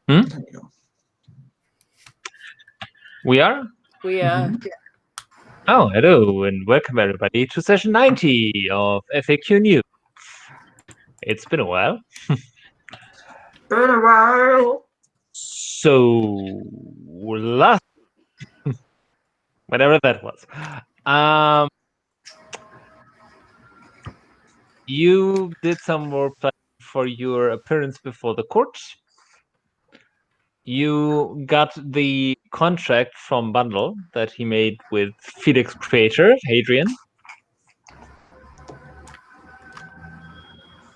There Hmm? we go. We are? We are. Oh, hello, and welcome everybody to session 90 of FAQNew. It's been a while. Been a while. So, last... whatever that was. You did some more planning for your appearance before the court. You got the contract from Bundle that he made with Felix creator, Hadrian.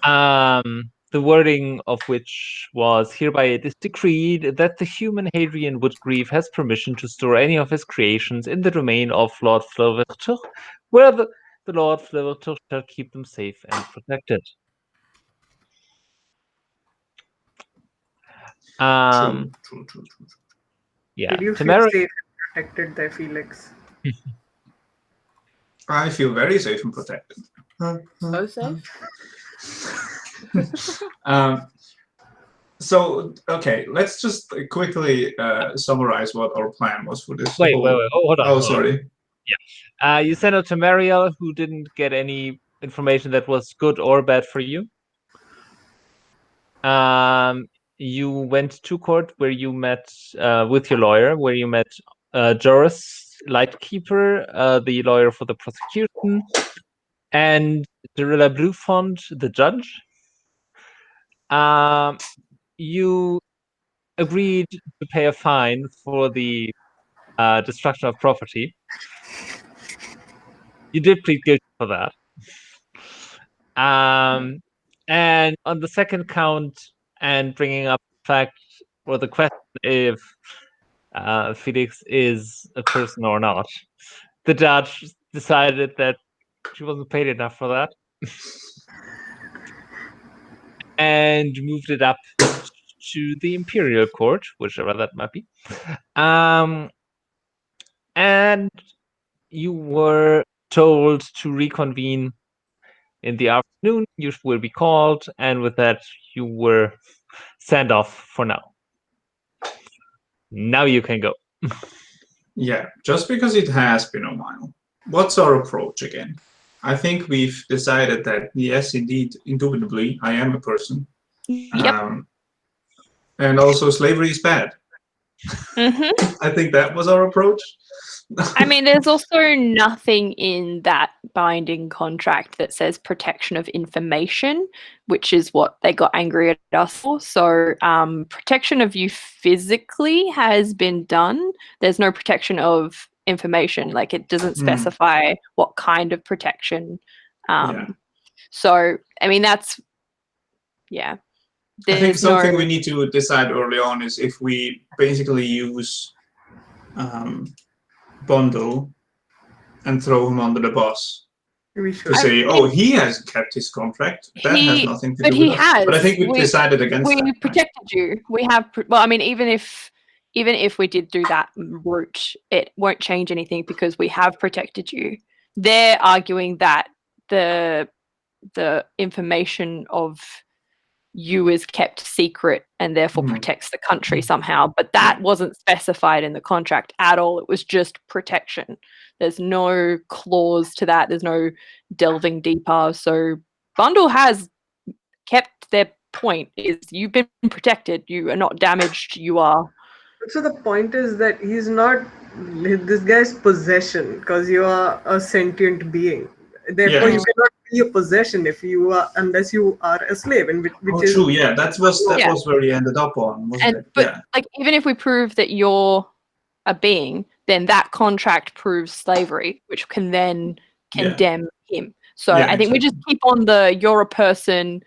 The wording of which was, hereby it is decreed that the human Hadrian Woodgrieve has permission to store any of his creations in the domain of Lord Fleuvertuch, where the Lord Fleuvertuch shall keep them safe and protected. True. Yeah, Did you feel Tamara, safe and protected there, Felix? I feel very safe and protected. So safe. So, okay, let's just quickly summarize what our plan was for this. wait, hold on. Oh, sorry. You sent out to Mariel, who didn't get any information that was good or bad for you. You went to court where you met with your lawyer, where you met Joris Lightkeeper, the lawyer for the prosecution, and Darilla Bluefont, the judge. You agreed to pay a fine for the destruction of property. You did plead guilty for that. And on the second count, and bringing up the fact or the question if Felix is a person or not, the judge decided that she wasn't paid enough for that and moved it up to the Imperial Court, whichever that might be. And you were told to reconvene in the afternoon. You will be called, and with that, you were sent off for now. Now you can go. Yeah, just because it has been a while. What's our approach again? I think we've decided that, yes, indeed, indubitably, I am a person. Yep. And also slavery is bad. I think that was our approach. I mean, there's also nothing in that binding contract that says protection of information, which is what they got angry at us for. So protection of you physically has been done. There's no protection of information. Like, it doesn't specify what kind of protection. So, I mean, that's, yeah. I think something we need to decide early on is if we basically use Bundle and throw him under the bus to say, oh, he has kept his contract. That has nothing to do with us. But I think we've decided against that. We protected you. We have, well, I mean, even if we did do that route, it won't change anything because we have protected you. They're arguing that the information of you is kept secret and therefore protects the country somehow, but that wasn't specified in the contract at all. It was just protection. There's no clause to that. There's no delving deeper. So Bundle has kept their point, is you've been protected, you are not damaged, you are. So the point is that he's not this guy's possession, because you are a sentient being. Therefore, you cannot be a possession if you are, unless you are a slave. And which is true. Yeah, that was where he ended up on, wasn't it? But like, even if we prove that you're a being, then that contract proves slavery, which can then condemn him. So I think we just keep on the you're a person.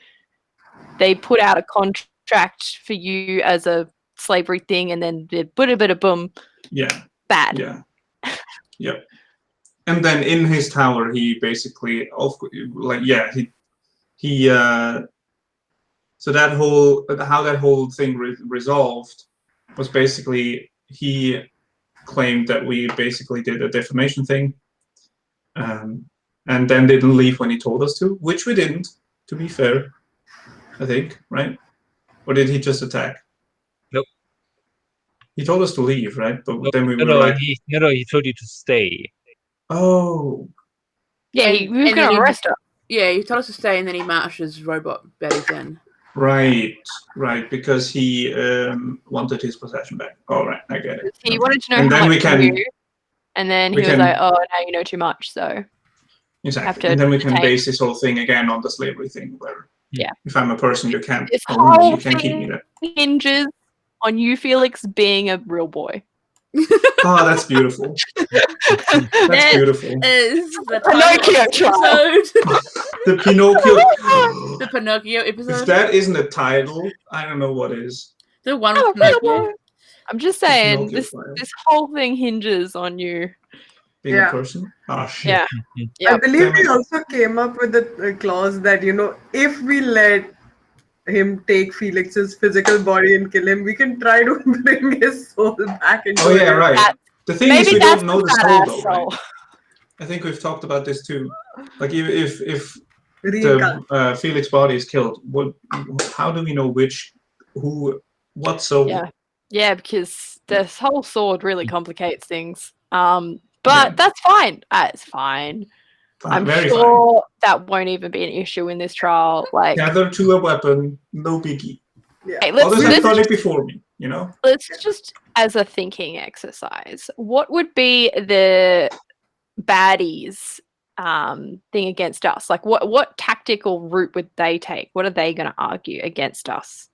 They put out a contract for you as a slavery thing, and then the boom. Bad. Yeah. And then in his tower, he basically, he so that how that whole thing resolved was basically he claimed that we basically did a defamation thing, and then didn't leave when he told us to, which we didn't, to be fair, I think, right? Or did he just attack? Nope. He told us to leave, right? But then we were No, like, he told you to stay. oh, Yeah, he was and going then to arrest her. Yeah, he told us to stay, and then he mashed his robot bellies in. right, because he wanted his possession back. All right, I get it. He wanted to know And how then much we can- he knew, and then he we was can- like, "Oh, now you know too much." So Exactly. to And then we can detain- base this whole thing again on the slavery thing, where Yeah. if I'm a person, you can't this own me, whole you can't keep me thing there. hinges on you, Felix, being a real boy. Oh, that's beautiful. That's That beautiful. is the Pinocchio title of trial. this episode. The Pinocchio. The Pinocchio episode. If that isn't a title, I don't know what is. The one I'm with a real Pinocchio. boy. I'm just saying, Pinocchio this trial. this whole thing hinges on you. Being Yeah. a person. Oh shit. Yeah. I Yep. believe Damn we it. also came up with a clause that, if we let him take Felix's physical body and kill him, we can try to bring his soul back into Oh yeah, him. right. That- The thing is, Maybe we that's don't know the the soul badass though, right? soul. I think we've talked about this too. Like if Reincarnate. the Felix body is killed, how do we know what soul? Yeah. Yeah, because this whole sword really complicates things. But Yeah. that's fine. It's fine. I'm Very sure that won't even be an issue in this trial. Like, fine. Gather to a weapon, no biggie. Yeah. hey, let's Others have let's done just, it before me, you know? let's just as a thinking exercise, what would be the baddies thing against us? Like, what tactical route would they take? What are they going to argue against us?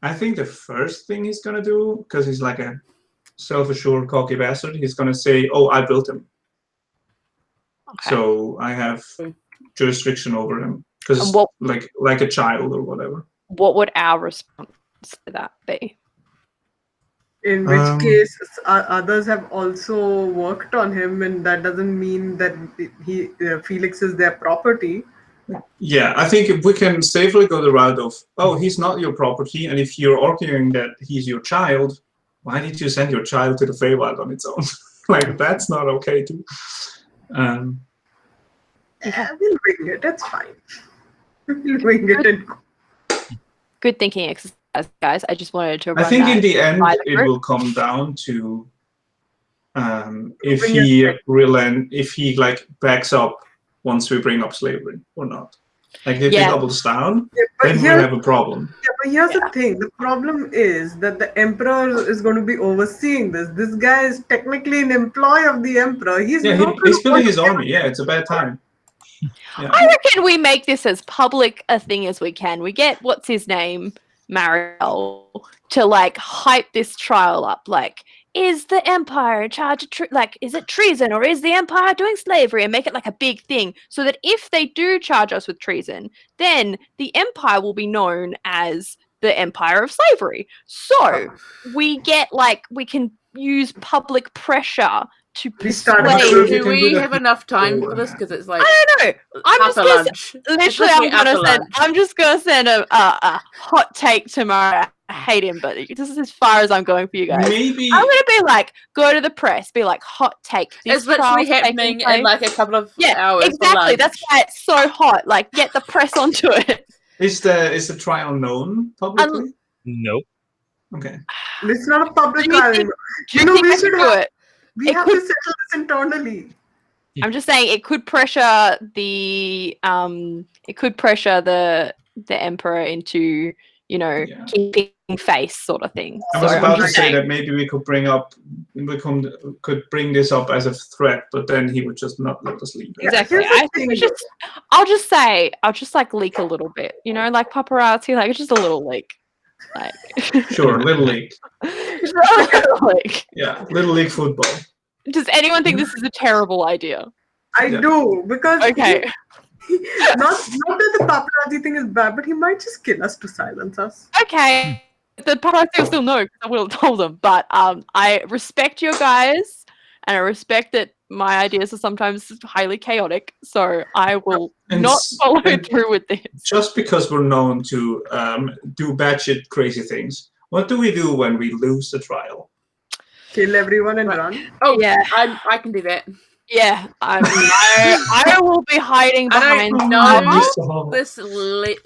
I think the first thing he's gonna do, because he's like a self-assured, cocky bastard, he's gonna say, "Oh, I built him, Okay. so I have jurisdiction over him." Because And what- like a child or whatever. What would our response to that be? In which Um, case, others have also worked on him, and that doesn't mean that Felix is their property. Yeah, I think if we can safely go the route of, "Oh, he's not your property," and if you're arguing that he's your child, why did you send your child to the Feywild on its own? Like that's not okay too. We'll wing it. That's fine. We'll wing it. And Good thinking exercise, guys. I just wanted to. I run think that in the end by the it group. will come down to if Bring he like backs up once we bring up slavery or not. Like if he Yeah. doubles down, but then we'll have a problem. here's the thing. The problem is that the emperor is going to be overseeing this. This guy is technically an employee of the emperor. He's Yeah, not he's gonna building his want- army. Yeah, it's a bad time. Yeah. I reckon we make this as public a thing as we can. We get what's his name, Mariel, to like hype this trial up. Like, is the empire in charge of is it treason or is the empire doing slavery? And make it like a big thing, so that if they do charge us with treason, then the empire will be known as the empire of slavery. So we get we can use public pressure to We start- persuade. Sure, we Do can we do that have enough time for before. this? Because it's like I don't know. I'm just after gonna lunch. literally, Especially after lunch. I'm just gonna send a hot take tomorrow. I hate him, but this is as far as I'm going for you guys. Maybe I'm gonna be like, go to the press, be like, hot take. This It's literally trial's taking happening in place. like a couple of Yeah, hours. for exactly. lunch. That's why it's so hot. Like, get the press onto it. is the trial known publicly? Nope. Okay. It's not a public Do you trial. think- Do you know, think we I should should do have- it? We it have could- to settle this internally. I'm just saying it could pressure the emperor into Yeah. keeping face sort of thing. I was So about I'm to just say saying. that maybe we could could bring this up as a threat, but then he would just not let us leave. Yeah, Exactly. here's the I think we thing, should. I'll just like leak a little bit, like paparazzi, like just a little leak, like Sure, Little League. just a little leak. Yeah, Little League football. Does anyone think this is a terrible idea? I Yeah. do, because Okay. not that the paparazzi thing is bad, but he might just kill us to silence us. Okay. The paparazzi will still know because I will have told them. But I respect your guys, and I respect that my ideas are sometimes highly chaotic. So I will And not s- follow and- through with this. Just because we're known to do batshit crazy things, what do we do when we lose the trial? Kill everyone and Right. run. Oh Yeah. I can do that. Yeah, I will be hiding I behind. don't I know miss Zahavah. this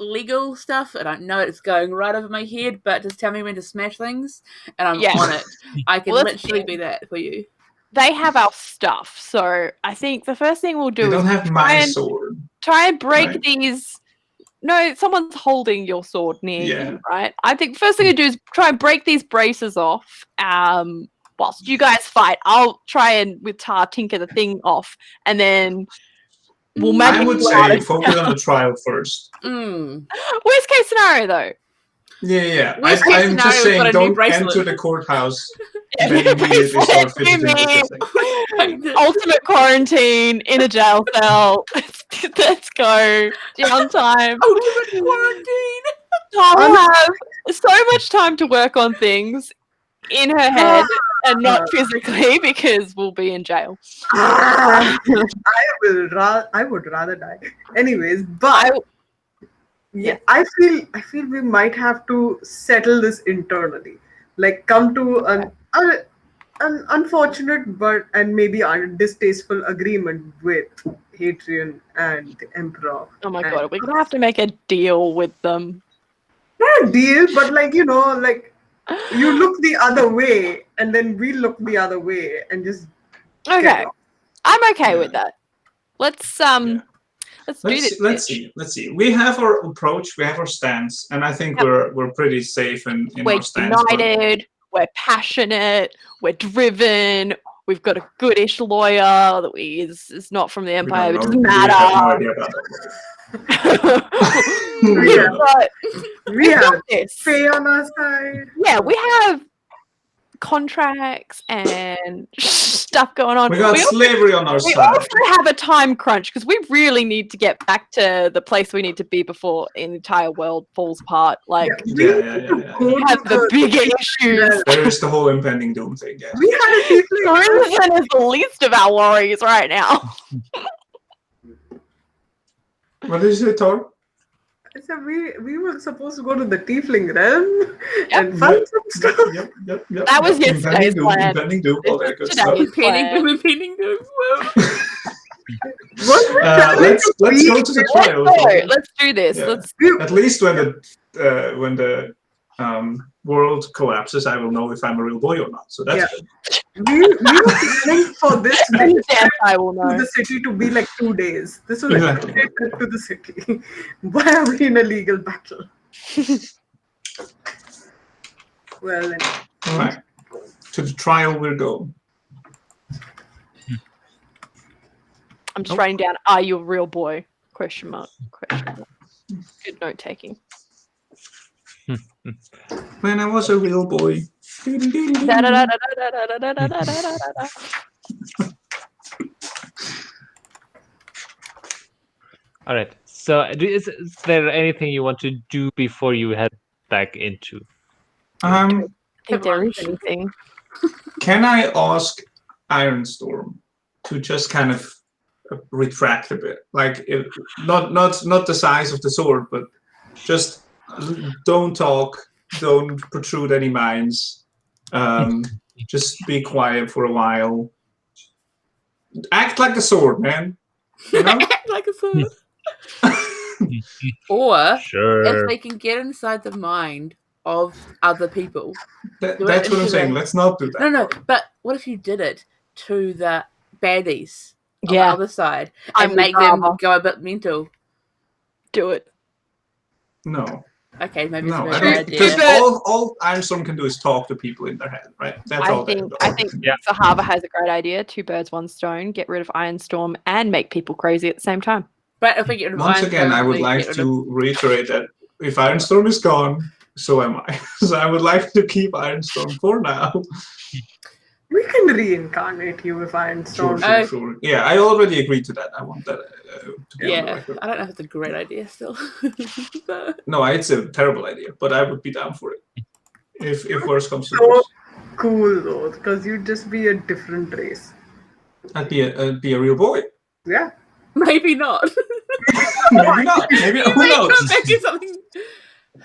legal stuff. I don't know. It's going right over my head, but just tell me when to smash things, and I'm Yeah. on it. I can Well, that's literally it. be that for you. They have our stuff, so I think the first thing we'll They do is don't have my sword. try and break right? these. No, someone's holding your sword near Yeah. you, right? I think the first thing to do is try and break these braces off. Whilst you guys fight, I'll try and with Tar tinker the thing off, and then we'll I magically would go out say of focus town. on the trial first. Worst case scenario, though. Yeah. Worst case I'm just scenario, we've got saying, a new don't bracelet. enter the courthouse. Yeah, Then immediately start fidgeting with Jimmy. this thing. Ultimate quarantine in a jail cell. Let's go. Downtime. Ultimate quarantine. I'll have so much time to work on things in her head and not physically because we'll be in jail. I would rather die. Anyways, but yeah, I feel we might have to settle this internally. Like come to an unfortunate and maybe distasteful agreement with Hadrian and the Emperor. Oh my god, we're gonna have to make a deal with them. Not a deal, but like you look the other way and then we look the other way and just Okay. get off. I'm okay with that. Let's do this. Let's see. We have our approach, we have our stance, and I think we're pretty safe in We're our stance. united, we're passionate, we're driven, we've got a goodish lawyer that is not from the Empire, it doesn't matter. We have no idea about that. We have this. Faye on our side. Yeah, we have contracts and stuff going on. We got slavery on our We side. also have a time crunch because we really need to get back to the place we need to be before the entire world falls apart. Like, Yeah. we have the bigger issues. There is the whole impending doom thing. Yeah. We had a tiefling. Tourism is the least of our worries right now. What did you say, Tor? I said we were supposed to go to the tiefling realm and find some stuff. Yep. That was yesterday's plan. Impending doom, all that good stuff. Today's plan. Impending doom. Let's go to the trial. Let's do this. Yeah. At least when the world collapses, I will know if I'm a real boy or not. So that's good. We were planning for this trip I will know. to the city to be like 2 days. This was like Exactly. a trip to the city. Why are we in a legal battle? Well, then. All right. To the trial we'll go. I'm just writing down, are you a real boy? Question mark. Good note taking. When I was a real boy. All right. So, is there anything you want to do before you head back into? I think there is anything. Can I ask Ironstorm to just kind of retract a bit, like not the size of the sword, but just don't talk, don't protrude any minds, just be quiet for a while, act like a sword, man. You know? Act like a sword. Or Sure. if they can get inside the mind of other people. That's what I'm saying. Let's not do that. No. But what if you did it to the baddies on Yeah. the other side I'm and make with them Zava. go a bit mental? Do it. No. Okay, maybe No, it's a I bad don't, idea. because all Ironstorm can do is talk to people in their head, right? That's all I they think do. Yeah. Zahavah has a great idea. 2 birds, 1 stone. Get rid of Ironstorm and make people crazy at the same time. But if we get rid of Once again, Ironstorm, I would we like get rid of- to reiterate that if Ironstorm is gone, so am I. So I would like to keep Ironstorm for now. We can reincarnate you if Ironstorm. Sure. Yeah, I already agreed to that. I want that to be on the Yeah, record. I don't know if it's a great idea still. But- No, it's a terrible idea, but I would be down for it. If worse comes to So worse. cool though, because you'd just be a different race. I'd be a real boy. Yeah. Maybe not. Maybe not. Maybe who knows? Maybe something.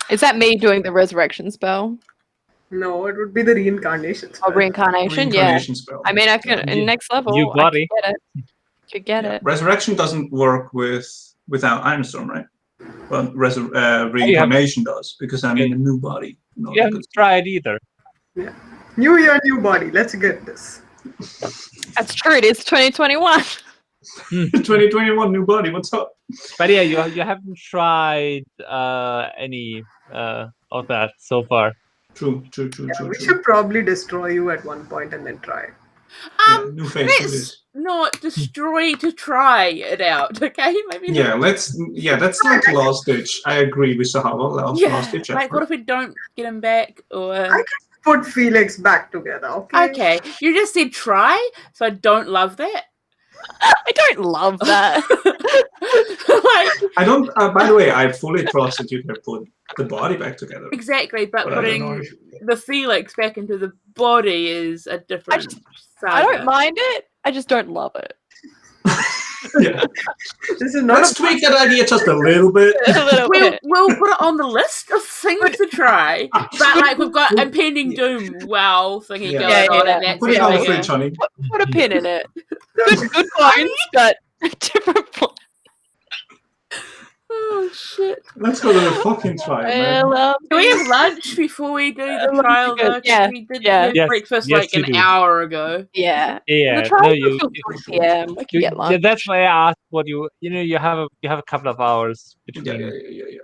Is that me doing the resurrection spell? No, it would be the reincarnation spell. Oh, reincarnation. Reincarnation spell. I mean, I could in next level. New body. I could get it. Could get it. Resurrection doesn't work without Ironstorm, right? But reincarnation does, because I mean a new body. You haven't tried either. Yeah. New year, new body. Let's get this. That's true. It is 2021. 2021 new body. What's up? But yeah, you haven't tried any of that so far. True. We should probably destroy you at one point and then try. New phase. Let's not destroy to try it out, okay? Maybe. Yeah, that's like last ditch. I agree with Zahavah. Last ditch. Like, what if we don't get him back, or? I can put Felix back together. Okay. Okay, you just said try, so I don't love that. I don't love that. I don't. By the way, I fully trust that you can put the body back together. Exactly, but But I don't know putting the Felix back into the body is a different. I don't mind it. I just don't love it. Yeah. This is not Let's tweak that idea just a little bit. A little bit. We'll put it on the list of things to try. But like we've got impending doom thingy Yeah. going on, Yeah. and that's Put it on the really fridge, honey. Put a pin in it. Good points, but different points. Oh shit! Let's go to the fucking trial, man. Well, Do we have lunch before we do the trial? Though? 'Cause Yeah, we did yeah. have Yes, breakfast yes, like you an do. hour ago. yeah. Yeah, The trial no, was till 4 p.m. We can get lunch. yeah, that's why I asked what you have a couple of hours between. Yeah.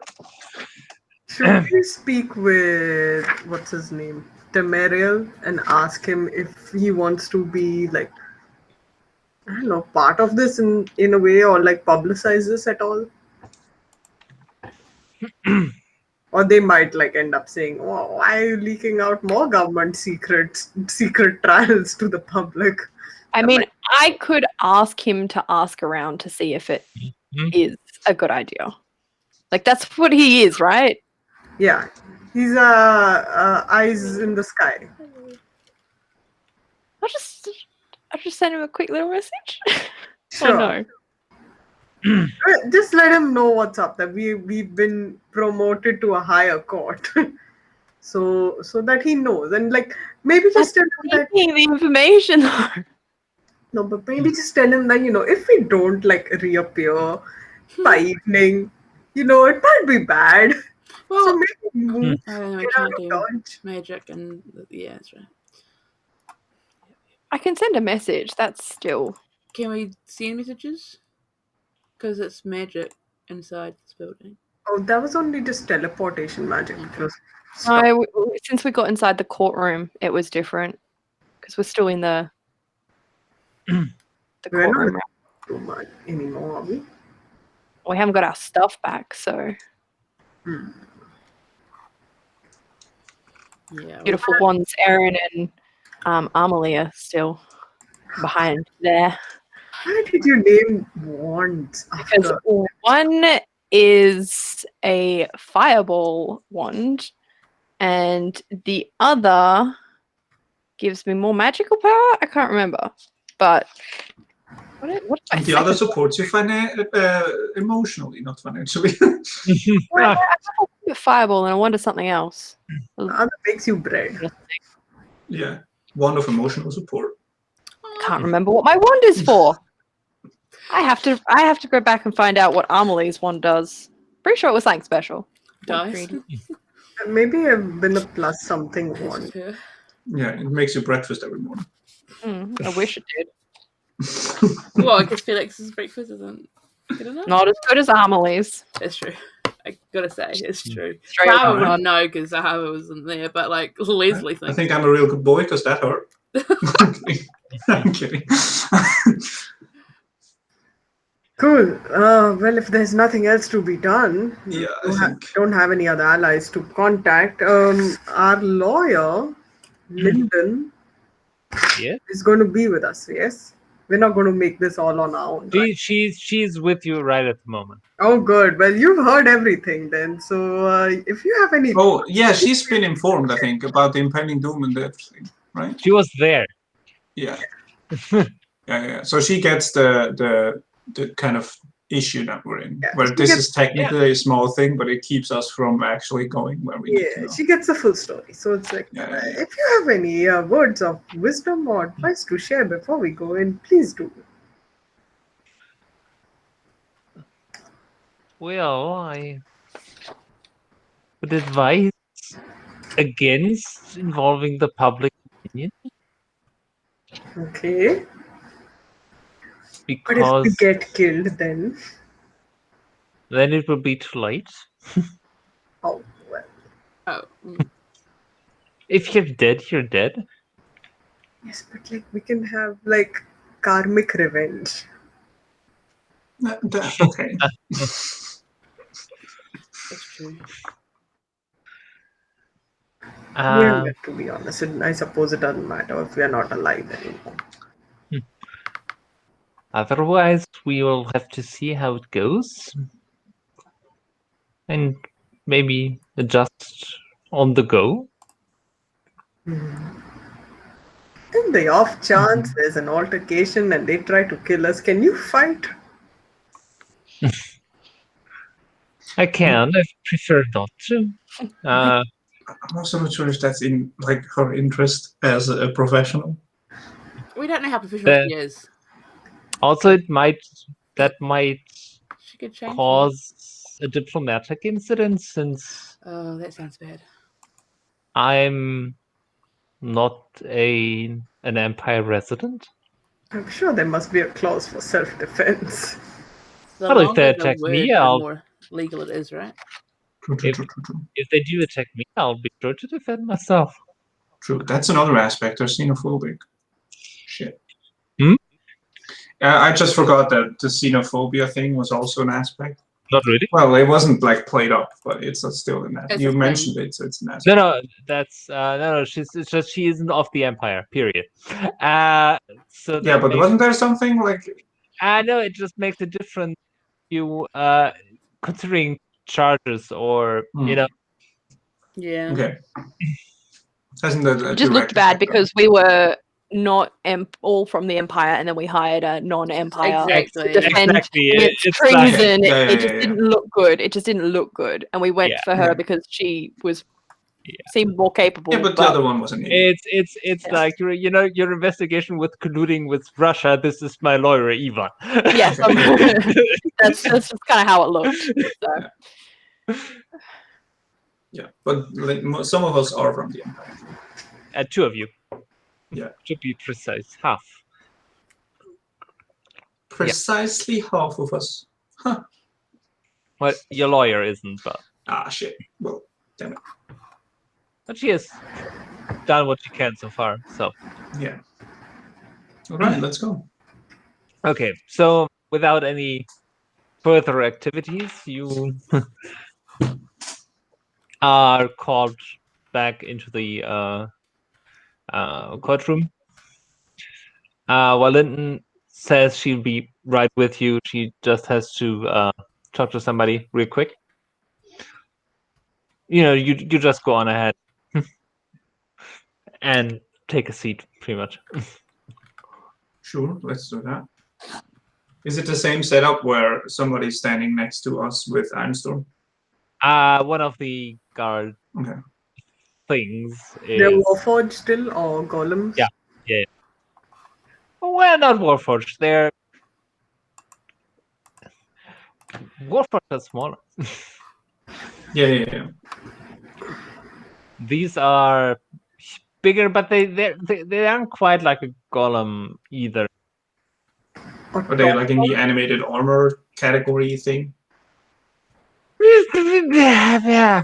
Should we speak with what's his name, Temeriel, and ask him if he wants to be like, I don't know, part of this in a way, or like publicize this at all? Or they might like end up saying, "Oh, why are you leaking out more government secret trials to the public?" I mean, I could ask him to ask around to see if it is a good idea. Like, that's what he is, right? Yeah, he's eyes in the sky. I'll just send him a quick little message. Sure. Oh, no. Just let him know what's up. That we've been promoted to a higher court, so that he knows, and like maybe just tell him that. Taking the information, though. No, but maybe just tell him that if we don't like reappear by evening, it might be bad. Well, So maybe move, I don't know. We get out can't of do dodge. magic, and yeah, that's right. I can send a message. That's still. Can we send messages? Because it's magic inside this building. Oh, that was only just teleportation magic. It was No, since we got inside the courtroom, it was different because we're still in the We're not courtroom. too much anymore, are we? We haven't got our stuff back, so Yeah. beautiful ones, Erin and Amelie are still behind there. Why did you name wands Because after? one is a fireball wand, and the other gives me more magical power. I can't remember, but what And the other supports you emotionally, not financially. I have a fireball, and I wanted something else. The other makes you bread. Yeah, one of emotional support. Can't remember what my wand is for. I have to go back and find out what Amelie's wand does. Pretty sure it was something special. Dice. Maybe I've been a plus something wand. Yeah. Yeah, it makes you breakfast every morning. I wish it did. Well, I guess Felix's breakfast isn't good enough. Not as good as Amelie's. It's true. I gotta say, it's true. Straight up. Zahavah wouldn't know because Zahavah wasn't there, but like Leslie I thinks. think I'm a real good boy because that hurt. I'm kidding. Cool. Well, if there's nothing else to be done, Yeah, we I think. don't have any other allies to contact. Our lawyer, Lyndon, Yeah. is going to be with us. Yes, we're not going to make this all on our own. Right? She's with you right at the moment. Oh, good. Well, you've heard everything then. So if you have any, Oh, yeah, she's been informed, I think, about the impending doom and everything, right? She was there. Yeah. Yeah. So she gets the kind of issue that we're in, Yeah, where she this gets- is technically a small thing, but it keeps us from actually going where we need to Yeah, go. she gets a full story. So it's like, Yeah, yeah, yeah. if you have any words of wisdom or advice to share before we go in, please do. Well, I would advise against involving the public opinion Okay. But if we because get killed, then then it will be too late. oh well. Oh, If you're dead, you're dead. Yes, but like we can have like karmic revenge. Okay. that's true. Well, to be honest, I suppose it doesn't matter if we are not alive anymore. Otherwise, we will have to see how it goes and maybe adjust on the go. In the off chance there's an altercation and they try to kill us, can you fight? I can. I prefer not to. I'm also not sure if that's in like her interest as a professional. We don't know how professional The- she is. Also, that might She could change. cause a diplomatic incident since Oh, that sounds bad. I'm not an Empire resident. I'm sure there must be a clause for self-defense. The Well, if longer they the attack word, me, the I'll- more legal it is, right? True, true, true, true, true. If they do attack me, I'll be sure to defend myself. True. That's another aspect. They're xenophobic. Shit. Hmm? I just forgot that the xenophobia thing was also an aspect. Not really. Well, it wasn't like played up, but it's still an aspect. It's You a thing. mentioned it, so it's an aspect. No, that's no. It's just she isn't of the Empire. Period. So Yeah, but wasn't there something like? I know it just makes a difference. You considering charges or you know. Yeah. Okay. Hasn't that a It just looked direct bad effect on- because we were not all from the Empire, and then we hired a non-Empire Exactly. to defend Exactly. against It's like- treason. Yeah, It just yeah. didn't look good. It just didn't look good, and we went Yeah. for her Yeah. because she was Yeah. seemed more capable. Yeah, but the other one was an idiot. It's Yeah. like your investigation with colluding with Russia. This is my lawyer Ivan. Yes, that's just kind of how it looked. So. Yeah, but like, some of us are from the Empire. Two of you. Yeah. To be precise, half. Precisely half of us. Huh. Well, your lawyer isn't, but Shit. Well, damn it. she has done what she can so far. So Yeah. All right, let's go. okay, so without any further activities, you are called back into the courtroom. While Linton says she'll be right with you, she just has to talk to somebody real quick. You just go on ahead and take a seat, pretty much. Sure, let's do that. Is it the same setup where somebody's standing next to us with Ironstorm? One of the guard Okay. things They're is Warforged still or golems? Yeah. Well, not Warforged. They're Warforged are smaller. Yeah. These are bigger, but they aren't quite like a golem either. Are they like in the animated armor category thing? Yeah.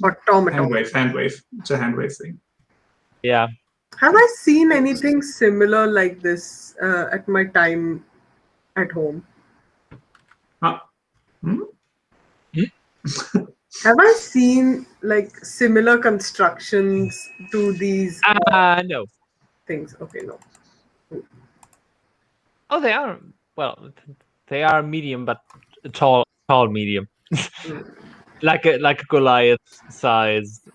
Automaton. Handwave. It's a handwave thing. Yeah. Have I seen anything similar like this at my time at home? Hmm? Have I seen like similar constructions to these No. things? Okay, no. Oh, they are. Well, they are medium, but tall medium, like a Goliath sized.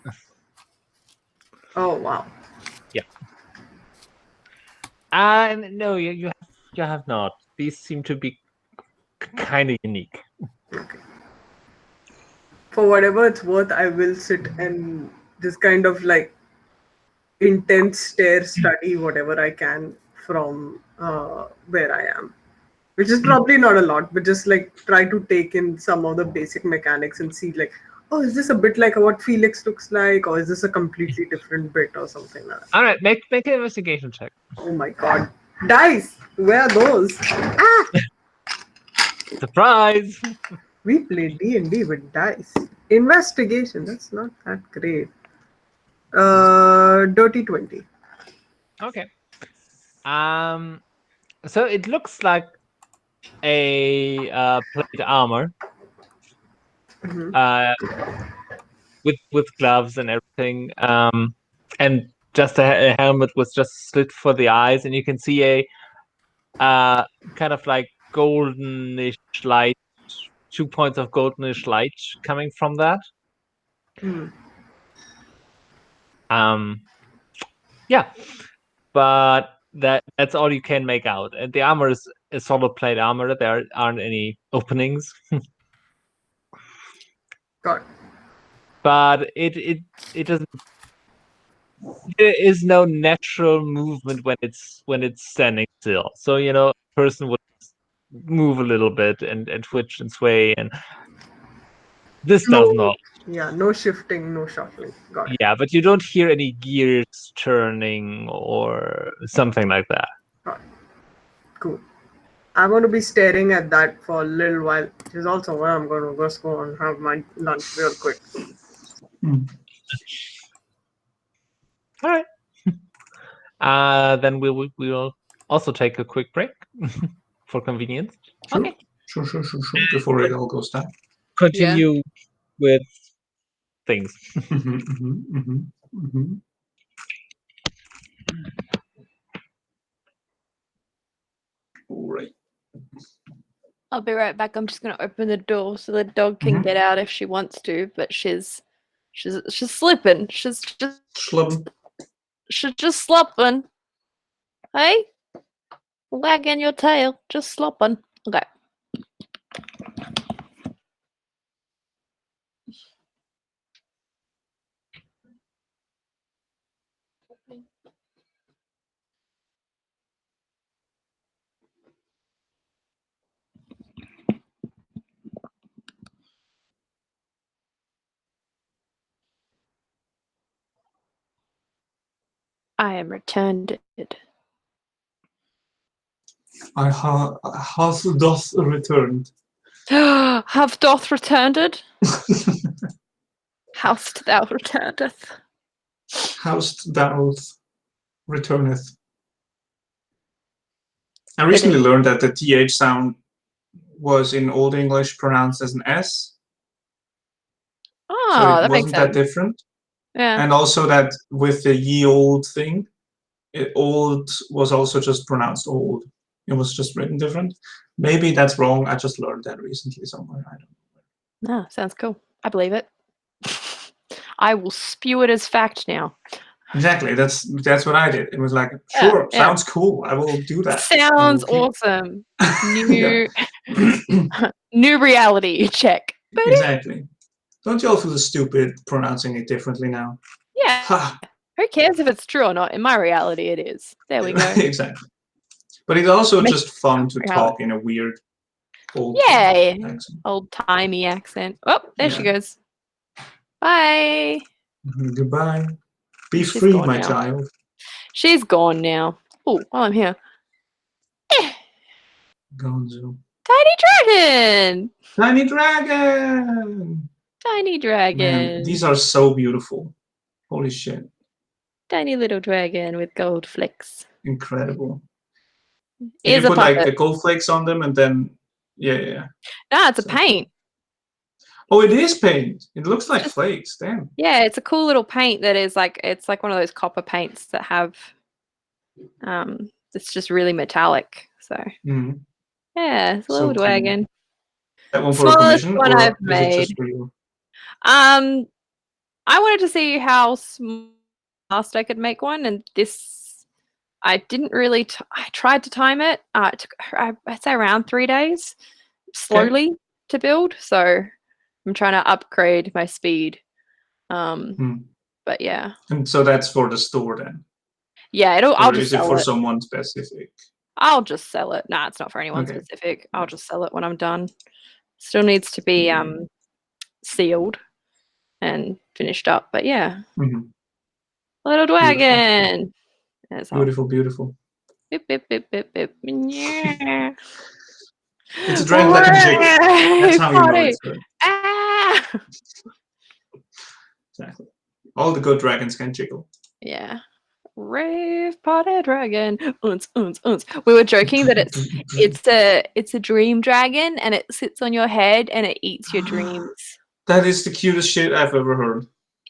Oh wow. No, you have not. These seem to be kind of unique. Okay. For whatever it's worth, I will sit and just kind of like intense stare study whatever I can from where I am, which is probably not a lot, but just like try to take in some of the basic mechanics and see like, oh, is this a bit like what Felix looks like, or is this a completely different bit or something like that? All right, make an investigation check. Oh my god, dice! Where are those? Ah, Surprise! we play D&D with dice. Investigation. That's not that great. Dirty 20. Okay. So it looks like a plate armor. With gloves and everything, and just a helmet with just a slit for the eyes, and you can see a kind of like goldenish light, 2 points of goldenish light coming from that. Yeah, but that's all you can make out, and the armor is a solid plate armor. There aren't any openings. God. But it doesn't. There is no natural movement when it's standing still. So a person would move a little bit and twitch and sway, and this does not. Yeah, no shifting, no shuffling. Got it. Yeah, but you don't hear any gears turning or something like that. Got it. Cool. I'm going to be staring at that for a little while, which is also where I'm going to just go and have my lunch real quick. All right. Then we'll also take a quick break for convenience. Sure. Okay. Sure. Before it all goes down. Continue with things. All right. I'll be right back. I'm just gonna open the door so the dog can get out if she wants to, but she's slipping. She's just slopping. Hey? Wagging your tail, just slopping. Okay. I am returned. I has doth returned. Have doth returned? Housed thou returneth? Housed thou returneth. I recently learned that the TH sound was in Old English pronounced as an S. Oh, So it that makes wasn't that sense. different. Yeah. And also that with the ye old thing, old was also just pronounced old. It was just written different. Maybe that's wrong. I just learned that recently somewhere. I don't know. No, sounds cool. I believe it. I will spew it as fact now. Exactly. That's what I did. It was like, sure, sounds cool. I will do that. Sounds awesome. New new reality check. Exactly. Don't you all feel stupid pronouncing it differently now? Yeah. Ha. Who cares if it's true or not? In my reality, it is. There we go. Exactly. But it's also just fun to talk in a weird old accent. Old-timey accent. Oh, there she goes. Bye. Goodbye. Be She's free, gone my now. child. She's gone now. Oh, while I'm here. Gonzo. Tiny dragon! Tiny dragon! Tiny dragon. Man, these are so beautiful. Holy shit. Tiny little dragon with gold flecks. Incredible. Is you a put puppet. like the gold flakes on them and then yeah. No, it's a paint. Oh, it is paint. It looks like flakes. Damn. Yeah, it's a cool little paint that is like it's like one of those copper paints that have it's just really metallic. So yeah, it's a little dragon. That one for a commission, one or I've is made. it just for you? I wanted to see how fast I could make one, and this I didn't really. I tried to time it. It took I'd say around 3 days. slowly to build, so I'm trying to upgrade my speed. But yeah. And so that's for the store then? Yeah, I'll just is it sell for it. someone specific? I'll just sell it. Nah, it's not for anyone Okay. specific. I'll just sell it when I'm done. Still needs to be sealed and finished up, but yeah. Little dragon. Beautiful, beautiful. Beep, beep, beep, beep, beep. Yeah. It's a dragon that can jiggle. That's how you know it's good. Ah! Exactly. All the good dragons can jiggle. Yeah. Rave party dragon. Unz, unz, unz. We were joking that it's a dream dragon and it sits on your head and it eats your dreams. That is the cutest shit I've ever heard.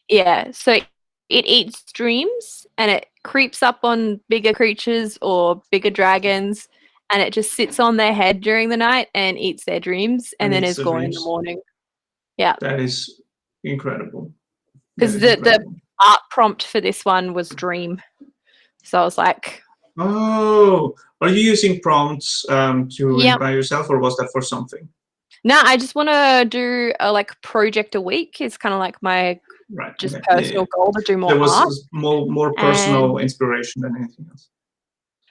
Yeah, so it eats dreams and it creeps up on bigger creatures or bigger dragons and it just sits on their head during the night and eats their dreams and then is gone in the morning. Yeah. That is incredible. Because the art prompt for this one was dream. So I was like, oh, are you using prompts to Yep. inspire yourself, or was that for something? No, I just want to do a project a week. It's kind of like my personal goal to do more art. There was more personal inspiration than anything else.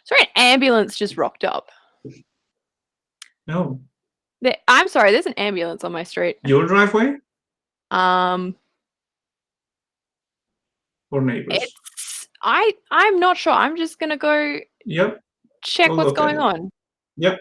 Sorry, an ambulance just rocked up. No. I'm sorry, there's an ambulance on my street. Your driveway? Or neighbors? I'm not sure. I'm just gonna go check We'll what's going on. Yep.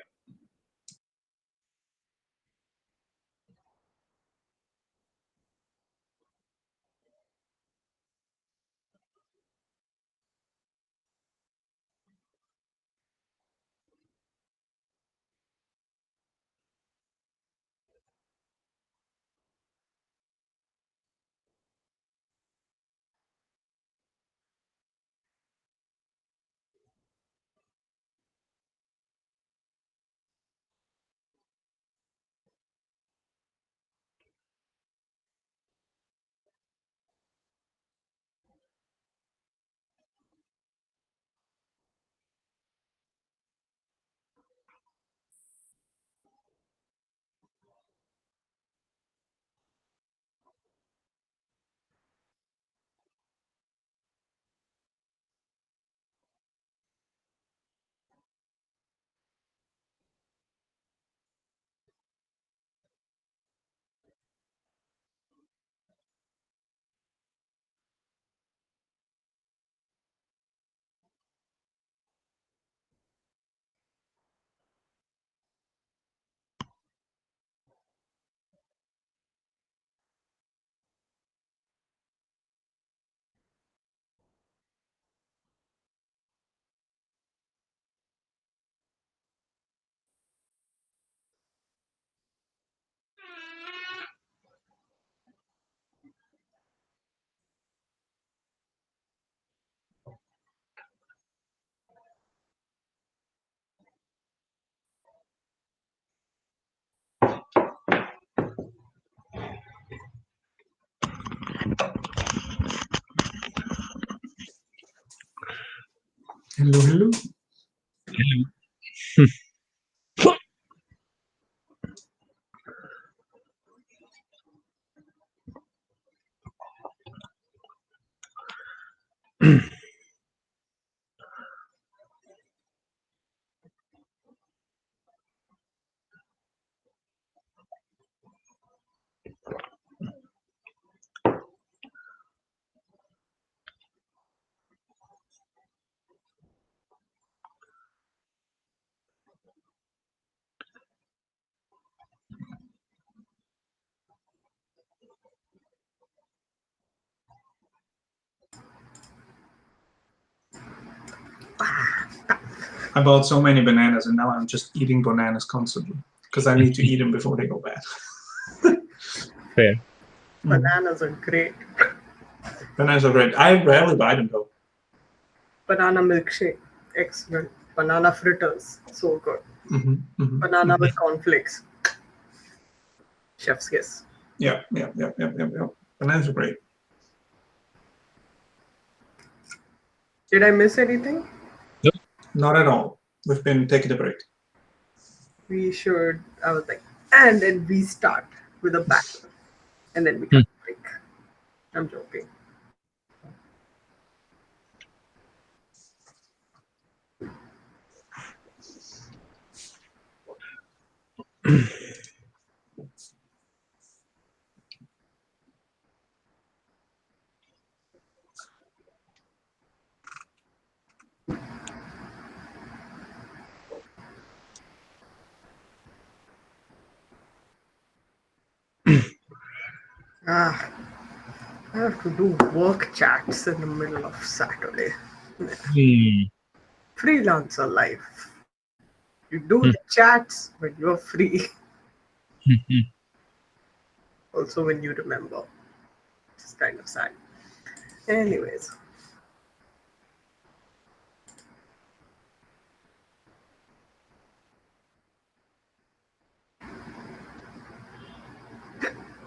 Hello. I bought so many bananas and now I'm just eating bananas constantly because I need to eat them before they go bad. Fair. Bananas are great. Bananas are great. I rarely buy them though. Banana milkshake, excellent. Banana fritters, so good. Banana with cornflakes. Chef's kiss. Yeah. Bananas are great. Did I miss anything? Nope. Not at all. We've been taking a break. We should, I was like, and then we start with a battle, and then we can break. I'm joking. I have to do work chats in the middle of Saturday. Freelancer life. You do the chats when you're free. Also when you remember. It's kind of sad. Anyways.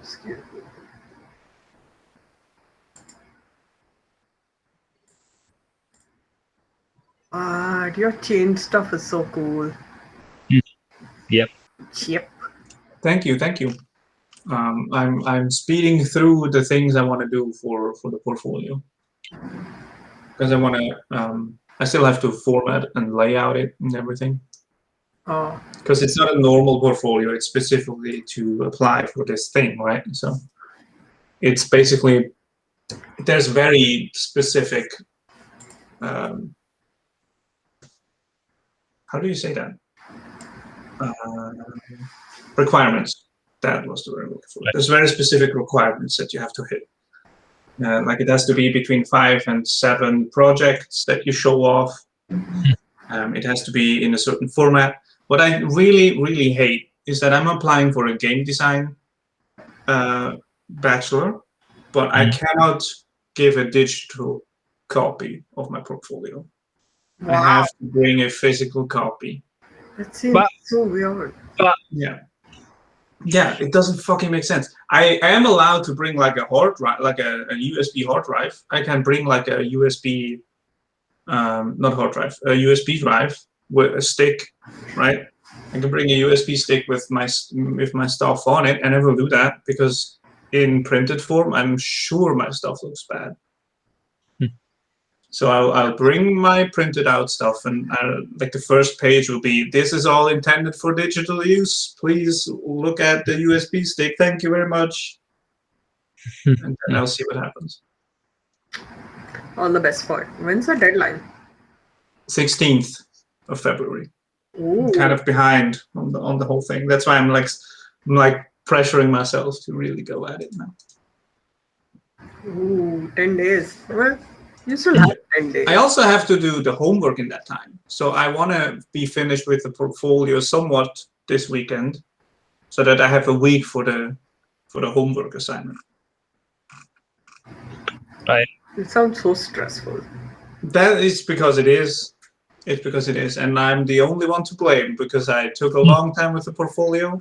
Excuse me. Your chain stuff is so cool. Yep. Yep. Thank you. I'm speeding through the things I want to do for the portfolio, because I want to. I still have to format and layout it and everything. Because it's not a normal portfolio; it's specifically to apply for this thing, right? So it's basically there's very specific. How do you say that? Requirements. That was the word I'm looking for. There's very specific requirements that you have to hit. Like it has to be between 5 and 7 projects that you show off. It has to be in a certain format. What I really, really hate is that I'm applying for a game design bachelor, but I cannot give a digital copy of my portfolio. Wow. I have to bring a physical copy. That seems so weird. Yeah, it doesn't fucking make sense. I am allowed to bring like a hard drive, like a USB hard drive. I can bring like a USB, not hard drive, a USB drive with a stick, right? I can bring a USB stick with my stuff on it, and I will do that because in printed form, I'm sure my stuff looks bad. So I'll bring my printed out stuff, and like the first page will be, this is all intended for digital use. Please look at the USB stick. Thank you very much. And then I'll see what happens. All the best for it. When's the deadline? 16th of February. Ooh. I'm kind of behind on the whole thing. That's why I'm like pressuring myself to really go at it now. Ooh, 10 days. Well, you still have 10 days. I also have to do the homework in that time. So I want to be finished with the portfolio somewhat this weekend, so that I have a week for the homework assignment. Right. It sounds so stressful. That is because it is. It's because it is. And I'm the only one to blame because I took a long time with the portfolio.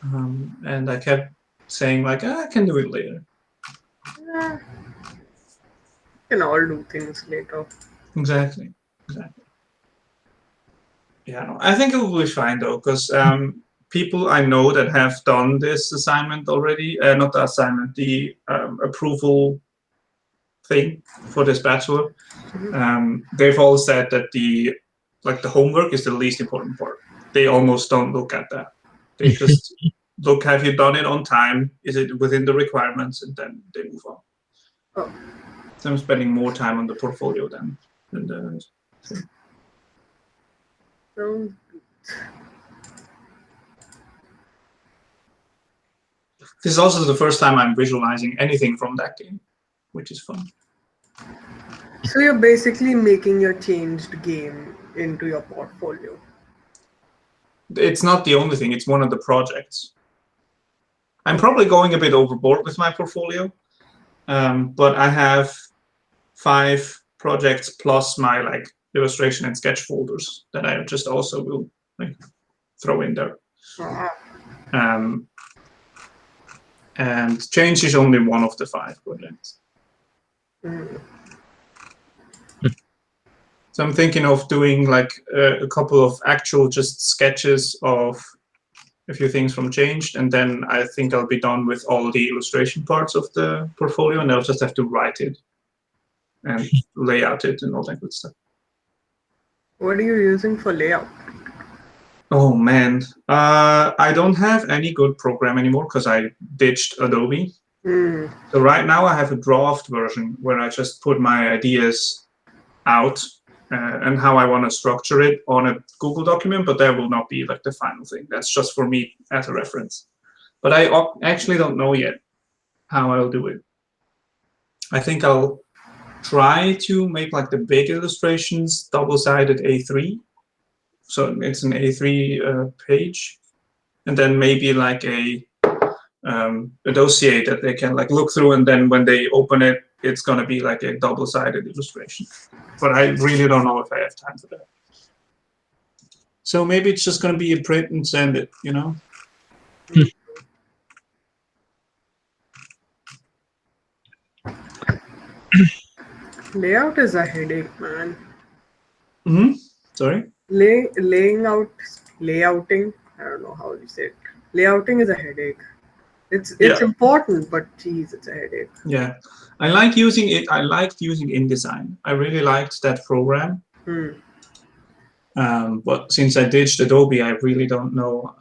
And I kept saying like, I can do it later. Yeah. We can all do things later. Exactly. Yeah, I think it will be fine though, because people I know that have done this assignment already, not the assignment, the approval thing for this bachelor, they've all said that the homework is the least important part. They almost don't look at that. They just look, have you done it on time? Is it within the requirements? And then they move on. Oh. So I'm spending more time on the portfolio than the thing. This is also the first time I'm visualizing anything from that game, which is fun. So you're basically making your changed game into your portfolio. It's not the only thing, it's one of the projects. I'm probably going a bit overboard with my portfolio, but I have 5 projects plus my like illustration and sketch folders that I just also will like throw in there. And change is only one of the 5 projects. So I'm thinking of doing like a couple of actual just sketches of a few things from changed, and then I think I'll be done with all the illustration parts of the portfolio, and I'll just have to write it and layout it and all that good stuff. What are you using for layout? Oh man, I don't have any good program anymore because I ditched Adobe. So right now I have a draft version where I just put my ideas out and how I want to structure it on a Google document, but that will not be like the final thing. That's just for me as a reference. But I actually don't know yet how I'll do it. I think I'll try to make like the big illustrations double-sided A3. So it's an A3 page, and then maybe like a dossier that they can like look through, and then when they open it, it's gonna be like a double-sided illustration. But I really don't know if I have time for that. So maybe it's just gonna be a print and send it, you know? Layout is a headache, man. Sorry? Layouting, I don't know how you say it. Layouting is a headache. It's important, but geez, it's a headache. Yeah, I like using it. I liked using InDesign. I really liked that program. But since I ditched Adobe, I really don't know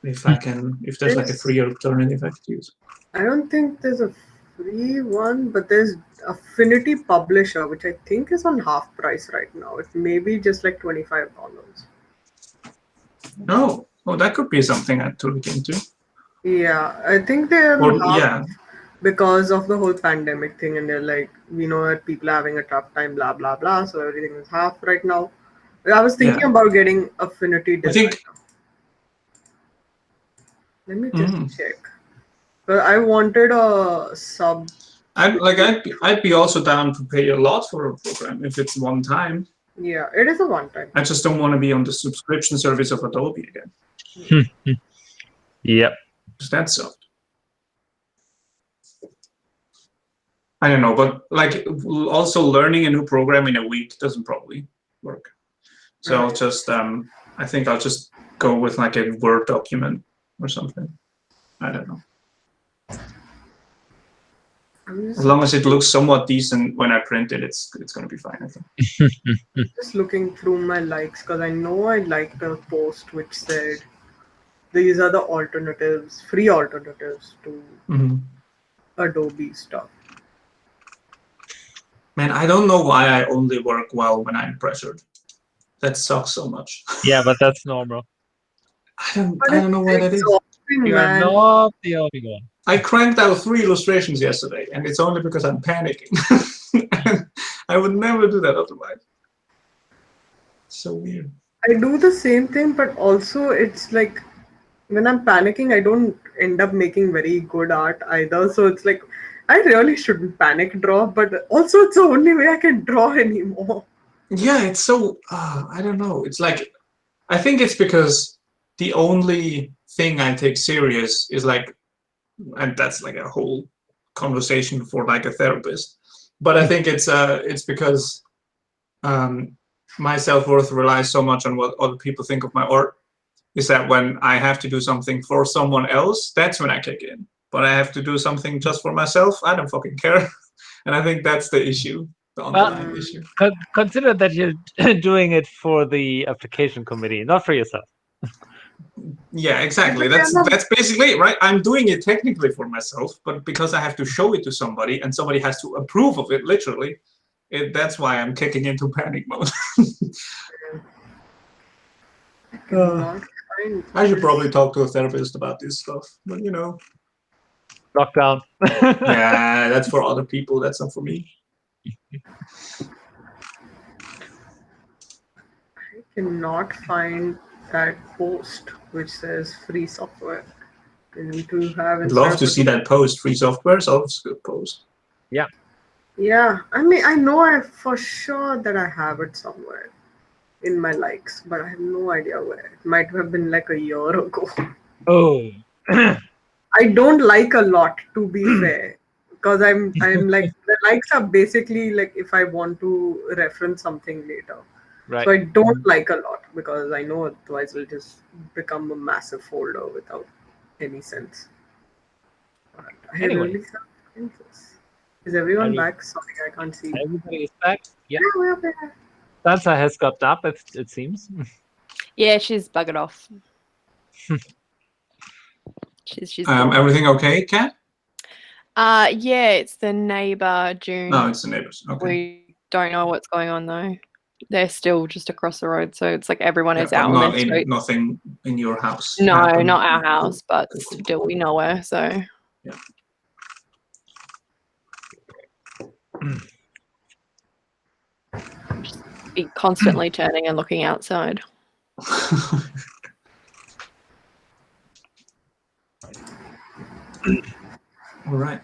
if I can, if there's like a free alternative I could use. I don't think there's a free one, but there's Affinity Publisher, which I think is on half price right now. It may be just like $25. Oh, that could be something I have to look into. Yeah, I think they're on half because of the whole pandemic thing, and they're like, we know that people are having a tough time, blah blah blah. So everything is half right now. I was thinking about getting Affinity Designer. Let me just check. But I wanted a sub. I'd be also down to pay a lot for a program if it's one time. Yeah, it is a one time. I just don't want to be on the subscription service of Adobe again. Yep. That sucked. I don't know, but like also learning a new program in a week doesn't probably work. So I'll just I think I'll just go with like a Word document or something. I don't know. As long as it looks somewhat decent when I print it, it's gonna be fine, I think. Just looking through my likes because I know I liked a post which said these are the alternatives, free alternatives to Adobe stuff. Man, I don't know why I only work well when I'm pressured. That sucks so much. Yeah, but that's normal. I don't know why that is. You are not the only one. I cranked out 3 illustrations yesterday, and it's only because I'm panicking. I would never do that otherwise. So weird. I do the same thing, but also it's like when I'm panicking, I don't end up making very good art either. So it's like I really shouldn't panic draw, but also it's the only way I can draw anymore. Yeah, it's so I don't know. It's like I think it's because the only thing I take serious is like, and that's like a whole conversation for like a therapist. But I think it's because my self-worth relies so much on what other people think of my art. Is that when I have to do something for someone else, that's when I kick in. But I have to do something just for myself, I don't fucking care. And I think that's the issue, the underlying issue. Consider that you're doing it for the application committee, not for yourself. Yeah, exactly. That's basically it, right? I'm doing it technically for myself, but because I have to show it to somebody and somebody has to approve of it, literally, that's why I'm kicking into panic mode. I should probably talk to a therapist about this stuff, but you know. Lockdown. Yeah, that's for other people. That's not for me. I cannot find that post which says free software. I'd love to see that post. Free software is always a good post. Yeah. Yeah, I mean, I know for sure that I have it somewhere in my likes, but I have no idea where. It might have been like a year ago. Oh. I don't like a lot, to be fair, because I'm like the likes are basically like if I want to reference something later. Right. So I don't like a lot because I know otherwise it'll just become a massive folder without any sense. But I Anyway. really have interest. Is everyone Every- back? Sorry, I can't see. Everybody is back. Yeah. Yeah, we're back. Sansa has got up, it seems. Yeah, she's buggered off. she's Everything okay, Kat? yeah, it's the neighbor June. No, it's the neighbors. Okay. We don't know what's going on though. They're still just across the road, so it's like everyone is Yeah, out but on not their in, street. nothing in your house. No, happened. not our house, but Cool, cool, still cool. we know her, so Yeah. be constantly turning and looking outside. All right.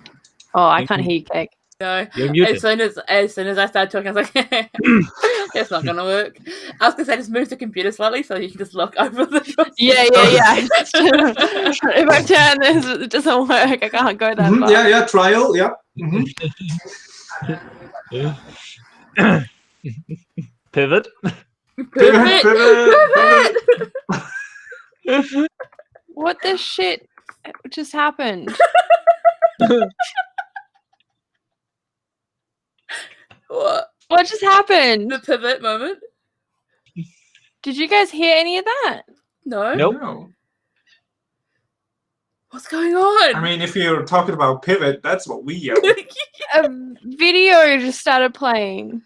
Oh, I can't hear you, Cake. No. You're muted. As soon as I started talking, I was like, "That's not gonna work." I was gonna say just move the computer slightly so you can just look over the door. Yeah. If I turn this, it doesn't work. I can't go that far. Yeah, trial. Yeah. Pivot. Pivot. What the shit just happened? What just happened? The pivot moment. Did you guys hear any of that? No. Nope. No. What's going on? I mean, if you're talking about pivot, that's what we yell. A video just started playing.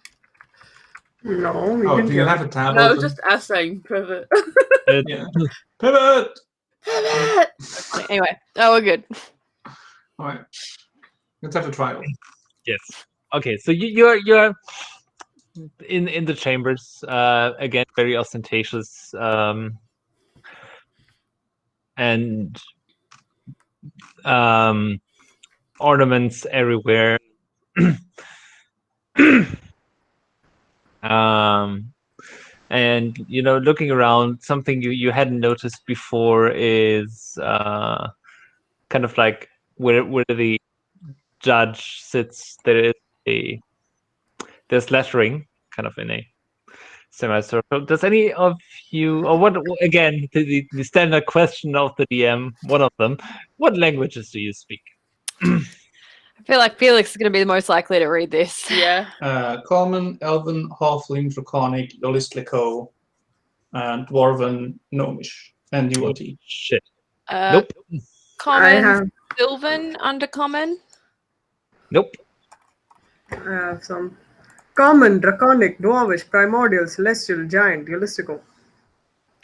No, we Oh, didn't do you hear. have a tab no, open? just us saying pivot. Yeah. Pivot. Pivot. Anyway, we're good. All right. Let's have a trial. Yes. Okay, so you're in the chambers again, very ostentatious, and ornaments everywhere. And looking around, something you hadn't noticed before is kind of like where the judge sits. There's lettering kind of in a semicircle. Does any of you, or what? Again, the standard question of the DM, one of them. What languages do you speak? I feel like Felix is going to be the most likely to read this. Yeah. Common, Elven, Halfling, Draconic, Yolistlico, Dwarven, Gnomish, and UOT. Shit. Nope. I Common, have, Sylvan, Undercommon. Nope. I have some common, draconic, dwarvish, primordial, celestial, giant, Yolistical.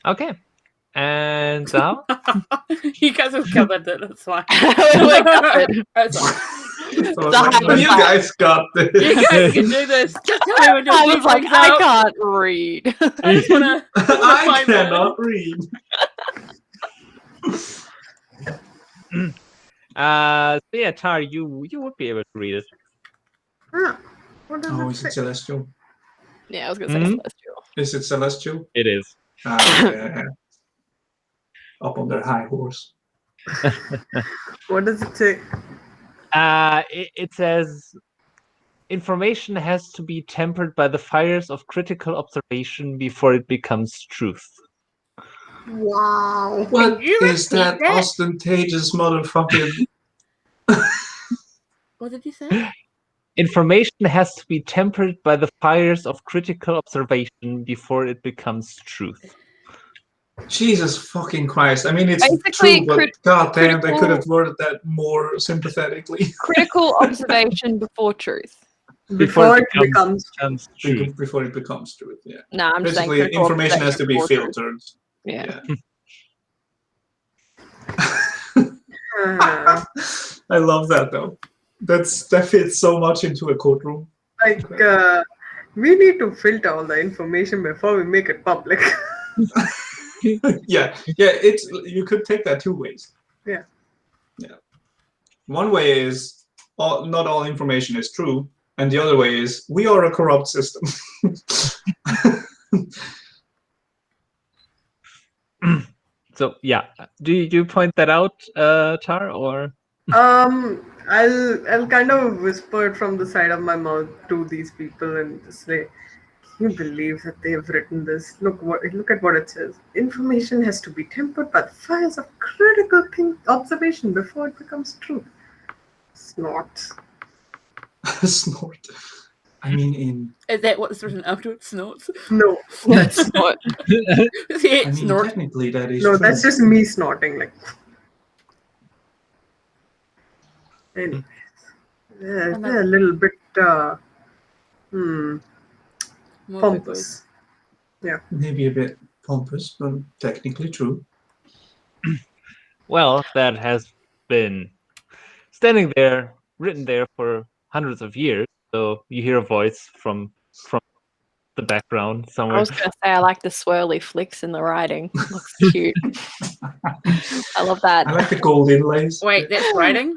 Okay. And Zahavah? You guys have covered it. That's fine. We're covered. That's fine. So I was like, Zahavah's you like- guys got You this. guys can do this. Just tell me when your I was book like, comes I out. can't read. I just wanna I find cannot read. So yeah, Tar, you would be able to read it. What does Oh, it is it say? celestial? Yeah, I was going to say Mhm. celestial. Is it celestial? It is. Yeah. Up on their high horse. What does it say? It says information has to be tempered by the fires of critical observation before it becomes truth. Wow. What you is that repeat that? ostentatious motherfucking... What did you say? Information has to be tempered by the fires of critical observation before it becomes truth. Jesus fucking Christ. I mean, it's Basically, true, but goddamn, they critical- could have worded that more sympathetically. Critical observation before truth. Before it becomes truth. Before it becomes truth, yeah. No, I'm just saying Basically, critical information has to be observation before truth. filtered. Yeah. I love that, though. That fits so much into a courtroom. like we need to filter all the information before we make it public. Yeah, it's you could take that two ways. Yeah. One way is not all information is true, and the other way is we are a corrupt system. So yeah, do you point that out, Tar, or? I'll kind of whisper it from the side of my mouth to these people and just say, You believe that they have written this? Look at what it says. Information has to be tempered by the fires of critical observation before it becomes truth. Snort. Snort. I mean, Is that what's written afterwards? Snorts? No, That's not. Snort. technically that is no, true. that's just me snorting. Like, anyways, they're a little bit More pompous. Yeah. Maybe a bit pompous, but technically true. Well, that has been standing there, written there for hundreds of years. So you hear a voice from the background I somewhere. was gonna say I like the swirly flicks in the writing. Looks cute. I love that. I like the gold inlays. Wait, that's writing?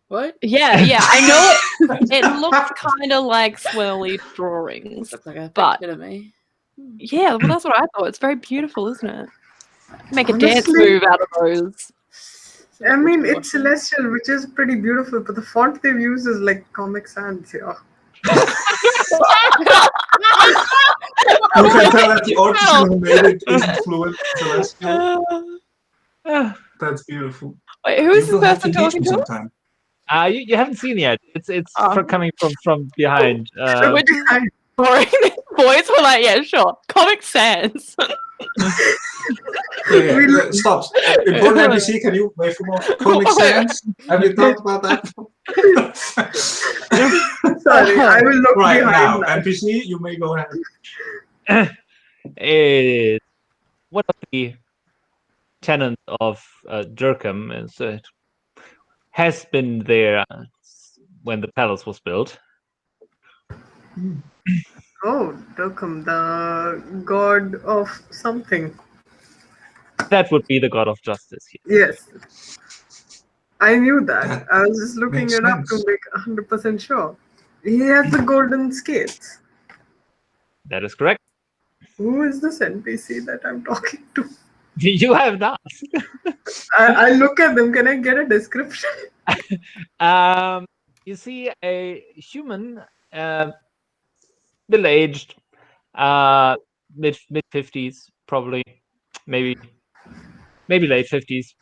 What? Yeah, I know it. It looks kind of like swirly drawings. Looks like a But- picture to me. Yeah, well, that's what I thought. It's very beautiful, isn't it? Make a dance Honestly- move out of those. I mean, it's celestial, which is pretty beautiful, but the font they've used is like Comic Sans here. You can tell that the artist who made it isn't fluent celestial. That's beautiful. Wait, who is You this will have to person teach talking me to? sometime. You haven't seen yet. It's coming from behind. Which is Boring boys were like, yeah, sure. Comic Sans. Yeah, stop. Important NPC, can you wait for more Comic Sans? Have you thought about that? Sorry, I will look Right now, behind that. NPC, you may go ahead. Is one of the tenants of Durkham has been there when the palace was built. Oh, Dokkum, the god of something. That would be the god of justice. Yes. Yes. I knew that. That I was just looking makes it up to sense. make 100% sure. He has the golden skates. That is correct. Who is this NPC that I'm talking to? You have not. I look at them. Can I get a description? You see a human, middle-aged, mid 50s, probably, maybe late 50s.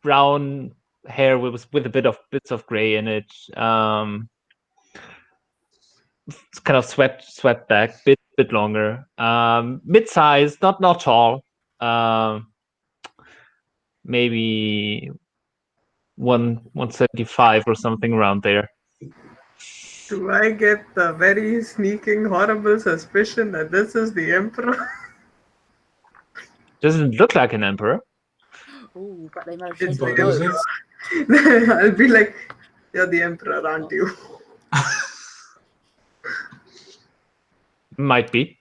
Brown hair with a bits of gray in it. It's kind of swept back, bit longer. Mid-sized, not tall. Maybe 175 or something around there. Do I get the very sneaking, horrible suspicion that this is the Emperor? Doesn't look like an emperor. Ooh, but they might have It's changed the the Is nose. it? I'll be like, you're the Emperor, aren't you? Might be.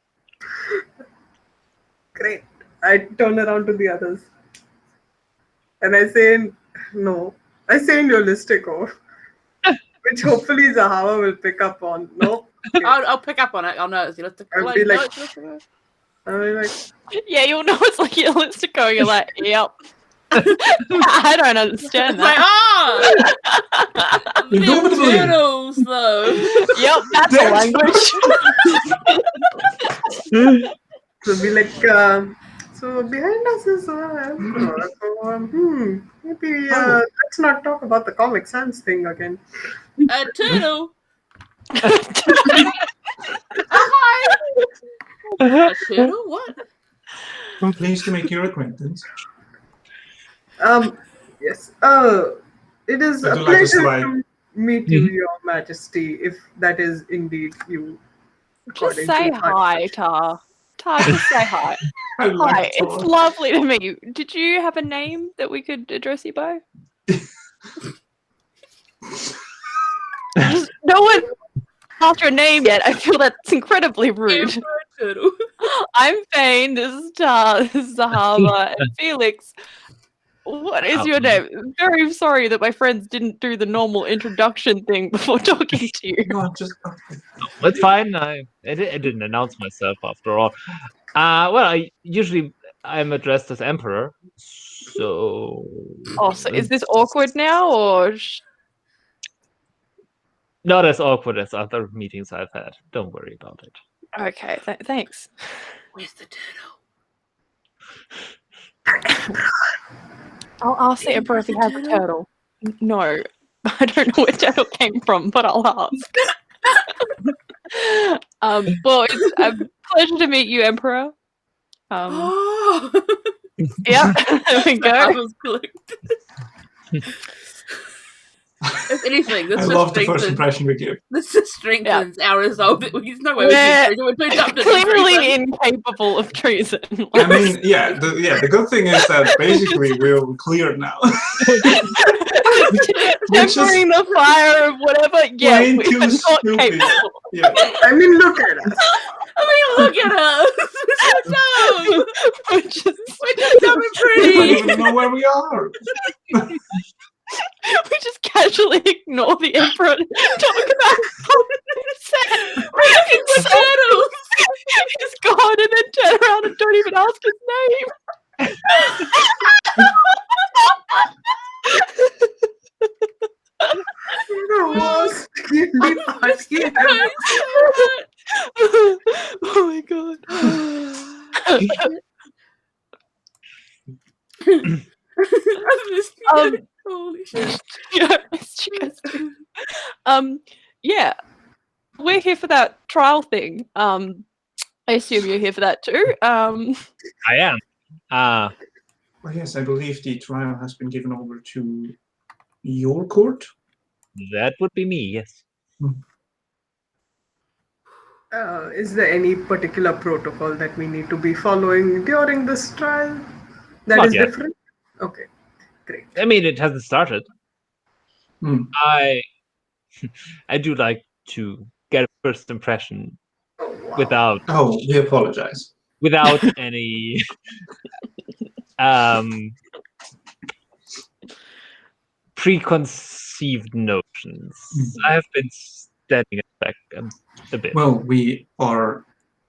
Great. I turn around to the others. And I say, no. I say in Yolistico, which hopefully Zahavah will pick up on. No? Okay. I'll pick up on it. I'll know it's Yolistico. I'll Like, be no, like- it's Yolistico. I'll be like, Yeah, you'll know it's like Yolistico. You're like, yep. I don't understand It's like, that. ah! The Indubitably. turtles, though. Yep, that's a language. so be like, so behind us is Emperor. So, maybe let's not talk about the Comic Sans thing again. A turtle. Hi. A turtle? What? I'm pleased to make your acquaintance. Yes. It is I a do like the pleasure slide. to meet you, Your Majesty, if that is indeed you. Just according say to hi, Tar. Tar, just say hi. I like Hi, it's Tar. lovely to meet you. Did you have a name that we could address you by? Just no one asked your name yet. I feel that's incredibly rude. Emperor turtle. I'm Phane, this is Tar, this is Zahavah, and Felix. What is your name? Very sorry that my friends didn't do the normal introduction thing before talking to you. No, just It's fine. I didn't announce myself after all. Well, I'm addressed as emperor. So. Oh, so is this awkward now, or Not as awkward as other meetings I've had. Don't worry about it. Okay, thanks. Where's the turtle? I'll ask the Emperor if he has a turtle. No, I don't know where turtle came from, but I'll ask. Well, it's a pleasure to meet you, Emperor. Oh! Yeah, there we go. That was clicked. If anything, this I just love the first strengthens- impression we give. This just strengthens our resolve that he's no way we We're can treason. We're too dumb to do Clearly treason. incapable of treason. I mean, the good thing is that basically we're cleared now. Tempering the fire of whatever. Yeah, plain we're too not stupid. capable. Yeah. I mean, look at us. I mean, look at us. We're so dumb. We're just We're just dumb and We don't pretty. even know where we are. we just casually ignore the Emperor and talk about how sad. We're looking for turtles. He's gone and then turn around and don't even ask his name. No, secretly asking him. Oh my god. I missed you. Holy shit. Yeah, it's you guys too. Yeah, we're here for that trial thing. I assume you're here for that too. I am. Well, yes, I believe the trial has been given over to your court. That would be me, yes. Is there any particular protocol that we need to be following during this trial that Not is yet. different? Okay, great. I mean, it hasn't started. Hmm. I do like to get a first impression Oh, wow. without Oh, we apologize. any preconceived notions. I have been standing it back a bit. Well, we are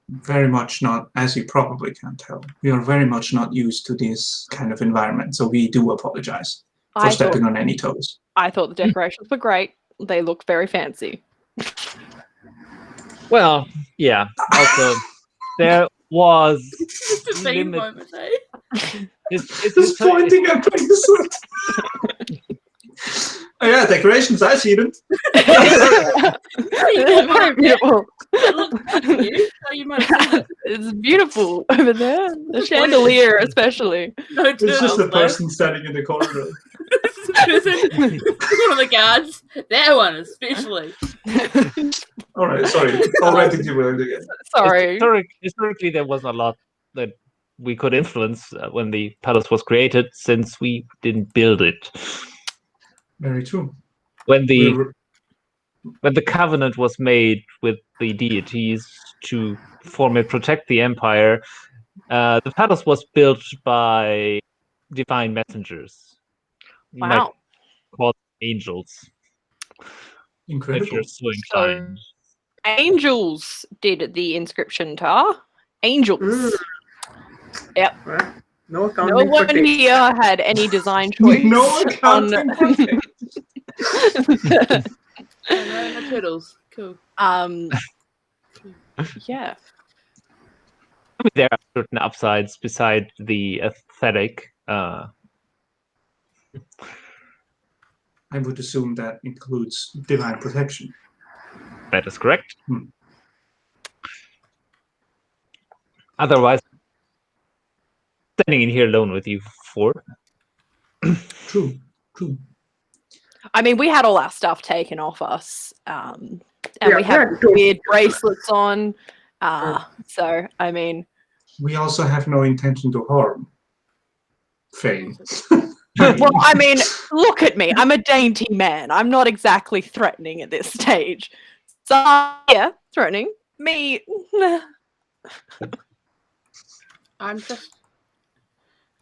very much not, as you probably can tell, we are very much not used to this kind of environment. So we do apologize for stepping on any toes. I thought the decorations were great. They look very fancy. Well, yeah. Also, there was Just a theme limit. moment, eh? Just pointing at things. Oh yeah, decorations, I see them. Very beautiful. Look, you. Oh, you might have seen it. It's beautiful over there. The chandelier, especially. No It's just turtles, a though. person standing in the corridor. This is one of the guards. That one, especially. All right, sorry. Already derailed again. Sorry. Historically, there was a lot that we could influence when the palace was created, since we didn't build it. Very true. When the We covenant was made with the deities to form and protect the empire, the palace was built by divine messengers. You might Wow. call them angels, if Incredible. you're so inclined. Angels did the inscription, Tar. Angels. Yep. Right. No No accounting for one taste. here had any design choice. No accounting for taste. No turtles. Cool. Yeah. I mean, there are certain upsides beside the aesthetic. I would assume that includes divine protection. That is correct. Hmm. Otherwise, standing in here alone with you four. True, true. I mean, we had all our stuff taken off us. And Yeah, we had yeah, totally. weird bracelets on. So, I mean, We also have no intention to harm Phane. well, I mean, look at me. I'm a dainty man. I'm not exactly threatening at this stage. So, yeah, threatening. Me, I'm just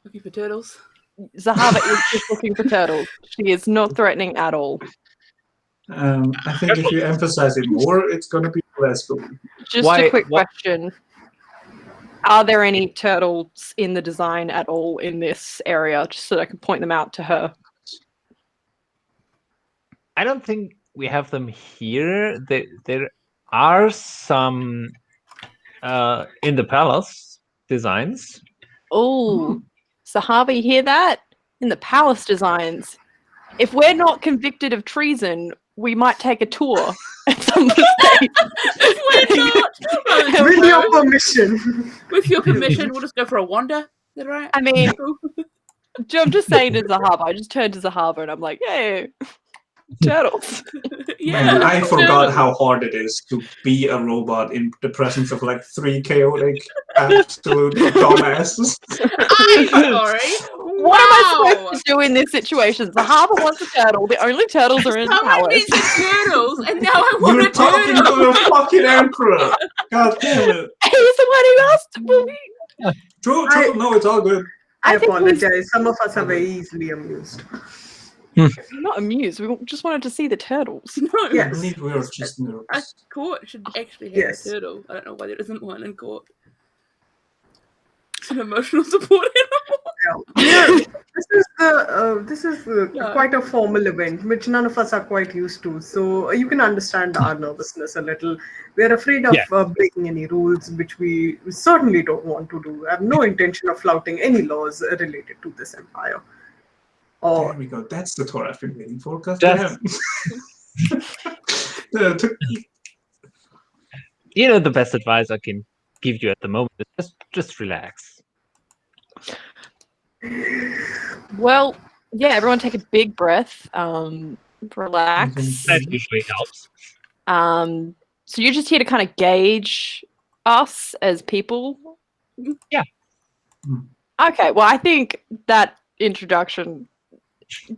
looking for turtles. Zahavah is just looking for turtles. She is not threatening at all. I think if you emphasize it more, it's going to be less cool. Just a quick question. Are there any turtles in the design at all in this area, just so that I can point them out to her? I don't think we have them here. There are some in the palace designs. Oh, Zahavah, you hear that? In the palace designs. If we're not convicted of treason, we might take a tour at some stage. We're not. Well, With your permission. with your permission, we'll just go for a wander. Is that right? I mean, I'm just saying to Zahavah. I just turned to Zahavah and I'm like, hey, turtles. Man, I forgot turtles. how hard it is to be a robot in the presence of like 3 chaotic, absolute dumbasses. I'm sorry. What am I supposed to do in this situation? Zahavah wants a turtle. The only turtles are in the Someone palace. needs a turtles, and now I want You're a talking turtle. to the fucking emperor. God damn it. He's the one who asked for me. True, no, it's all good. I think we- apologize. Some of us are very easily amused. We're not amused. We just wanted to see the turtles. No, I Yes. believe we are just a nervous. court should actually have Yes. a turtle. I don't know why there isn't one in court. It's an emotional support animal. Yeah, this is Yeah. quite a formal event, which none of us are quite used to. So you can understand our nervousness a little. We are afraid of Yeah. breaking any rules, which we certainly don't want to do. I have no intention of flouting any laws related to this empire. There Or we go. That's the tour I've been waiting for. God That's- damn. You know, the best advice I can give you at the moment is just relax. Well, yeah, everyone take a big breath. Relax. That usually helps. So you're just here to kind of gauge us as people? Yeah. Okay, well, I think that introduction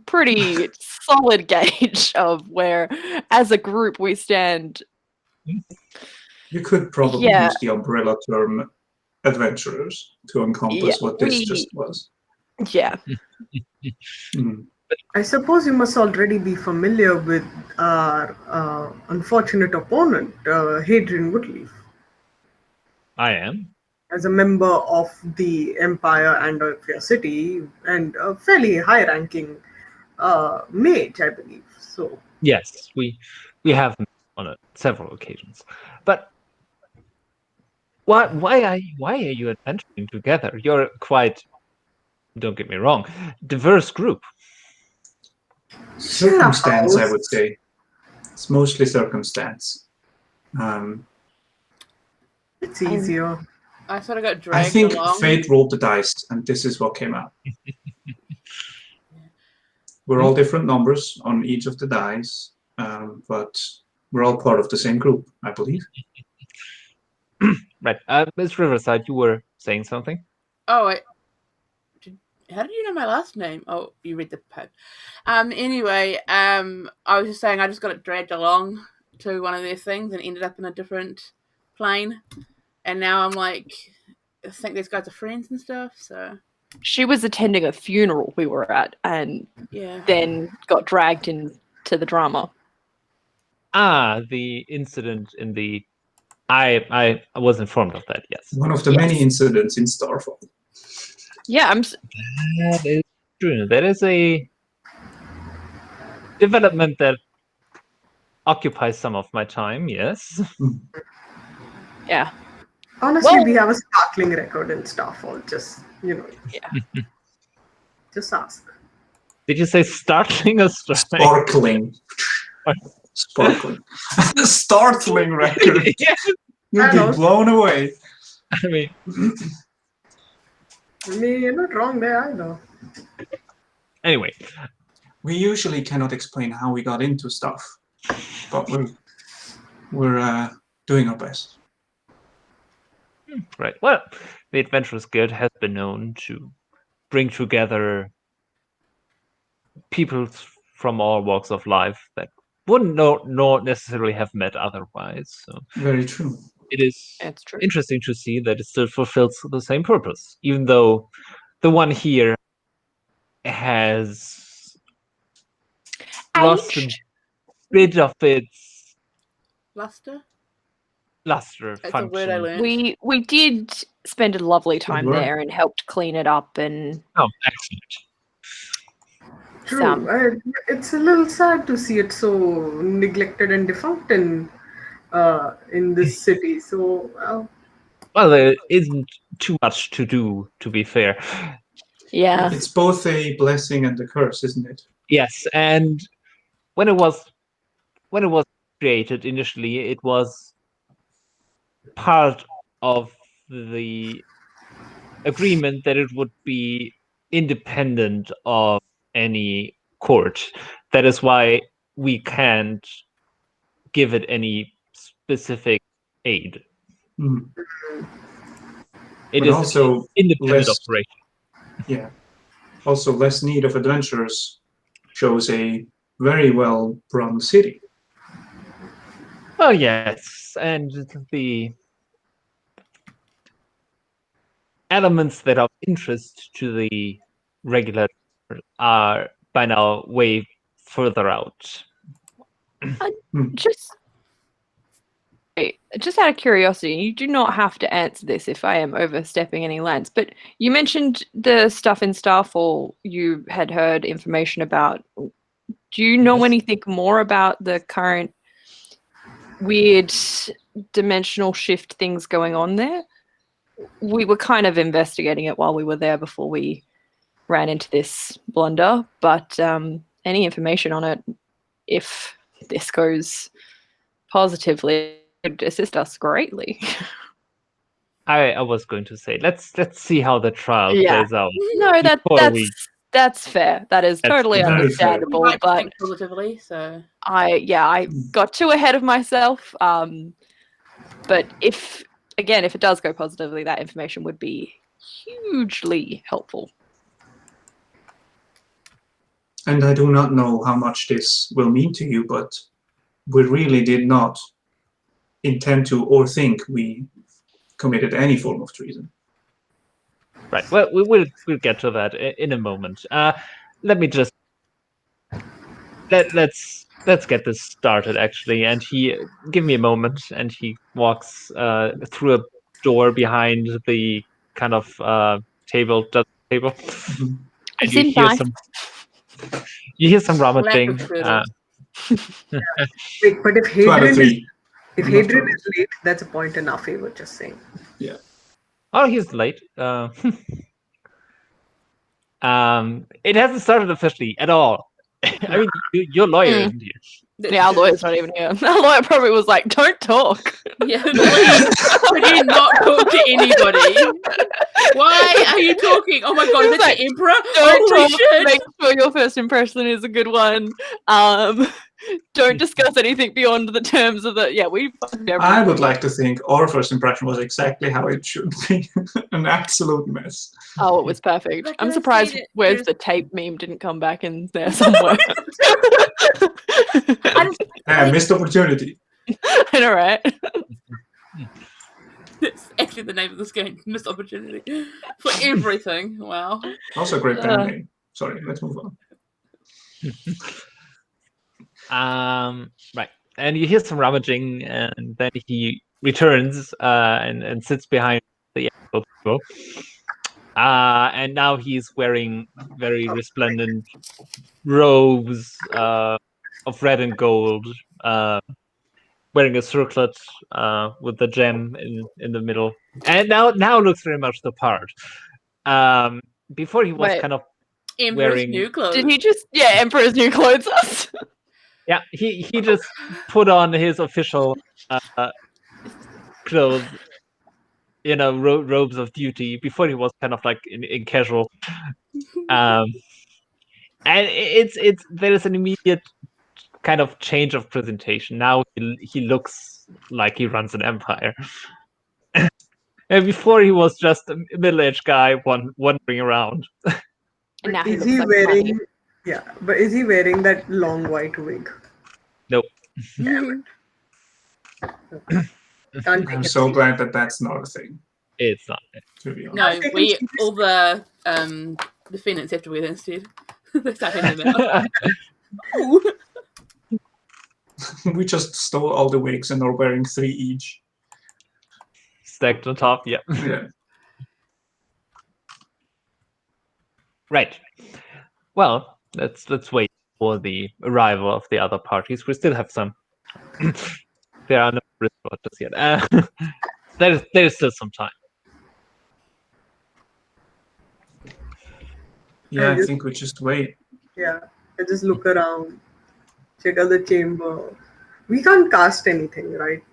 pretty solid gauge of where, as a group, we stand. You could probably Yeah. use the umbrella term adventurers to encompass Yeah, what this we- just was. Yeah. Mm. I suppose you must already be familiar with our unfortunate opponent, Hadrian Woodleaf, I am. as a member of the Empire and of your city, and a fairly high-ranking mage, I believe. So Yes, we have met on several occasions. But why are you adventuring together? You're quite, don't get me wrong, diverse group. Circumstance, I would say. It's mostly circumstance. it's easier. I sort of got I dragged think along. fate rolled the dice, and this is what came out. We're all different numbers on each of the dice, but we're all part of the same group, I believe. Right. Miss Riverside, you were saying something? Oh, how did you know my last name? Oh, you read the poem. Anyway, I was just saying I just got dragged along to one of their things and ended up in a different plane. And now I'm like, I think these guys are friends and stuff, so She was attending a funeral we were at and yeah. then got dragged into the drama. Ah, the incident in the... I was informed of that, yes. One of the many incidents in Starfall. Yeah, That is true. That is a development that occupies some of my time, yes. yeah. Honestly, Well- we have a sparkling record in Starfall. Just Yeah. just ask. Did you say startling or striking? Sparkling. Sparkling. Startling record. You'll I know. be blown away. I mean, I mean, you're not wrong there either. anyway, We usually cannot explain how we got into stuff, but we're doing our best. right. Well, the Adventurers Guild has been known to bring together people from all walks of life that wouldn't not necessarily have met otherwise. So Very true. it is It's true. interesting to see that it still fulfills the same purpose, even though the one here has lost a Aged. bit of its Luster? luster That's a word I function. learned. We did spend a lovely time word. there and helped clean it up and Oh, excellent. True. It's a little sad to see it so neglected and defunct in this city. So, Well, there isn't too much to do, to be fair. Yeah. It's both a blessing and a curse, isn't it? Yes, and when it was created initially, it was part of the agreement that it would be independent of any court. That is why we can't give it any specific aid. Mm. It But is also an independent less, operation. yeah. Also, less need of adventurers shows a very well run city. Oh yes, and the elements that are of interest to the regular are by now way further out. Just out of curiosity, you do not have to answer this if I am overstepping any lines, but you mentioned the stuff in Starfall you had heard information about. Do you know Yes. anything more about the current weird dimensional shift things going on there? We were kind of investigating it while we were there before we ran into this blunder, but any information on it, if this goes positively, would assist us greatly. I was going to say let's see how the trial Yeah. plays out. No, before we- that's fair. That is That's totally very fair. We understandable. like to But think positively, so I got too ahead of myself. But if it does go positively, that information would be hugely helpful. And I do not know how much this will mean to you, but we really did not intend to or think we committed any form of treason. Right. Well, we'll get to that in a moment. Let me just let's get this started actually. And he give me a moment, and he walks through a door behind the kind of table. Mhm. And It seems nice. you hear some lack rummaging. of turtle. wait, but if 2 out of Hadrian 3. if Not Hadrian turtles. is late, that's a point in our favor. Just saying. Oh, he's late. It hasn't started officially at all. I mean, your lawyer isn't here. Yeah, our lawyer's not even here. Our lawyer probably was like, "Don't talk." Yeah, please. Could you not talk to anybody? Why are you talking? Oh my god, is It's that like, the emperor? Don't Holy talk. shit! Make sure your first impression is a good one. Don't discuss anything beyond the terms of the. Yeah, we. I would like to think our first impression was exactly how it should be. An absolute mess. Oh, it was perfect. But I'm can I surprised say that where's there's- the tape meme didn't come back in there somewhere. I just Missed opportunity. I know, right? It's actually the name of this game. Missed opportunity for everything. Wow. Also a great band name. Sorry, let's move on. Right. And you hear some rummaging, and then he returns and sits behind the table. And now he's wearing very resplendent robes of red and gold, wearing a circlet with the gem in the middle, and now looks very much the part. Before he was Wait. kind of Emperor's wearing new clothes. Did he just? Yeah, Emperor's New Clothes us. Yeah, he just put on his official clothes, robes of duty. Before he was kind of like in casual, and it's there is an immediate kind of change of presentation. Now he looks like he runs an empire. And before he was just a middle-aged guy wandering around. And now But he is looks he like wearing? money. Yeah, but is he wearing that long white wig? Nope. Can't I'm take it so seriously. glad that that's not a thing, It's not. to be honest. No, Take him we seriously. all the defendants have to wear that instead. They start handing them out. Ooh. We just stole all the wigs and are wearing 3 each. Stacked on top, yeah. Yeah. Right. Well, let's wait for the arrival of the other parties. We still have some. There are no wristwatches yet. There's still some time. Yeah, I think we just wait. Yeah, I just look around, check out the chamber. We can't cast anything, right?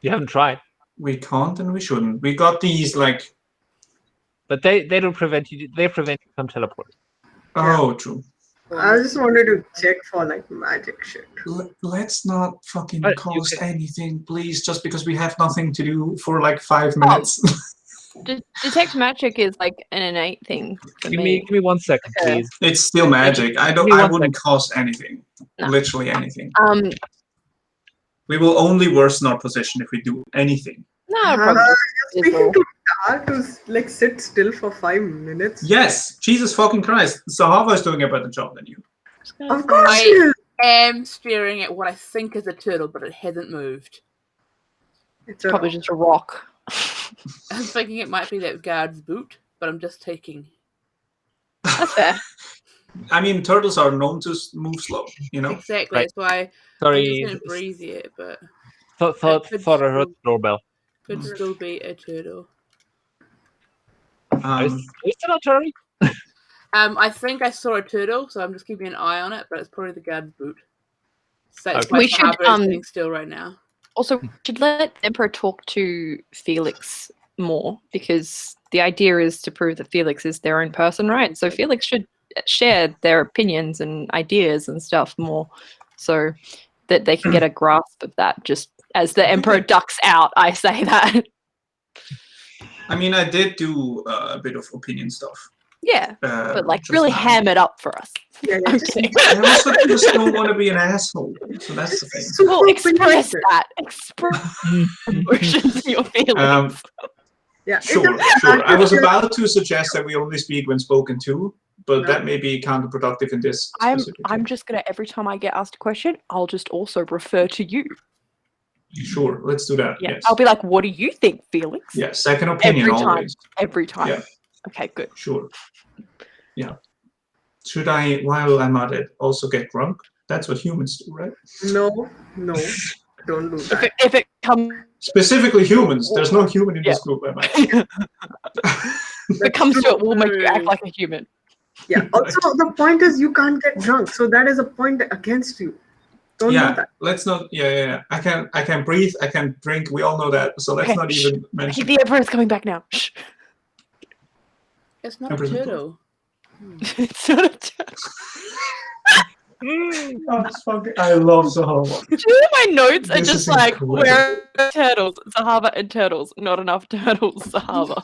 You haven't tried, We can't and we shouldn't. We got these like. but they don't prevent you. They prevent you from teleporting. Oh, true. I just wanted to check for like magic shit. Let's not fucking But you cost anything, please, just because we have nothing to do for like 5 minutes. Detect magic is like an innate thing for Give me 1 second, Okay. please. It's still magic. I Give me one wouldn't cost anything. No. Literally anything. No, We will only worsen our position if we do anything. probably You're speaking to Tar to like sit still for 5 minutes. Yes, Jesus fucking Christ. Zahavah is doing a better job than you. Of course I- she is. am staring at what I think is a turtle, but it hasn't moved. It's a probably just a rock. I'm thinking it might be that guard's boot, but I'm just taking. That's fair. I mean, turtles are known to move slow, you know? Exactly. Right. That's why I'm Sorry, just gonna breathe it, but thought I heard the doorbell. could still be a turtle. Are you still not turning? I think I saw a turtle, so I'm just keeping an eye on it, but it's probably the guard's boot. So it's Okay. my We should, Zahavah is sitting still right now. Also, we should let the Emperor talk to Felix more, because the idea is to prove that Felix is their own person, right? So Felix should share their opinions and ideas and stuff more, so that they can get a grasp of that. Just as the Emperor ducks out, I say that. I mean, I did do a bit of opinion stuff. Yeah, but like just really now. ham it up for us. Yeah, I'm just- kidding. I also just don't want to be an asshole. So that's the thing. Super Well, express opinionated. that. Express emotions and your feelings. Yeah, Sure. I was about to suggest that we only speak when spoken to, but that may be counterproductive in this specific I'm case. just gonna, every time I get asked a question, I'll just also refer to you. Sure, let's do that. Yeah, Yes. I'll be like, "What do you think, Felix?" Yeah, second opinion Every time. always. Every time. Yeah. Okay, good. Sure. Yeah. Should I, while I'm at it, also get drunk? That's what humans do, right? No, don't do that. If it comes Specifically humans. There's no human in this group, am I? if it comes to it, we'll make you act like a human. Yeah. Also, the point is you can't get drunk, so that is a point against you. Don't do Yeah, that. let's not. Yeah. I can breathe. I can drink. We all know that. So let's Okay, not shh. even Hey, mention. the Emperor's coming back now. Shh. It's not a Emperor's turtle. It's not a turtle. I love Zahavah. Do you know my notes are This just is like, incredible. where are turtles? Zahavah and turtles. Not enough turtles, Zahavah.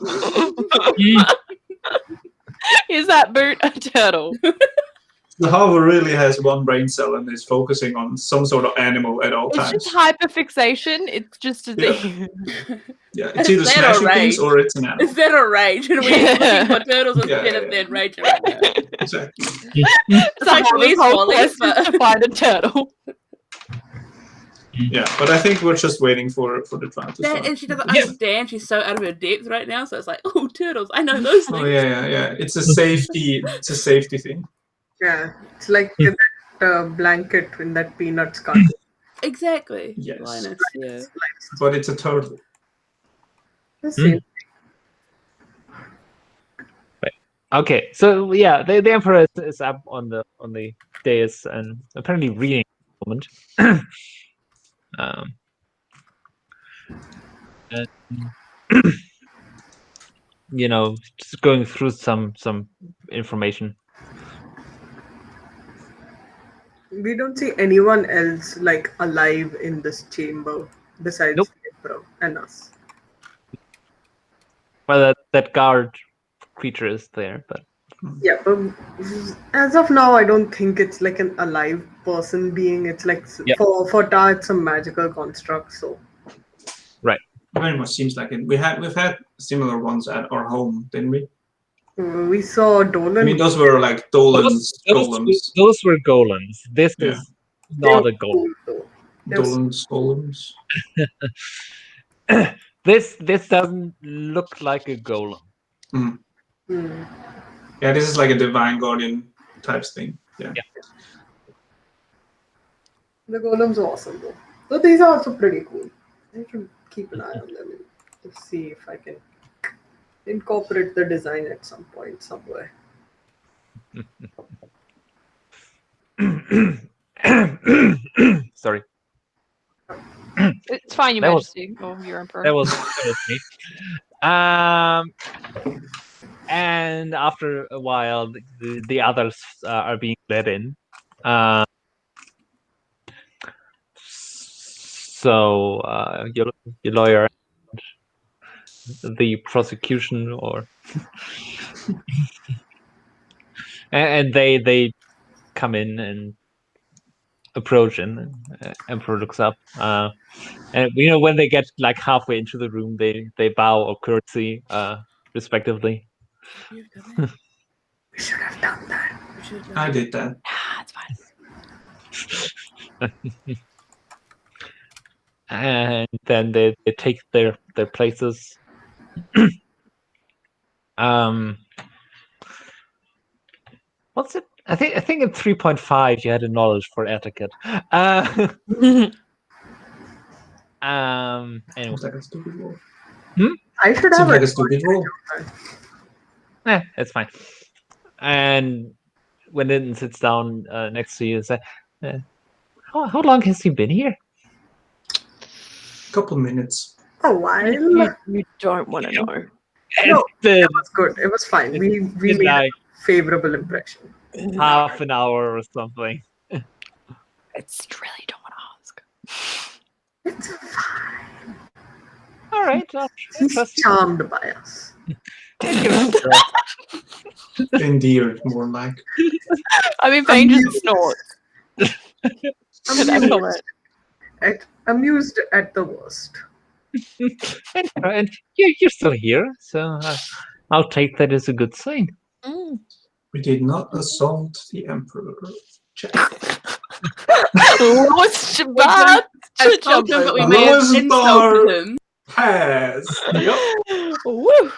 Is that boot a turtle? Zahavah really has one brain cell and is focusing on some sort of animal at all It's times. just hyperfixation. It's just a Yeah. thing. Yeah, it's Is either that a smashing things rage? or it's an animal. Is that a rage? And we're looking for turtles Yeah, instead yeah, of their rage right now. Exactly. It's like Zahavah's police whole police, quest is but to find a turtle. Yeah, but I think we're just waiting for the trial to that, start. and she doesn't understand. She's so out of her depth right now. So it's like, oh, turtles! I know those things. Oh yeah. It's a safety. It's a safety thing. Yeah, it's like that blanket in that Peanuts cartoon. Exactly. Yes. Linus, yeah. But it's a turtle. The same. Okay, so yeah, the Emperor is up on the dais and apparently reading at the moment. And, just going through some information. We don't see anyone else like alive in this chamber besides Nope. the Emperor and us. Well, that guard creature is there, but Yeah, but as of now, I don't think it's like an alive person being. It's like Yep. for Ta, it's a magical construct. So Very much seems like it. We've had similar ones at our home, didn't we? we saw Dolan. I mean, those were like Dolan's golems. those were golems. This Yeah. is not a golem. Dolan's golems. This doesn't look like a golem. Hmm. Yeah, this is like a divine guardian type thing. Yeah. The golems are awesome though. So these are also pretty cool. I should keep an eye on them and see if I can incorporate the design at some point somewhere. Sorry. It's fine, Your That was- Majesty, or Your Emperor. That was me. And after a while, the others are being let in. So your lawyer, the prosecution, or and they come in and approach, and Emperor looks up. And when they get like halfway into the room, they bow or curtsy, respectively. You've done that. We should have done that. We should have done I that. did that. It's fine. And then they take their places. What's it? I think in 3.5 you had a knowledge for etiquette. Anyway. Seems like a stupid roll. I should Seems have like a stupid roll. It's fine. And when Linton sits down next to you, say, how long has he been here? Couple minutes. A while. You don't want to know. No, It's it was good. It was fine. We been made like a favorable impression. half an hour or something. It's really don't want to ask. It's fine. All right, I'll He's trust you. charmed by us. Endeared, more like. I mean, Phane just snorts. Amused at the worst. And you're still here, so I'll take that as a good sign. We did not assault the Emperor. Check. What's bad? I told him that we over. may have Lowest insulted bar. him. Pass. Yep. Woo!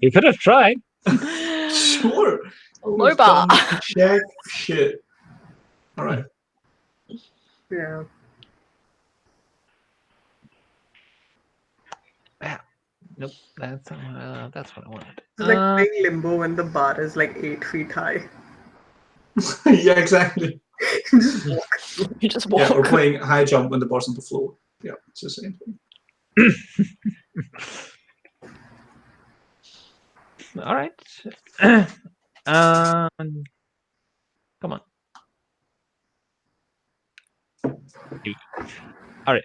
You could have tried. Sure. Low bar. Check shit. All right. Yeah. Nope, that's what I wanted. It's like playing limbo when the bar is like 8 feet high. Yeah, exactly. Just walk. You just Yeah, walk. we're playing high jump when the bar's on the floor. Yeah, it's the same thing. All right. Come on. All right.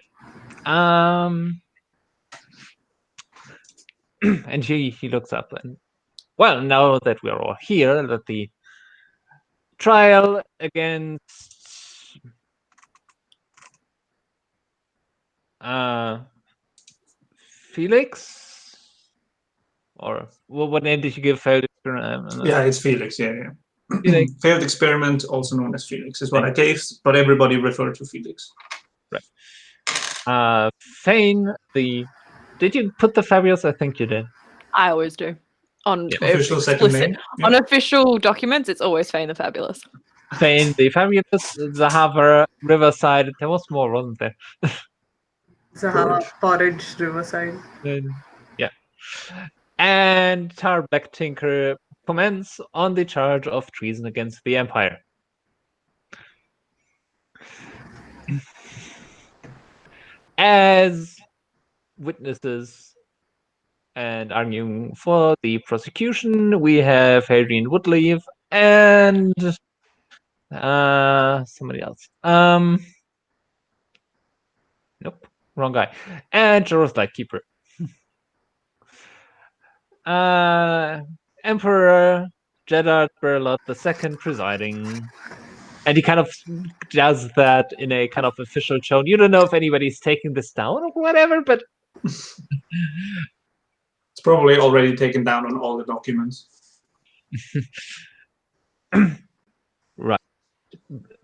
And he looks up and, well, now that we're all here, that the trial against Felix, or what name did you give Felix? Yeah, it's Felix. Yeah. Felix. Failed experiment, also known as Felix, is what I gave, but everybody referred to Felix. Right. Phane, did you put the Fabulous? I think you did. I always do. On Official second name. Yeah. On official documents, it's always Phane the Phabulous. Phane the Phabulous, Zahavah Riverside. There was more, wasn't there? Zahavah Porridge Riverside. Yeah. And Tar Black Tinker comments on the charge of treason against the Empire. As witnesses and arguing for the prosecution, we have Hadrian Woodleaf and somebody else. Nope, wrong guy. And Jorah's Lightkeeper. Emperor Jeddah Berlot II presiding. And he kind of does that in a kind of official tone. You don't know if anybody's taking this down or whatever, but It's probably already taken down on all the documents. Right.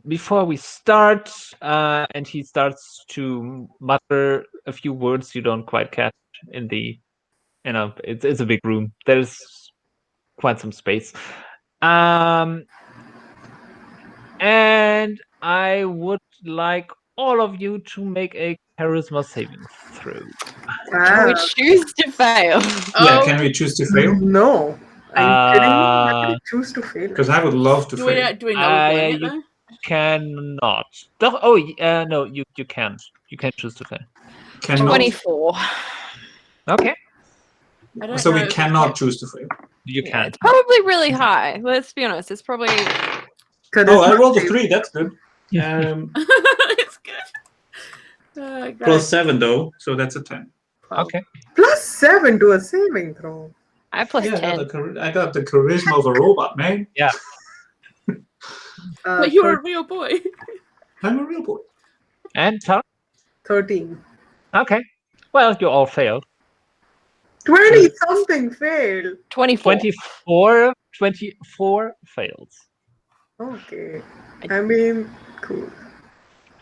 Before we start, and he starts to mutter a few words you don't quite catch in the, it's a big room. There's quite some space. And I would like all of you to make a charisma saving throw. Can we choose to fail? Yeah, Oh, can we choose to fail? No. Are you kidding me? How can I choose to fail? Because I would love to do fail. we know we're doing it You though? cannot. No, you can't. You can choose to fail. Cannot. 24. Okay, I don't So know we if it's cannot choose to fail. you Yeah, can. it's probably really high. Let's be honest. It's probably. Oh, I rolled a 3. That's good. it's good. Plus 7 though, so that's a 10. Okay. Plus 7 to a saving throw. I have plus Yeah, 10. I got the charisma of a robot, man. Yeah. But you're a real boy. I'm a real boy. And Tara? 13. Okay. Well, you all failed. 20 something failed. 24. 24 fails. Okay. I mean, cool.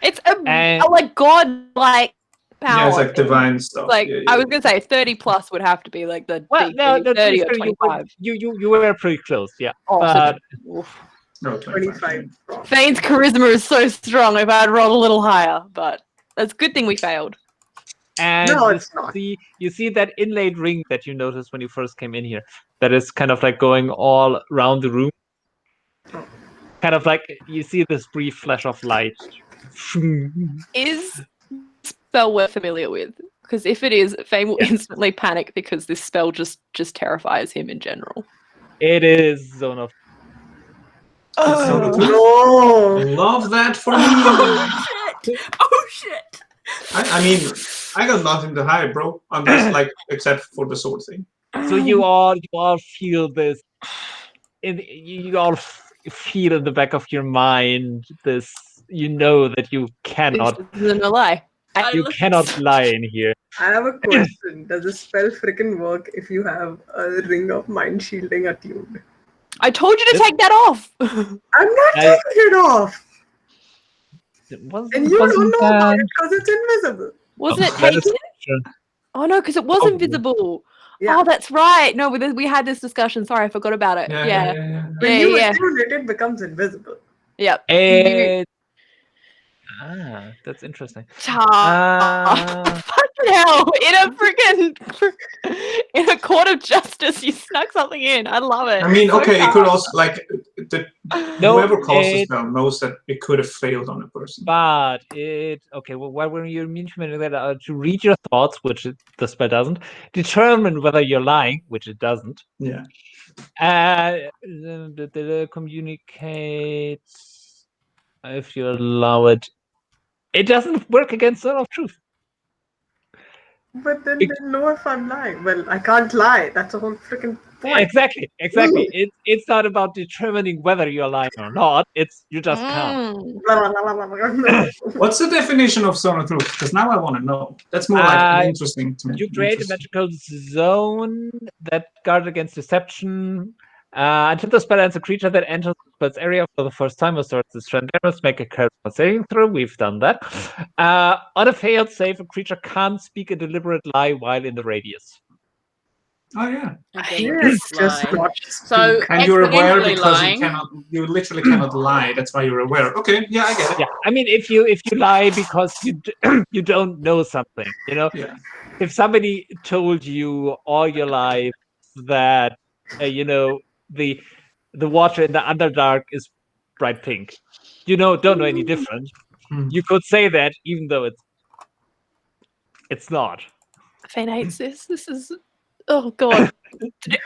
It's And- like god-like power. Yeah, it's like divine stuff. Like yeah, I was gonna say, 30 plus would have to be like the Well, no, DC 30 or to be fair, 25. you were pretty close, yeah. Oh, But oof. No, 25. Wrong. Phane's charisma is so strong. If I'd rolled a little higher, but it's a good thing we failed. and No, you it's not. you see that inlaid ring that you noticed when you first came in here, that is kind of like going all around the room. Oh. Kind of like you see this brief flash of light. Is spell we're familiar with? Because if it is, Phane will instantly panic because this spell just terrifies him in general. It is Zone of Oh, No. love that for me. Shit! Oh shit! I mean, I got nothing to hide, bro. Unless, like, except for the sword thing. So you all feel this. You all feel in the back of your mind this. You know that you cannot. This isn't a lie. You cannot lie in here. I have a question. Does the spell freaking work if you have a ring of mind shielding attuned? I told you to take that off. I'm not taking it off. It wasn't, And you don't wasn't know about that- it because it's invisible. Wasn't it that is taken? true. Oh no, because it was Oh. invisible. Yeah. Oh, that's right. No, we had this discussion. Sorry, I forgot about it. Yeah. When you yeah. attune it, it becomes invisible. Yep. That's interesting. Fucking hell! In a court of justice, you snuck something in. I love it. I mean, So okay, it fast. could also, like, No, whoever casts the it- spell knows that it could have failed on a person. But well, why were you mentioning that to read your thoughts, which the spell doesn't, determine whether you're lying, which it doesn't, Yeah. Communicate if you allow it. It doesn't work against Zone of Truth. But then they know if I'm lying. Well, I can't lie. That's the whole freaking point. Exactly. It's not about determining whether you're lying or not. It's you just can't. Blah, blah, blah, blah, blah, blah. What's the definition of zone of truth? Because now I want to know. That's more like interesting to me. You create a magical zone that guards against deception. Until the spell ends, a creature that enters the spell's area for the first time or starts its turn damage, make a charisma saving throw. We've done that. On a failed save, a creature can't speak a deliberate lie while in the radius. Oh yeah. Yes, just not So And you're aware exponentially because lying. you literally cannot lie. That's why you're aware. Okay, yeah, I get it. Yeah, I mean, if you lie because you don't know something, Yeah. if somebody told you all your life that the water in the Underdark is bright pink, don't know any different. You could say that even though it's not. Phane hates this. This is oh god.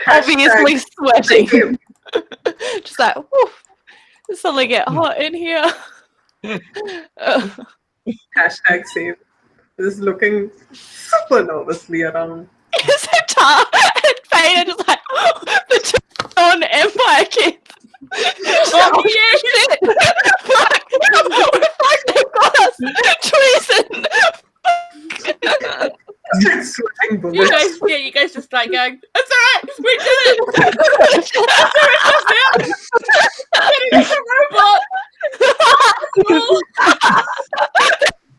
Obviously sweating. Just like woof. Suddenly get hot in here. hashtag save. Just looking super nervously around. So Tar and Phane are just like the on Empire kids. Oh, shit! Fuck! They've got us! Treason! Sweating bullets. You guys just start going, "That's alright, we did it! That's alright, it's a robot!"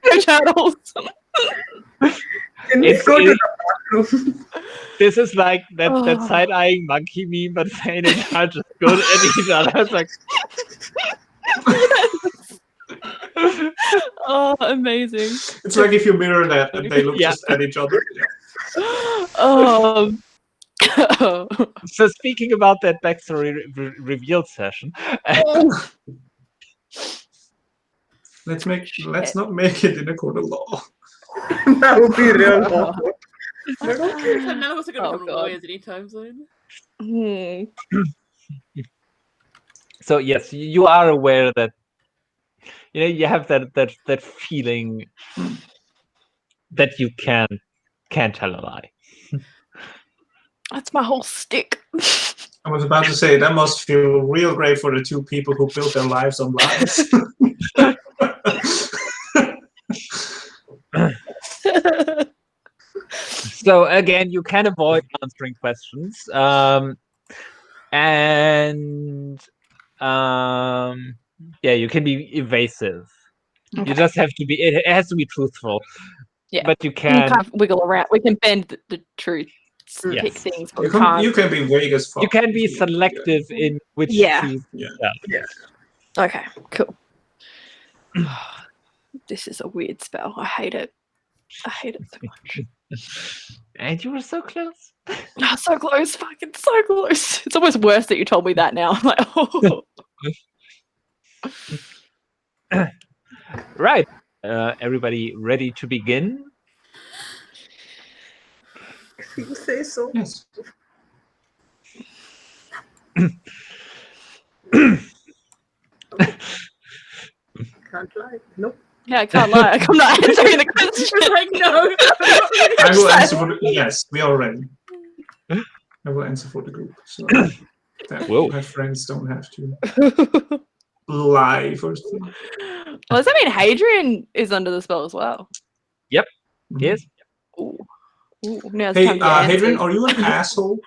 Two turtles. Can we It's- go to it- the bathroom? This is like that side-eyeing monkey meme, but Phane and are just good at each other. It's like, Oh, amazing. It's like if you mirror that and they look Yeah. just at each other. Oh. so speaking about that backstory revealed session, Let's not make it in a court of law. That would be real awkward. But okay, so none of us are going to Oh, become God. lawyers anytime soon. so yes, you are aware that you have that feeling that you can't tell a lie. That's my whole stick. I was about to say that must feel real great for the two people who built their lives on lies. So again, you can avoid answering questions, and you can be evasive. Okay. You just have to be. It has to be truthful. Yeah. But you We can can. kind of wiggle around. We can bend the truth. Yes. Pick things. But You can be vague as fuck. You can be selective in which truth. Yeah. Okay, cool. This is a weird spell. I hate it. I hate it so much. And you were so close. Oh, so close, fucking so close. It's almost worse that you told me that now. I'm like, oh. Right. Everybody ready to begin? If you say so. Yes. Can't lie. Nope. Yeah, I can't lie. I'm not answering the question. Like, no. I will answer for the yes, we are ready. I will answer for the group. So that my friends don't have to lie first thing. Well, does that mean Hadrian is under the spell as well? Yep. Yes. Ooh. Ooh, now it's Hey, time to get Hadrian, answers. are you an asshole?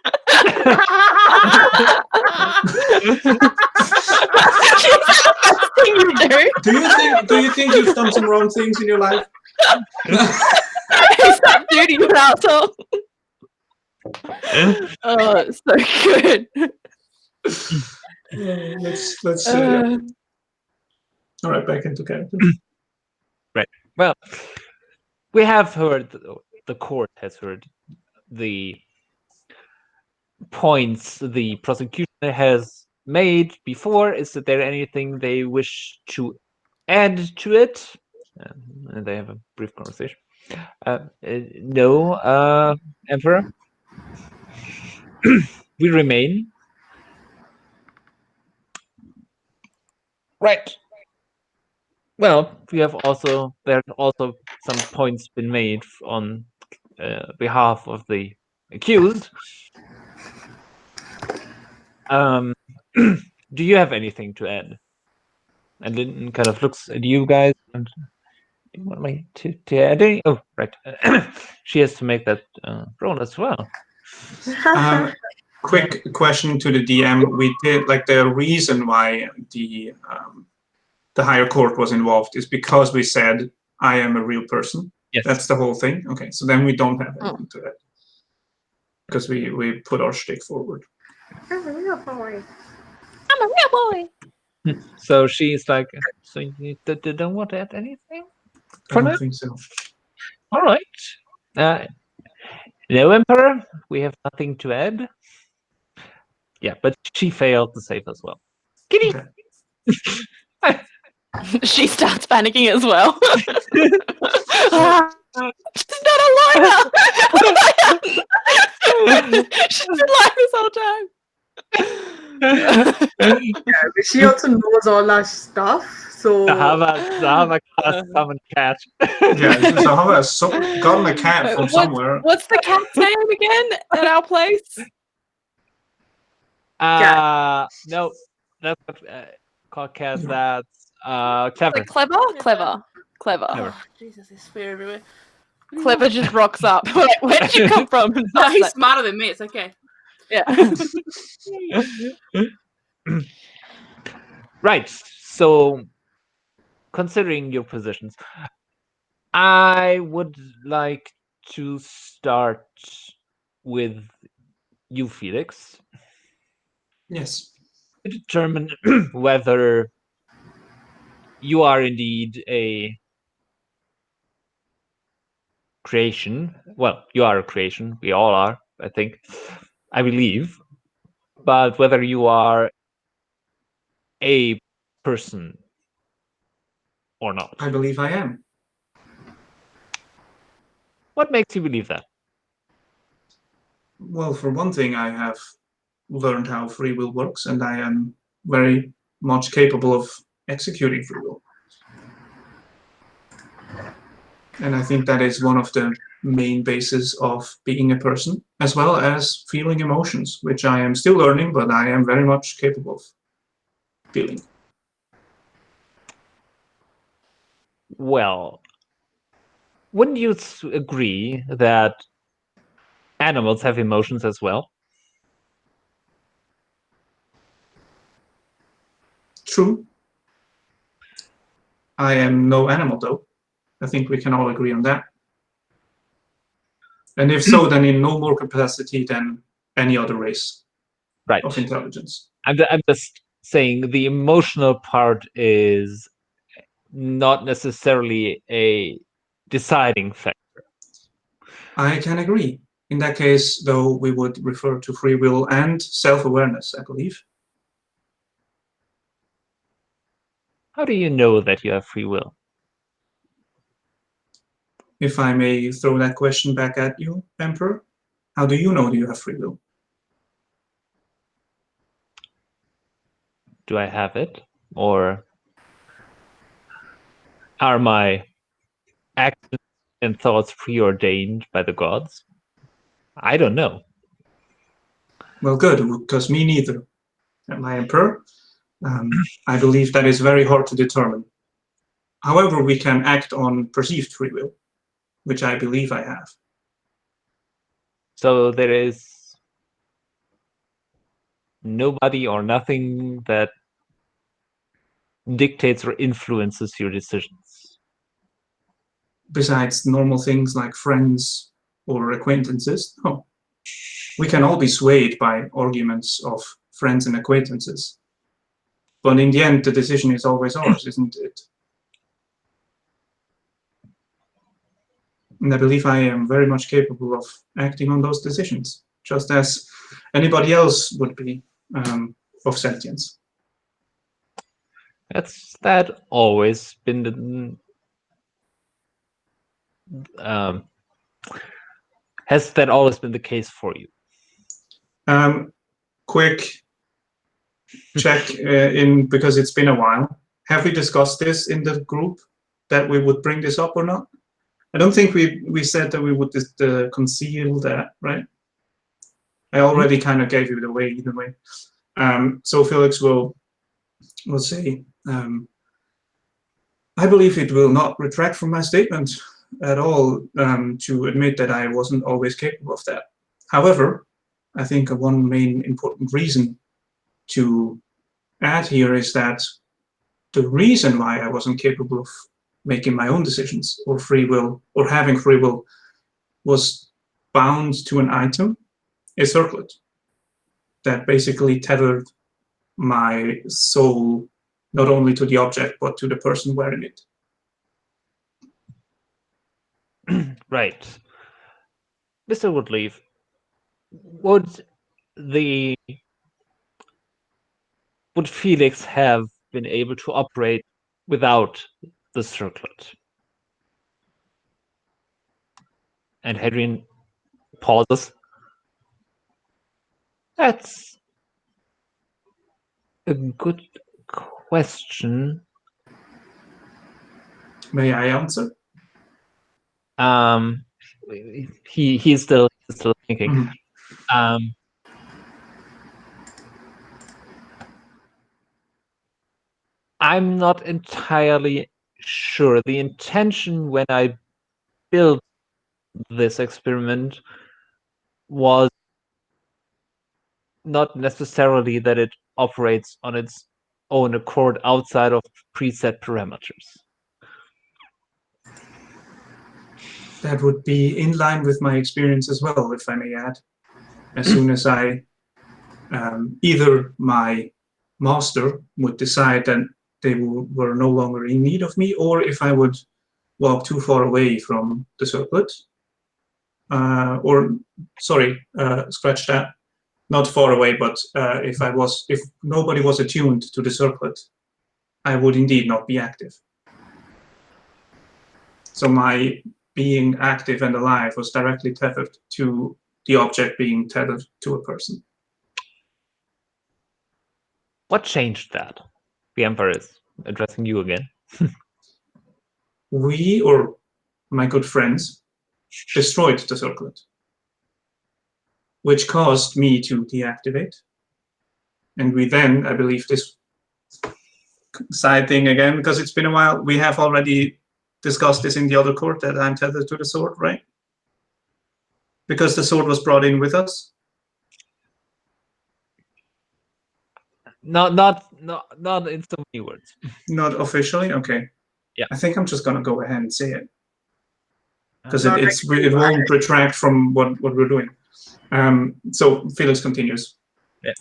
Do you think you've done some wrong things in your life? Dude, you're an asshole. Oh, it's so good. Let's all right, back into character. Right. Well, we have heard, the court has heard the points the prosecution has made before. Is there anything they wish to add to it? And they have a brief conversation. No, Emperor. We remain. Right. Well, there have also some points been made on behalf of the accused. Do you have anything to add? And Linton kind of looks at you guys and you want me to add any? Oh, right. She has to make that roll as well. Quick question to the DM. We did like the reason why the higher court was involved is because we said I am a real person. Yes. That's the whole thing. Okay, so then we don't have anything to add because we put our shtick forward. I'm a real boy. I'm a real boy. So she's like, so you don't want to add anything? I don't think so. All right. No, Emperor, we have nothing to add. Yeah, but she failed to save as well. Kitty. Okay. She starts panicking as well. She's not a liar. She's been lying this whole time. Yeah, but she also knows all our stuff, so Zahavah cast summon cat. Yeah, Zahavah has gotten a cat from somewhere. What's the cat's name again at our place? No, that's what called cat. That's clever. Like clever. Oh, Jesus, there's fear everywhere. Clever just rocks up. Like, where did you come from? No, he's smarter than me. It's okay. Yeah. Right. So, considering your positions, I would like to start with you, Felix, Yes, to determine whether you are indeed a creation. Well, you are a creation. We all are, I think. I believe. But whether you are a person or not. I believe I am. What makes you believe that? Well, for one thing, I have learned how free will works, and I am very much capable of executing free will. And I think that is one of the main bases of being a person, as well as feeling emotions, which I am still learning, but I am very much capable of feeling. Well, wouldn't you agree that animals have emotions as well? True. I am no animal, though. I think we can all agree on that. And if so, then in no more capacity than any other race Right. of intelligence. I'm just saying the emotional part is not necessarily a deciding factor. I can agree. In that case, though, we would refer to free will and self-awareness, I believe. How do you know that you have free will? If I may throw that question back at you, Emperor, how do you know that you have free will? Do I have it? Or are my actions and thoughts preordained by the gods? I don't know. Well, good, because me neither. My Emperor, I believe that is very hard to determine. However, we can act on perceived free will, which I believe I have. So there is nobody or nothing that dictates or influences your decisions. Besides normal things like friends or acquaintances, no. We can all be swayed by arguments of friends and acquaintances. But in the end, the decision is always ours, isn't it? And I believe I am very much capable of acting on those decisions, just as anybody else would be of sentience. That's that always been the has that always been the case for you? Quick check in, because it's been a while. Have we discussed this in the group, that we would bring this up or not? I don't think we said that we would conceal that, right? I already kind of gave you the way either way. So Felix will say, I believe it will not retract from my statement at all to admit that I wasn't always capable of that. However, I think one main important reason to add here is that the reason why I wasn't capable of making my own decisions or free will or having free will was bound to an item, a circlet, that basically tethered my soul not only to the object but to the person wearing it. Right. Mr. Woodleaf, would Felix have been able to operate without the circlet? And Hadrian pauses. That's a good question. May I answer? He's still thinking. Mm-hmm. I'm not entirely sure. The intention when I built this experiment was not necessarily that it operates on its own accord outside of preset parameters. That would be in line with my experience as well, if I may add. as soon as I either my master would decide that they were no longer in need of me, or if I would walk too far away from the circlet, scratch that, not far away, but if nobody was attuned to the circlet, I would indeed not be active. So my being active and alive was directly tethered to the object being tethered to a person. What changed that? The Emperor is addressing you again. We, or my good friends, destroyed the circlet, which caused me to deactivate. And we then, I believe this side thing again, because it's been a while, we have already discussed this in the other court, that I'm tethered to the sword, right? Because the sword was brought in with us. Not in so many words. Not officially, okay. Yeah. I think I'm just gonna go ahead and say it, because Not it won't retract from what we're doing. So Felix continues. Yeah.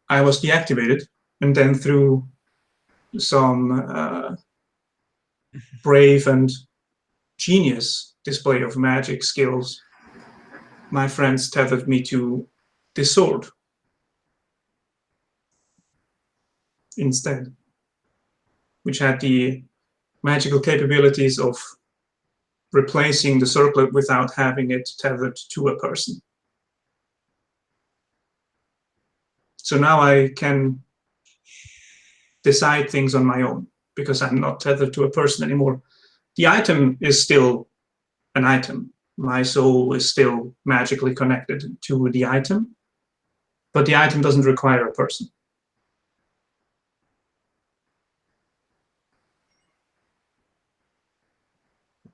I was deactivated, and then through some brave and genius display of magic skills, my friends tethered me to this sword instead, which had the magical capabilities of replacing the circlet without having it tethered to a person. So now I can decide things on my own, because I'm not tethered to a person anymore. The item is still an item. My soul is still magically connected to the item, but the item doesn't require a person.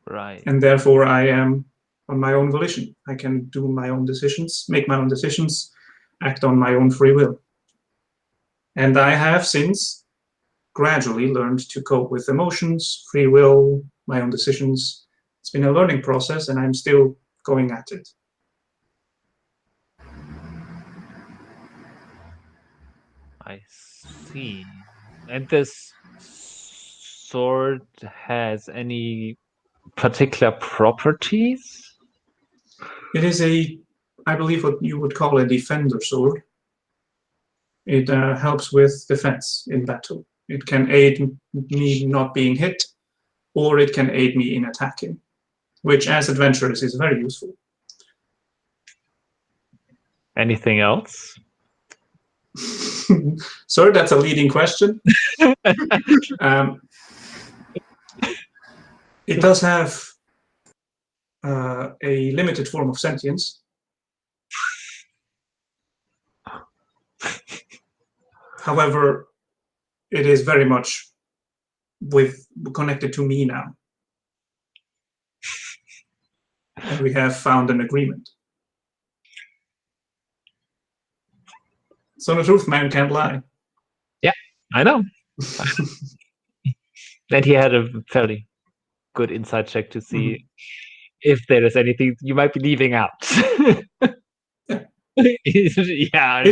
Right. And therefore I am on my own volition. I can do my own decisions, make my own decisions, act on my own free will. And I have since gradually learned to cope with emotions, free will, my own decisions. It's been a learning process, and I'm still going at it. I see. And this sword has any particular properties? It is I believe, what you would call a defender sword. It helps with defense in battle. It can aid me not being hit, or it can aid me in attacking, which as adventurers is very useful. Anything else? Sir, that's a leading question. It does have a limited form of sentience. However, it is very much connected to me now. And we have found an agreement. So the truth, man can't lie. Yeah, I know. And he had a fairly good insight check to see if there is anything you might be leaving out. Yeah.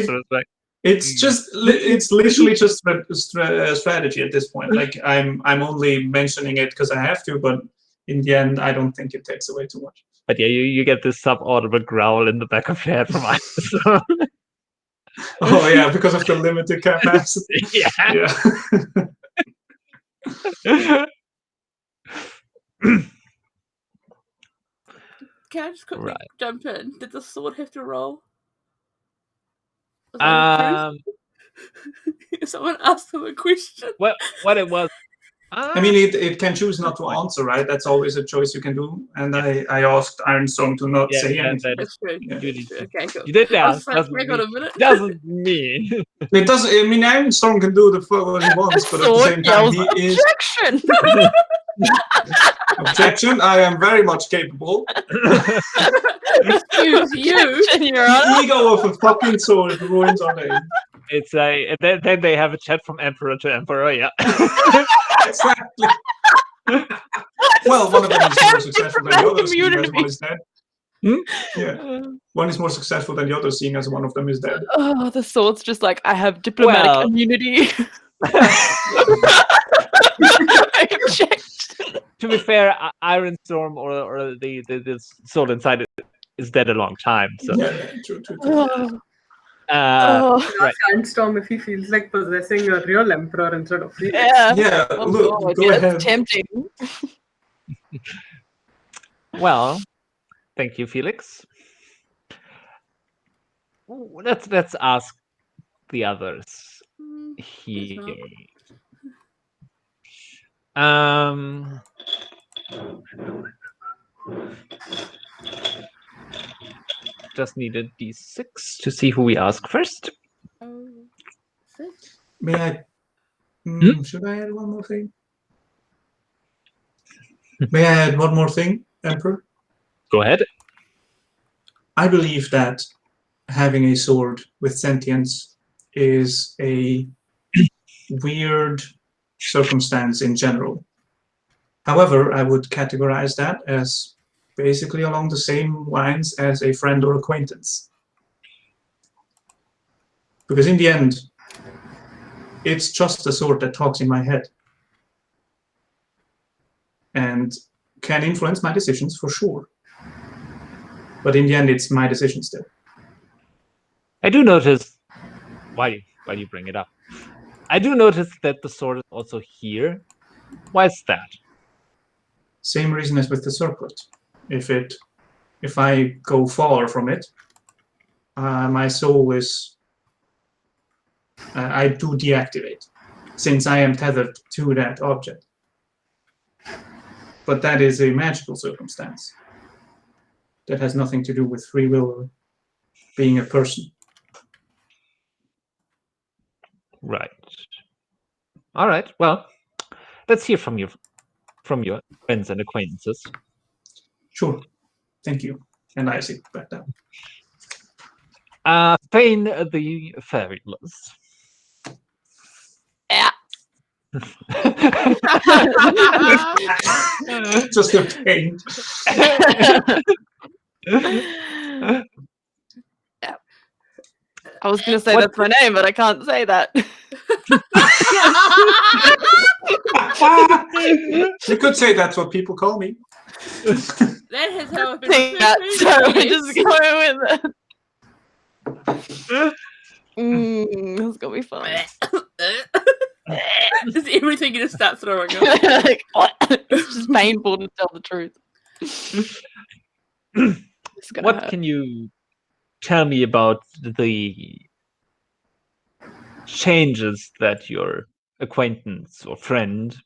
It's literally just a strategy at this point. Like I'm only mentioning it because I have to, but in the end, I don't think it takes away too much. But yeah, you get this subaudible growl in the back of your head from us. So. Oh yeah, because of the limited capacity. Yeah. Can I just quickly jump in? Did the sword have to roll? If someone asked him a question. What it was? I mean, it can choose not to answer, right? That's always a choice you can do. And I asked Ironstorm to not say anything. That's true. Yeah. Okay, cool. You did ask. Doesn't mean. It doesn't. I mean, Ironstorm can do what he wants, but at the same time, he is. Objection! Objection! I am very much capable. Excuse you. The ego of a fucking sword ruins our day. It's then they have a chat from emperor to emperor, yeah. Exactly. Well, one of them is more successful than the others. One is dead. Yeah. One is more successful than the other, seeing as one of them is dead. Oh, the sword's just like, I have diplomatic Well- immunity. I checked. To be fair, Ironstorm or the sword inside it is dead a long time. So Yeah, true. Oh, right. Sandstorm if he feels like possessing a real emperor instead of Felix. yeah. Yeah, Oh, look, God, go yeah, ahead. it's tempting. Well, thank you, Felix. Let's ask the others here. Just need a d6 to see who we ask first. May I? Should I add one more thing? May I add one more thing, Emperor? Go ahead. I believe that having a sword with sentience is a weird circumstance in general. However, I would categorize that as basically along the same lines as a friend or acquaintance. Because in the end, it's just a sword that talks in my head and can influence my decisions for sure. But in the end, it's my decision still. I do notice why do you bring it up? I do notice that the sword is also here. Why is that? Same reason as with the circlet. If I go far from it, my soul is I do deactivate, since I am tethered to that object. But that is a magical circumstance. That has nothing to do with free will or being a person. Right. All right. Well, let's hear from your friends and acquaintances. Sure. Thank you. And I sit back down. Phane the Phabulous. Yeah. Just a pain. Yeah. I was going to say that's my name, but I can't say that. You could say that's what people call me. That has how I've been Think that, so we're just going with it. That's gonna be fun. Just everything you just start throwing up. Like, it's just painful to tell the truth. What hurt. can you tell me about the changes that your acquaintance or friend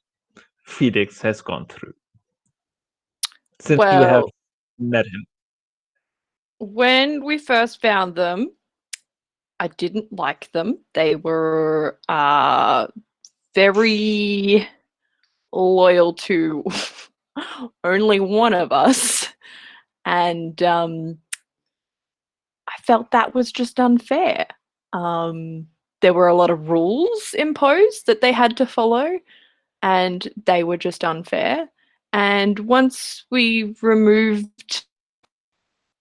Felix has gone through since you have Well, met him? when we first found them, I didn't like them. They were very loyal to only one of us. And I felt that was just unfair. There were a lot of rules imposed that they had to follow, and they were just unfair. And once we removed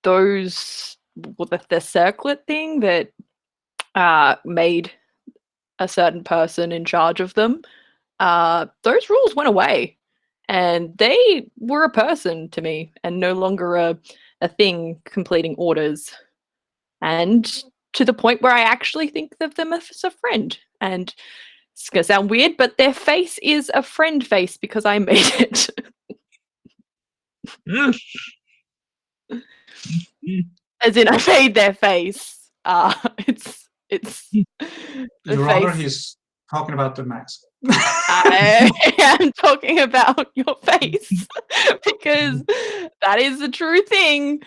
those, the circlet thing that made a certain person in charge of them, those rules went away, and they were a person to me and no longer a thing completing orders. And to the point where I actually think of them as a friend. And it's going to sound weird, but their face is a friend face because I made it. As in, I made their face. It's Your Honor, he's talking about the mask. I am talking about your face because that is the true thing.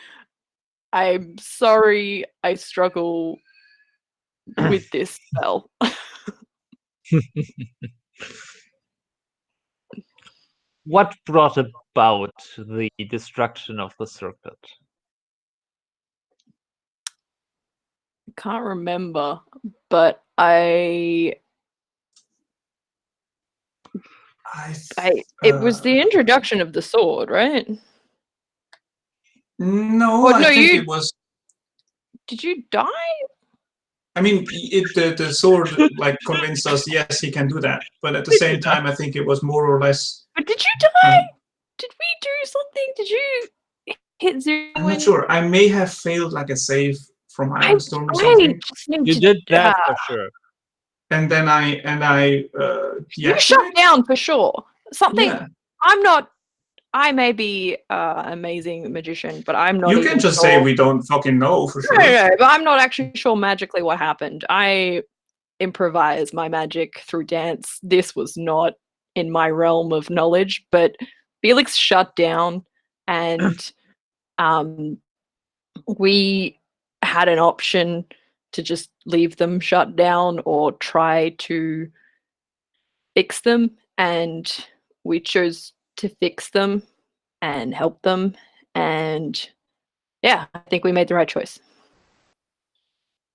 I'm sorry I struggle with this spell. What brought about the destruction of the circuit? Can't remember, but it was the introduction of the sword, right? No, Or I no, think you- it was. Did you die? I mean, the sword like convinced us, yes, he can do that. But at the same time, I think it was more or less. But did you die? Did we do something? Did you hit 0? I'm not sure. I may have failed like a save from I Ironstorm or something. just need You to, did that for sure. And then I you shut deactivated. down for sure. Something. Yeah. I'm not. I may be amazing magician, but I'm not. You even can just sure. say we don't fucking know for sure. No, but I'm not actually sure magically what happened. I improvise my magic through dance. This was not in my realm of knowledge, but Felix shut down, and we had an option to just leave them shut down or try to fix them, and we chose to fix them and help them, and yeah, I think we made the right choice.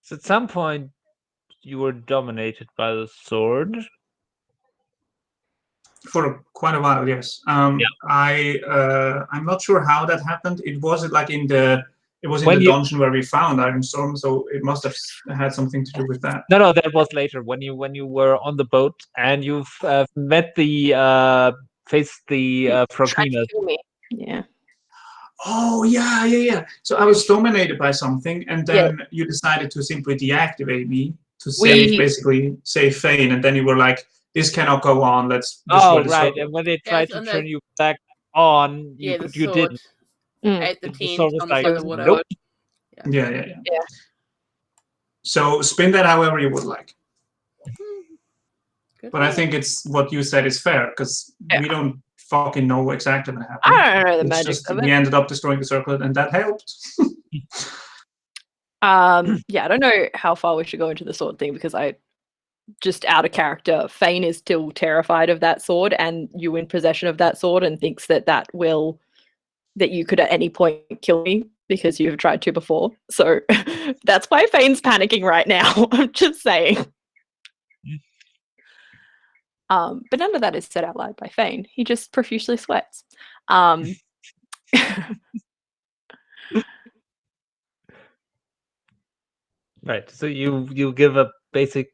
So at some point, you were dominated by the sword. For quite a while, yes. I'm not sure how that happened. It was like in the dungeon where we found Ironstorm, so it must have had something to do with that. No, that was later when you were on the boat and you've met the faced the Tried to FAQNew. kill me. Yeah. Oh yeah. So I was dominated by something, and then you decided to simply deactivate me to basically save Phane, and then you were like, "This cannot go on. Let's destroy the right. circle." And when they Yes, tried to and turn you back on, Yeah, the you sword didn't. at the The tent sword was on the like, side of the water. nope. Yeah. So spin that however you would like. Good But I luck. think it's what you said is fair, because we don't fucking know exactly what happened. I don't know the It's magic just of we it. ended up destroying the circle, and that helped. Yeah, I don't know how far we should go into the sword thing because I just out of character. Phane is still terrified of that sword, and you in possession of that sword, and thinks that you could at any point kill me because you've tried to before. So that's why Phane's panicking right now. I'm just saying. But none of that is said out loud by Phane. He just profusely sweats. Right. So you give a basic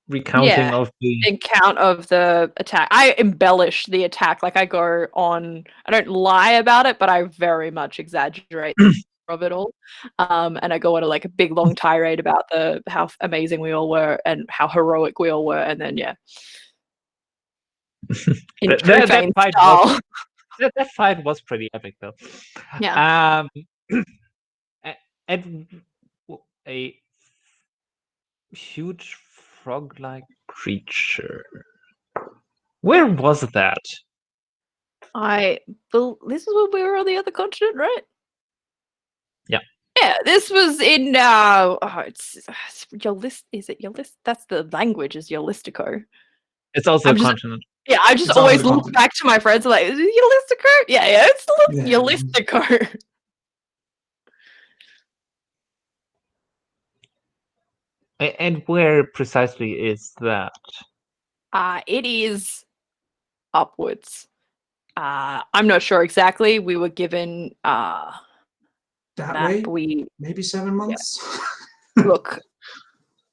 recounting of the account of the attack. I embellish the attack. Like I go on. I don't lie about it, but I very much exaggerate of it all. And I go on a big long tirade about how amazing we all were and how heroic we all were, and then in true Phane style. that fight was pretty epic though. Yeah. And a huge frog-like creature. Where was that? This is when we were on the other continent, right? Yeah. Yeah, this was in it's your list. Is it your list? That's the language. Is Yolistico. It's also a continent. Yeah, I just always look back to my friends and like, is it Yolistico? Yeah, it's Yolistico. And where precisely is that? It is upwards. I'm not sure exactly. We were given that map. Way? Maybe 7 months. Yeah. Look,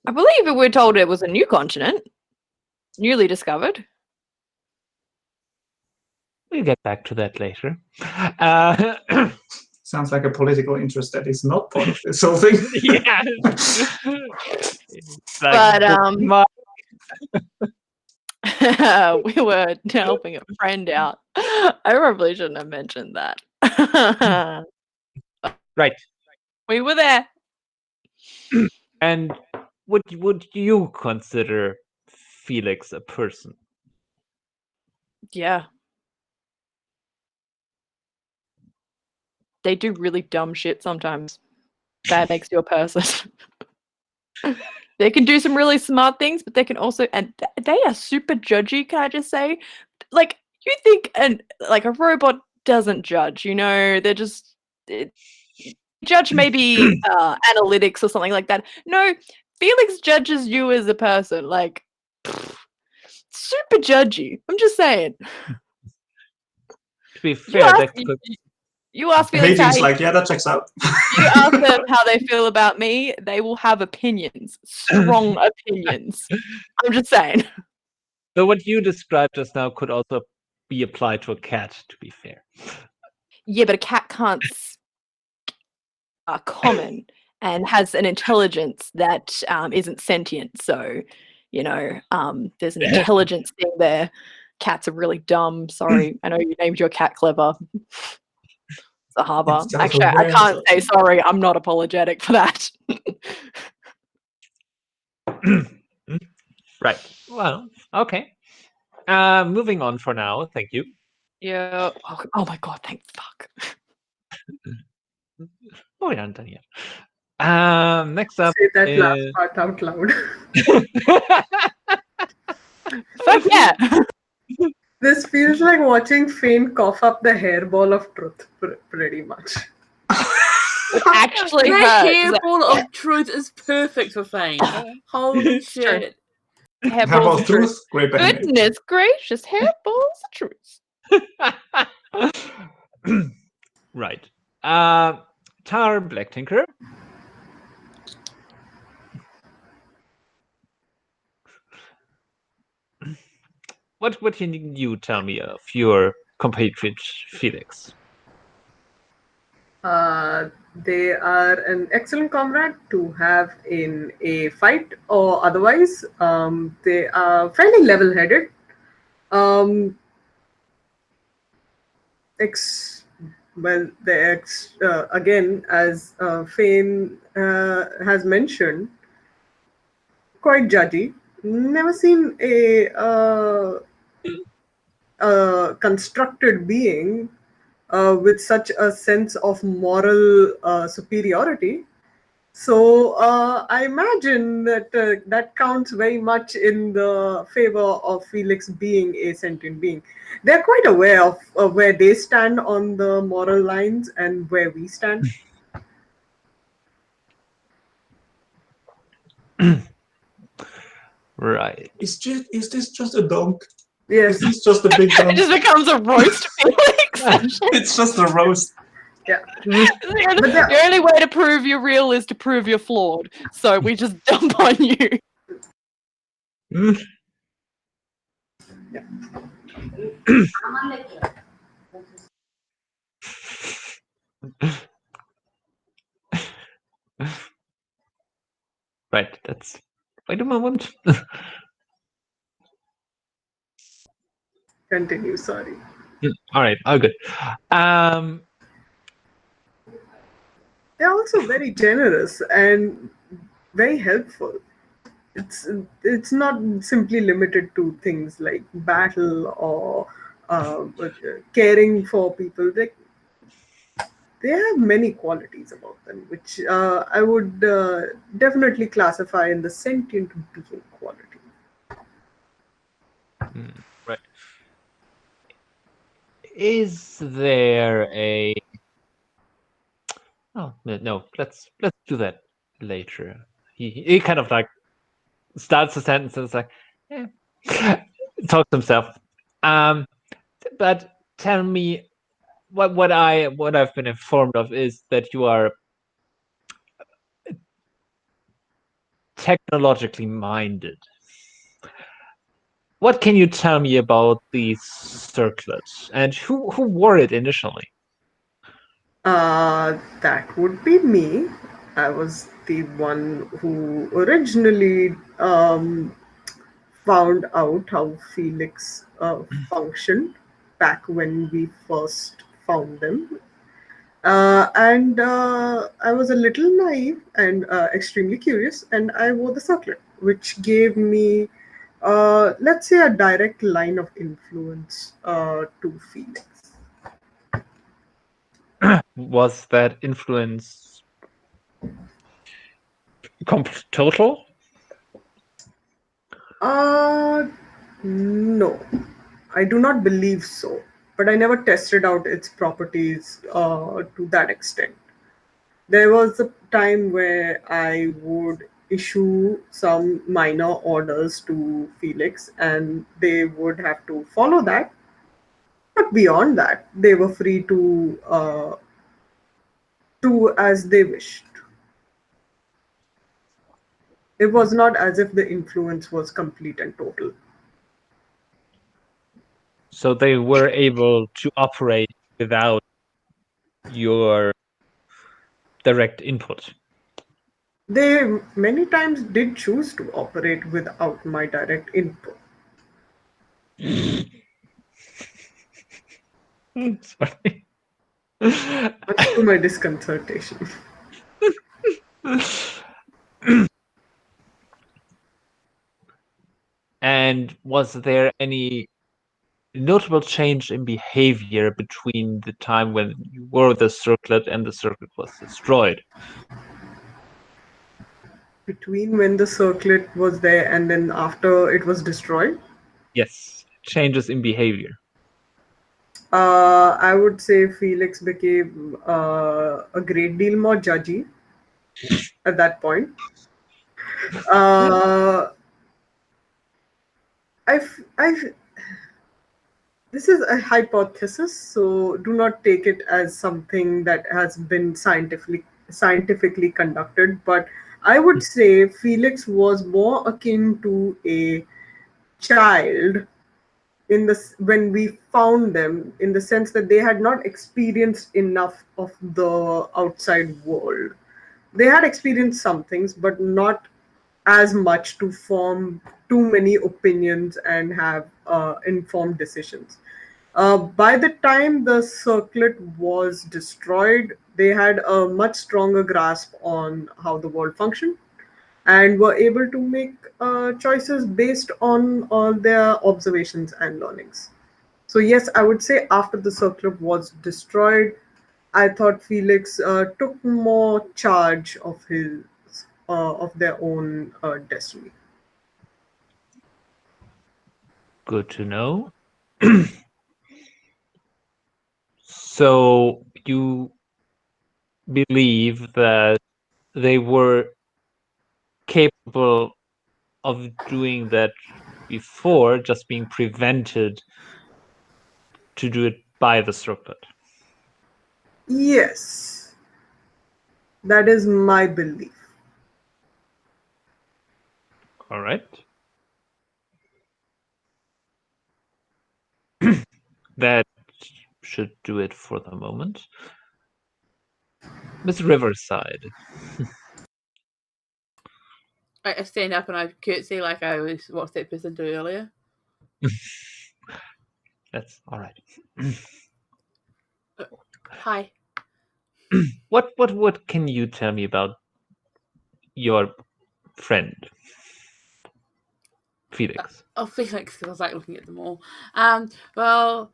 I believe we were told it was a new continent, newly discovered. We'll get back to that later. Sounds like a political interest that is not part of this whole thing. Yeah. We were helping a friend out. I probably shouldn't have mentioned that. Right. We were there. And would you consider Felix a person? Yeah. They do really dumb shit sometimes. That makes you a person. They can do some really smart things, but they can also, and they are super judgy, can I just say? Like, you think a robot doesn't judge, they're just judge maybe analytics or something like that. No, Felix judges you as a person, super judgy. I'm just saying. To be fair, You ask The Felix how Hadrian's like, yeah, that checks out. you ask them how they feel about me, they will have opinions, strong opinions. I'm just saying. So what you described just now could also be applied to a cat, to be fair. Yeah, but a cat can't are common and has an intelligence that isn't sentient. So, there's an intelligence thing there. Cats are really dumb. Sorry, I know you named your cat Clever. Zahavah. Actually, I can't say sorry. I'm not apologetic for that. Right. Well, okay. Moving on for now. Thank you. Yeah. Oh my god, thank fuck. Oh, yeah, done yet. Next up Say that is... last part out loud. Fuck yeah. This feels like watching Phane cough up the hairball of truth, pretty much. It actually That hurts. hairball of truth is perfect for Phane. Holy It's true. shit. Hairballs of truth, great band name. Goodness gracious, hairballs of truth. Right. Tar Black Tinker. What can you tell me of your compatriot Felix? They are an excellent comrade to have in a fight or otherwise. They are fairly level-headed. Again, as Phane has mentioned, quite judgy. Never seen a constructed being with such a sense of moral superiority. So I imagine that that counts very much in the favor of Felix being a sentient being. They're quite aware of where they stand on the moral lines and where we stand. Right. Is this just a dog? Yes. Is this just a big It dog? just becomes a roast Felix. It's just a roast. Yeah. The only way to prove you're real is to prove you're flawed. So we just dump on you. Right. That's... Wait a moment. Continue, sorry. All right. All good. They're also very generous and very helpful. It's not simply limited to things like battle or caring for people. They have many qualities about them, which I would definitely classify in the sentient being quality. Right. Is there a... Oh no, let's do that later. He kind of like starts the sentence and is like, talks to himself. But tell me, what I've been informed of is that you are technologically minded. What can you tell me about the circlet and who wore it initially? That would be me. I was the one who originally found out how Felix functioned back when we first found them. And I was a little naive and extremely curious, and I wore the circlet, which gave me, let's say, a direct line of influence to Felix. Was that influence total? No, I do not believe so. But I never tested out its properties to that extent. There was a time where I would issue some minor orders to Felix, and they would have to follow that. But beyond that, they were free to do as they wished. It was not as if the influence was complete and total. So they were able to operate without your direct input. They many times did choose to operate without my direct input. Sorry. Much to my disconcertation. And was there any notable change in behavior between the time when you wore the circlet and the circlet was destroyed? Between when the circlet was there and then after it was destroyed? Yes, changes in behavior. I would say Felix became a great deal more judgy at that point. I've this is a hypothesis, so do not take it as something that has been scientifically conducted. But I would say Felix was more akin to a child in this when we found them, in the sense that they had not experienced enough of the outside world. They had experienced some things, but not as much to form too many opinions and have informed decisions. By the time the circlet was destroyed, they had a much stronger grasp on how the world functioned and were able to make choices based on all their observations and learnings. So yes, I would say after the circlet was destroyed, I thought Felix took more charge of their own destiny. Good to know. So you believe that they were capable of doing that before, just being prevented to do it by the circlet? Yes, that is my belief. All right. That should do it for the moment. Miss Riverside. I stand up and I curtsy like I was watched that person do earlier. That's all right. Hi. What can you tell me about your friend Felix? Oh, Felix, I was like looking at them all. Well,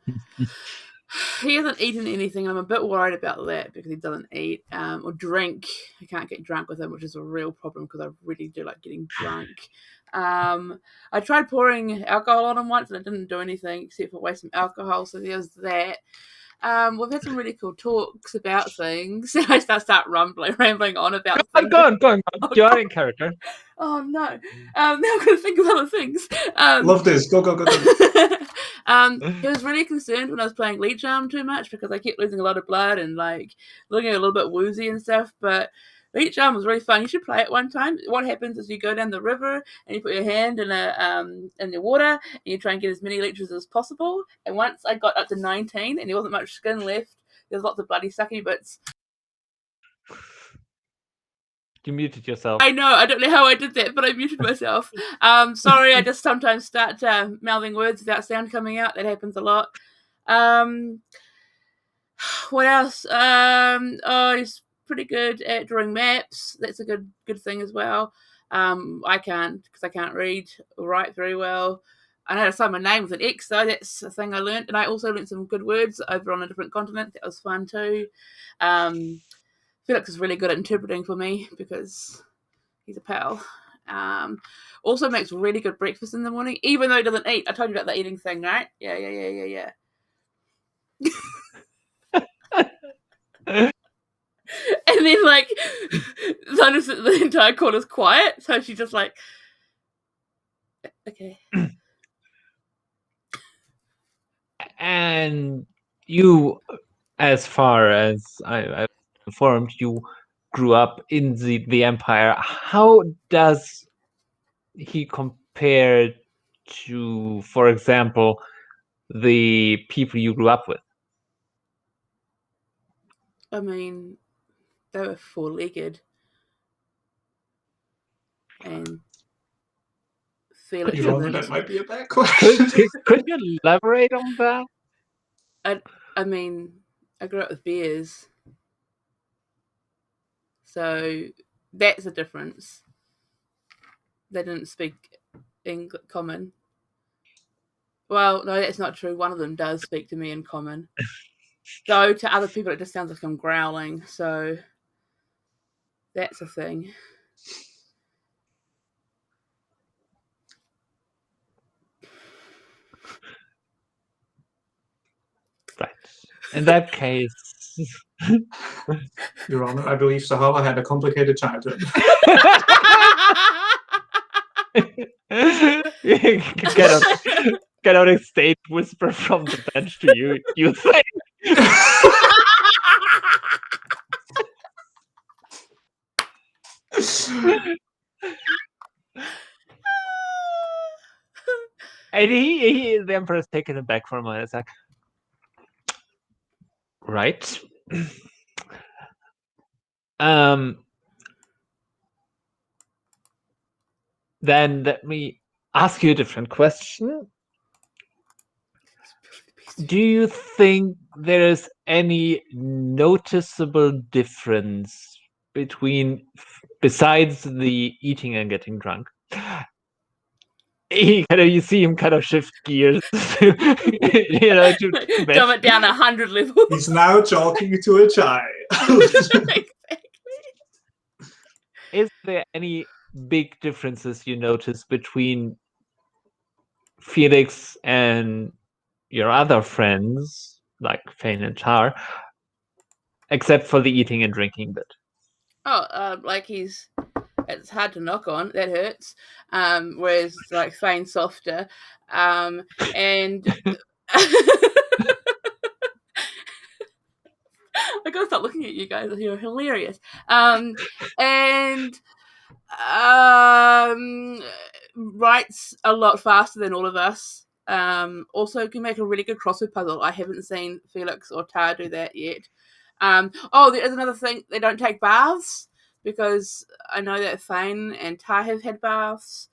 he hasn't eaten anything. I'm a bit worried about that because he doesn't eat or drink. I can't get drunk with him, which is a real problem because I really do like getting drunk. I tried pouring alcohol on him once and it didn't do anything except for waste some alcohol. So there's that. We've had some really cool talks about things. I start rambling on about things. Go on. You are in character. Oh no! Now I'm going to think of other things. Love this. Go. He was really concerned when I was playing Leech Arm too much because I kept losing a lot of blood and like looking a little bit woozy and stuff. But Leech Arm was really fun. You should play it one time. What happens is you go down the river and you put your hand in the water and you try and get as many leeches as possible. And once I got up to 19 and there wasn't much skin left, there's lots of bloody sucky bits. You muted yourself. I know, I don't know how I did that, but I muted myself. Sorry, I just sometimes start mouthing words without sound coming out. That happens a lot. What else? He's pretty good at drawing maps. That's a good thing as well. I can't because I can't read or write very well. I know how to sign my name with an X, though. That's a thing I learned. And I also learned some good words over on a different continent. That was fun, too. Felix is really good at interpreting for me because he's a pal. Also makes really good breakfast in the morning, even though he doesn't eat. I told you about the eating thing, right? Yeah. And then, like, notice that the entire court is quiet, so she's just like, okay. And you, as far as I informed, you grew up in the Empire. How does he compare to, for example, the people you grew up with? I mean, they were four-legged. And Felix You know, isn't. that might be a bad question. Could you elaborate on that? I mean, I grew up with bears. So that's a difference. They didn't speak common. Well, no, that's not true. One of them does speak to me in common. Though to other people it just sounds like I'm growling, so that's a thing. Right. In that case... Your Honor, I believe Zahavah had a complicated childhood. Get out a stage whisper from the bench to you. You think? And the Emperor's taken aback for a moment. It's like, right. Then let me ask you a different question. Do you think there is any noticeable difference between, besides the eating and getting drunk? You see him kind of shift gears, to dumb it down 100 levels. He's now talking to a child. Exactly. Is there any big differences you notice between Felix and your other friends, like Phane and Tar, except for the eating and drinking bit? Oh, like it's hard to knock on. That hurts. Whereas like Phane's softer. And I gotta stop looking at you guys. You're hilarious. And writes a lot faster than all of us. Also can make a really good crossword puzzle. I haven't seen Felix or Tar do that yet. There is another thing. They don't take baths, because I know that Phane and Tar have had baths,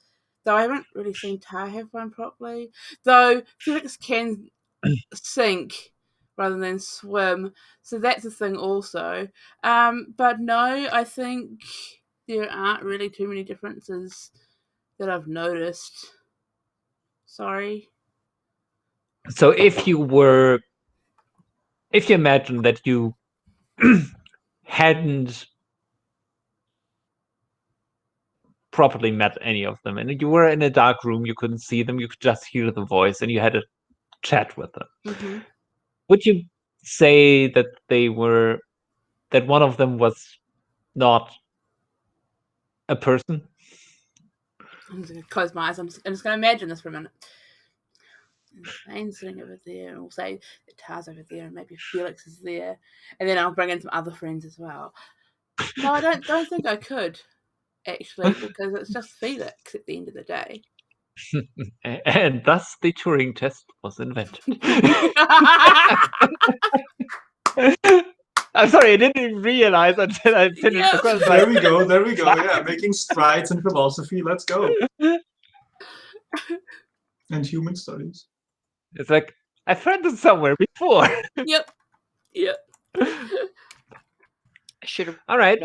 though I haven't really seen Tar have one properly. Though Felix can sink rather than swim, so that's a thing also. But no, I think there aren't really too many differences that I've noticed. Sorry. So if you imagine that you hadn't properly met any of them, and you were in a dark room, you couldn't see them, you could just hear the voice, and you had a chat with them. Mm-hmm. Would you say that that one of them was not a person? I'm just going to close my eyes. I'm just going to imagine this for a minute. Phane's sitting over there, and we'll say that Tar's over there, and maybe Felix is there, and then I'll bring in some other friends as well. No, I don't think I could, actually, because it's just Felix at the end of the day. And thus the Turing test was invented. I'm sorry, I didn't even realize until I finished the question. There we go. Yeah, making strides in philosophy. Let's go. And human studies. It's like, I've heard this somewhere before. Yep. I should have. All right.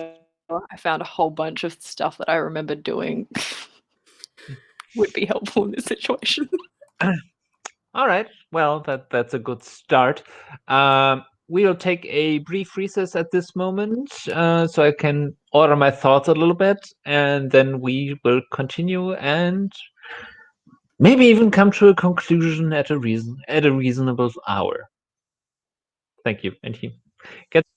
I found a whole bunch of stuff that I remember doing. Would be helpful in this situation. All right. Well, that's a good start. We'll take a brief recess at this moment, so I can order my thoughts a little bit, and then we will continue and maybe even come to a conclusion at a reasonable hour. Thank you. And he gets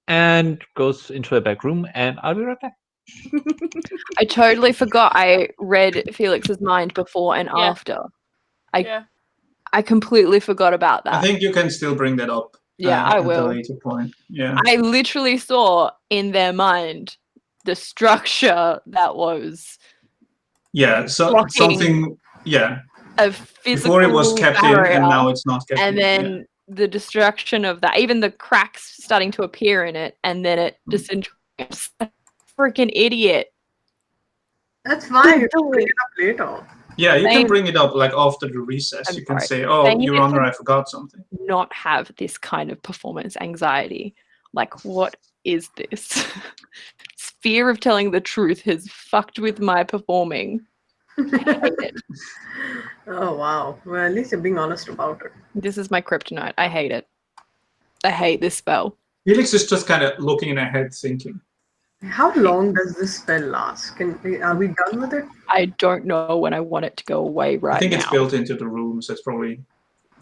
and goes into a back room, and I'll be right back. I totally forgot I read Felix's mind before and after. I completely forgot about that. I think you can still bring that up. Yeah, I at will. the later point. Yeah. I literally saw in their mind the structure that was Yeah. So blocking something. Yeah. a physical Before it was kept barrier, in, and now it's not kept and in. then the destruction of that, even the cracks starting to appear in it, and then it disintegrates. Freaking idiot. That's fine. You Do can bring it. it up later. Yeah, you can Fane- bring it up like after the recess. I'm You can sorry. say, "Oh, Fane, Your you Honor, can- I forgot something." Not have this kind of performance anxiety. Like, what is this? This fear of telling the truth has fucked with my performing. I hate it. Oh wow. Well, at least you're being honest about it. This is my kryptonite. I hate it. I hate this spell. Felix is just kind of looking ahead, thinking. How long does this spell last? Are we done with it? I don't know when I want it to go away right now. I think it's built into the rules. That's probably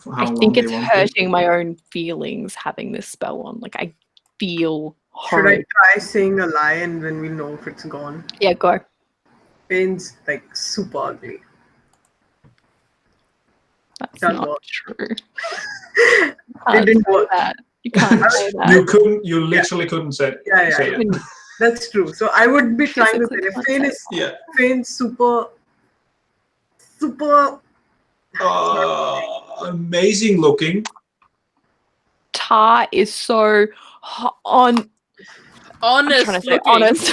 how I long think they it's want it. hurting my own feelings having this spell on. Like, I feel Should I horrid. try saying a lie and then we know if it's gone? Yeah, go. Pain's like super ugly. That's That not worked. true. It Can't didn't say work. that. You can't say that. You couldn't. You literally couldn't say Yeah, say yeah. it. That's true. So I would be trying to say Physically if can't Phane say is Yeah. Phane's super Amazing looking. Tar is so on. I'm Honest trying to say looking. honest.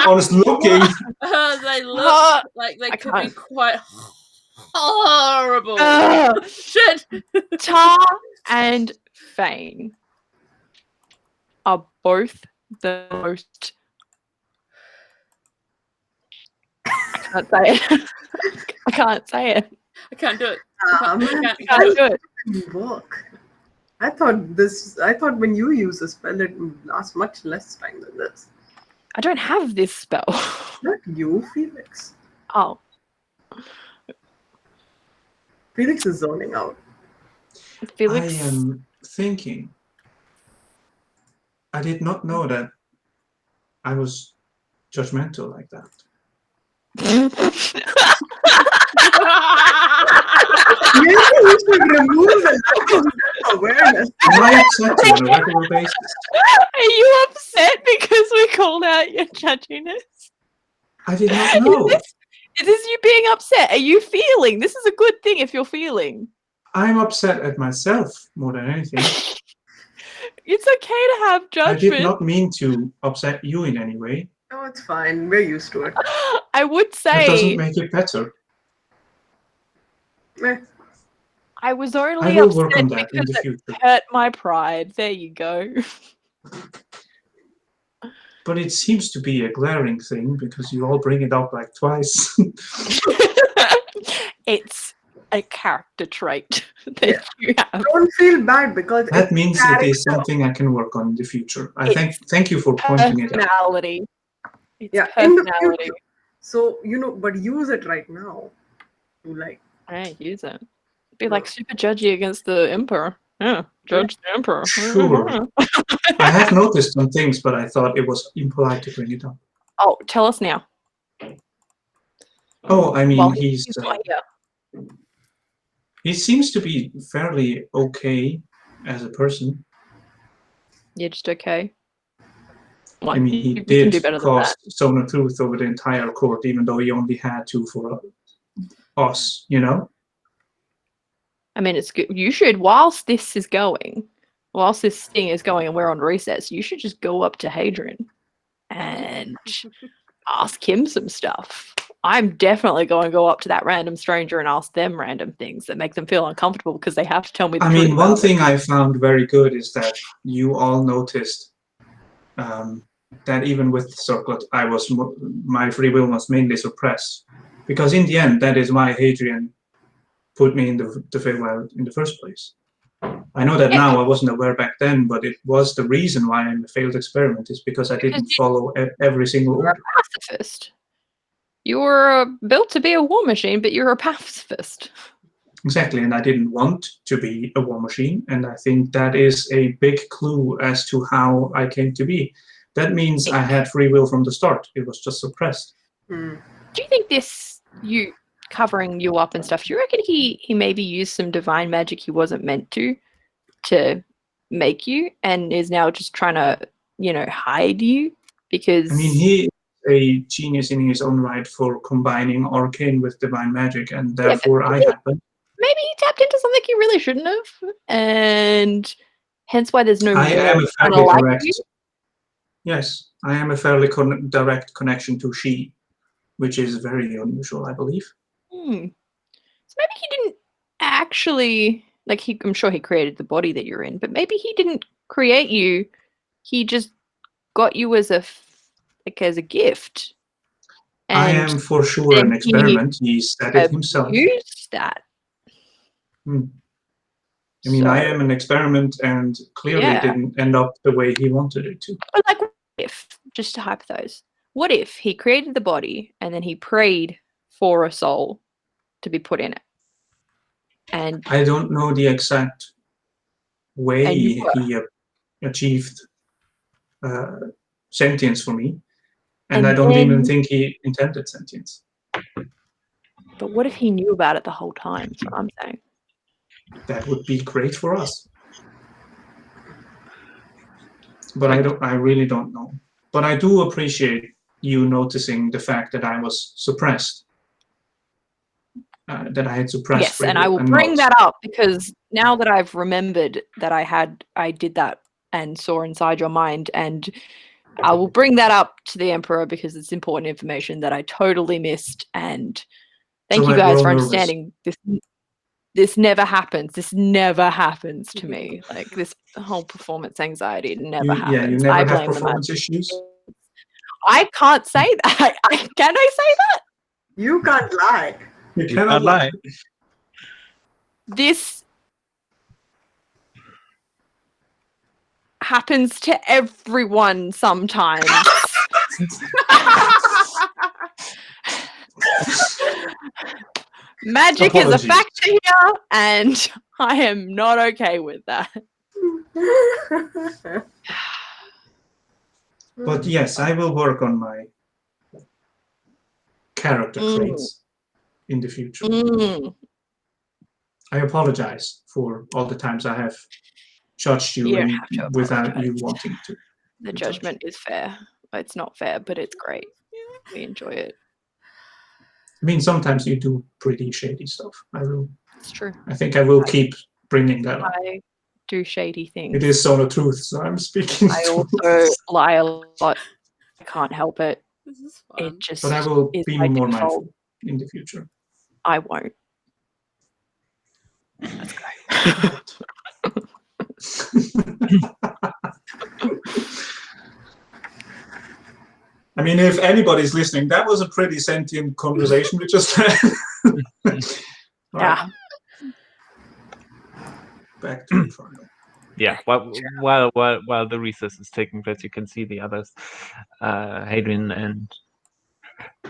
Honest looking. They look like they I could be can't. quite horrible. Ugh. Shit. Tar and Phane are both the most. I can't say it. I can't say it. I can't do it. man, I I can't do it. didn't work. I thought when you use a spell it would last much less time than this. I don't have this spell. Not you, Felix. Oh, Felix is zoning out. Felix. I am thinking. I did not know that I was judgmental like that. Maybe you should remove the level of awareness. Am I upset you on a regular basis? Are you upset because we called out your judginess? I did not know. Is this you being upset? Are you feeling? This is a good thing if you're feeling. I'm upset at myself more than anything. It's okay to have I judgment. did not mean to upset you in any way. No, it's fine. We're used to it. I would That doesn't say make it better. Eh, I was I only will work upset on that in because the it future. hurt my pride. There you go. But it seems to be a glaring thing because you all bring it up like twice. It's a character trait that Yeah. you have. don't feel bad because That it's means it character. is something I can work on in the future. I It's thank you for pointing it out. Personality. It's Yeah, in the personality. future. So but use it right now. To like, I use it. Be like super judgy against the emperor. Yeah, judge the emperor. Sure. I have noticed some things, but I thought it was impolite to bring it up. Oh, tell us now. Oh, I mean, Well, he's not here. he seems to be fairly okay as a person. You're just okay. I mean, he you can do did better than cost that. Zone of Truth over the entire court, even though he only had 2 for us, you know? I mean, it's good. You should, whilst this thing is going and we're on recess, you should just go up to Hadrian and ask him some stuff. I'm definitely going to go up to that random stranger and ask them random things that make them feel uncomfortable because they have to tell me the I truth mean, one about it. thing I found very good is that you all noticed that even with the circlet, my free will was mainly suppressed. Because in the end, that is why Hadrian put me in the Feywild in the first place. I know that now I wasn't aware back then, but it was the reason why I'm a failed experiment is because I didn't follow every single You're a order. pacifist. You were built to be a war machine, but you're a pacifist. Exactly, and I didn't want to be a war machine, and I think that is a big clue as to how I came to be. That means I had free will from the start. It was just suppressed. hmm. Do you think this, you covering you up and stuff, do you reckon he maybe used some divine magic he wasn't meant to to make you and is now just trying to, hide you because... I mean, he is a genius in his own right for combining arcane with divine magic, and therefore I happen. Maybe he tapped into something he really shouldn't have, and hence why there's no I more am a kinda fairly like direct. you. Yes, I am a fairly direct connection to she, which is very unusual, I believe. So maybe he didn't actually, I'm sure he created the body that you're in, but maybe he didn't create you. He just got you as a gift. I And am for sure an experiment. He said it himself. Used that. I mean, I am an experiment, and clearly didn't end up the way he wanted it to. But what if, just to hypothesize, what if he created the body and then he prayed for a soul to be put in it? And I don't know the exact way he achieved sentience for me, and I don't even think he intended sentience. But what if he knew about it the whole time? That's what I'm saying. That would be great for us. But I really don't know. But I do appreciate you noticing the fact that I was suppressed. That I had suppressed. Yes, and I will bring that up because now that I've remembered that I did that and saw inside your mind, and I will bring that up to the Emperor because it's important information that I totally missed. And thank you guys for understanding this. This never happens. This never happens to me. Like this whole performance anxiety never happens. Yeah, you never have performance issues. I can't say that. Can I say that? You can't lie. You cannot lie. This happens to everyone sometimes. Magic is a factor here, and I am not okay with that. But yes, I will work on my character traits in the future. I apologize for all the times I have judged you without you wanting to. The judgment is fair. It's not fair, but it's great. We enjoy it. I mean, sometimes you do pretty shady stuff. It's true. I think I will keep bringing that up. I do shady things. It is Zone of Truth, so I'm speaking. I also lie a lot. I can't help it. This is fun. It just But I will is be my more default. mindful in the future. I won't. Let's go. I mean, if anybody's listening, that was a pretty sentient conversation we just had. Yeah. Back to the trial. Yeah, while the recess is taking place, you can see the others, Hadrian and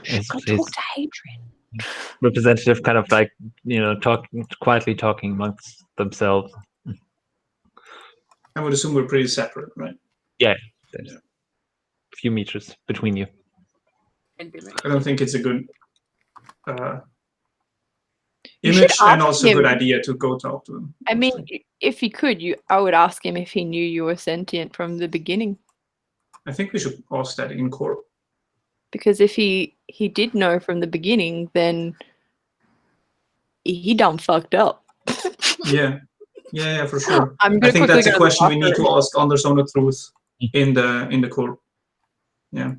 his Talk to Hadrian. representative, kind of like quietly talking amongst themselves. I would assume we're pretty separate, right? Yeah, there's a few meters between you. I don't think it's a good image and also a good idea to go talk to him. I mean, if you could, I would ask him if he knew you were sentient from the beginning. I think we should ask that in court. Because if he did know from the beginning, then he done fucked up. Yeah, for sure. I think that's a question we need to ask under Zone of Truth in the court. Yeah.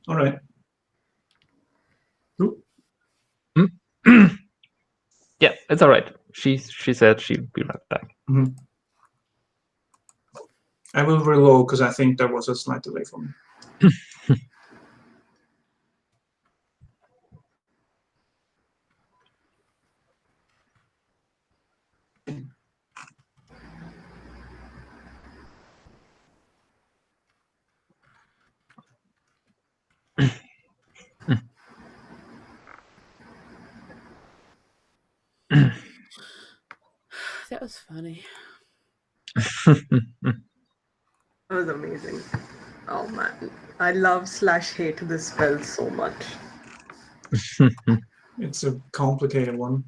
All right. Yeah, it's all right. She said she'd be right back. Mm-hmm. I will reload because I think there was a slight delay for me. That was funny. That was amazing. Oh man, I love/hate this spell so much. It's a complicated one.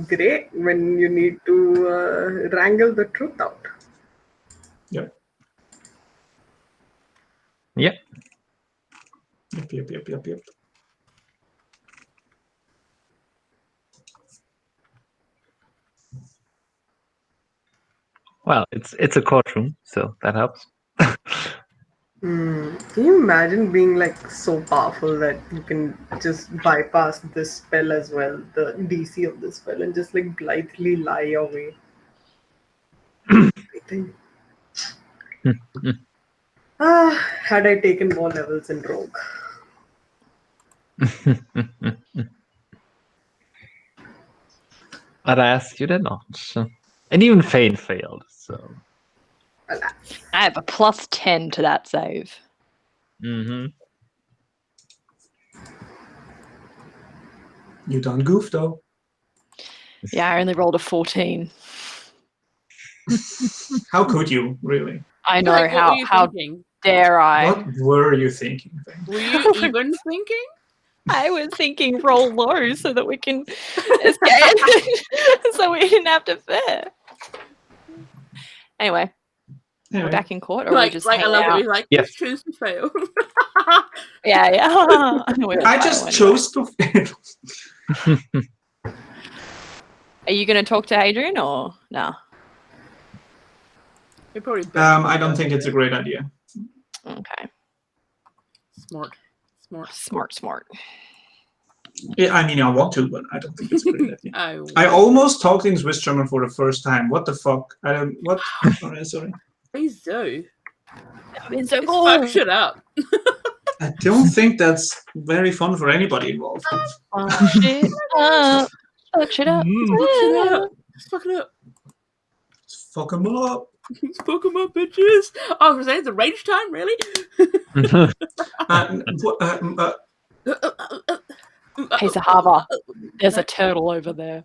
great when you need to wrangle the truth out. Yep. Yep. Yep. Well, it's a courtroom, so that helps. Can you imagine being like so powerful that you can just bypass this spell as well, the DC of this spell, and just like blithely lie your way? I think. Had I taken more levels in Rogue. Alas, you did not. And even Phane failed, so. I have a +10 to that save. Mm-hmm. You done goofed though. Yeah, I only rolled a 14. How could you, really? I know, Like, what were you how thinking? dare I? What were you thinking? Were you even thinking? I was thinking roll low so that we can escape, so we didn't have to fear. Anyway, we're back in court, or we Like, just I hang love out? it. Like, Yes. just choose to fail. Yeah. I just chose to fail. Are you going to talk to Adrian or no? You're probably I don't think it's a great idea. Okay. Smart. Yeah, I mean, I want to, but I don't think it's a great idea. Oh, I almost talked in Swiss German for the first time. What the fuck? I don't. What? Sorry. please do. It's so Just cool. fuck shit up. I don't think that's very fun for anybody involved. Shit up. Fuck shit up. Just fuck it up. Just fuck them up. Just fuck them up, bitches. Oh, I was saying, it's a rage time, really? Hey, Zahavah, there's a turtle over there.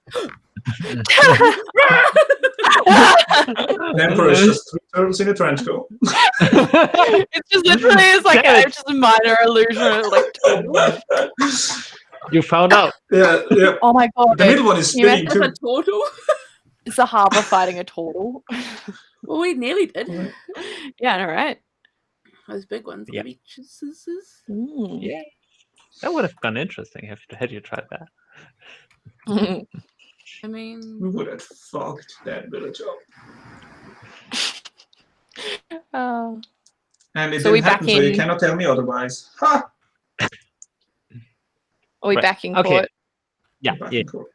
The Emperor is just 3 turtles in a trench coat. It's just literally it's just a minor illusion of like turtle. You found out. Yeah. Oh my god. The middle one is spinning That's a too. turtle. Zahavah fighting a turtle. Well, we nearly did. Yeah, I know, right? Those big ones. Yeah. Reaches. Yeah. That would have been interesting had you tried that. I mean, We would have fucked that village up. And it So we didn't happen, back so you in- cannot tell me otherwise. Ha! Are we Right. back in Okay. court? Yeah. Back Yeah. in court.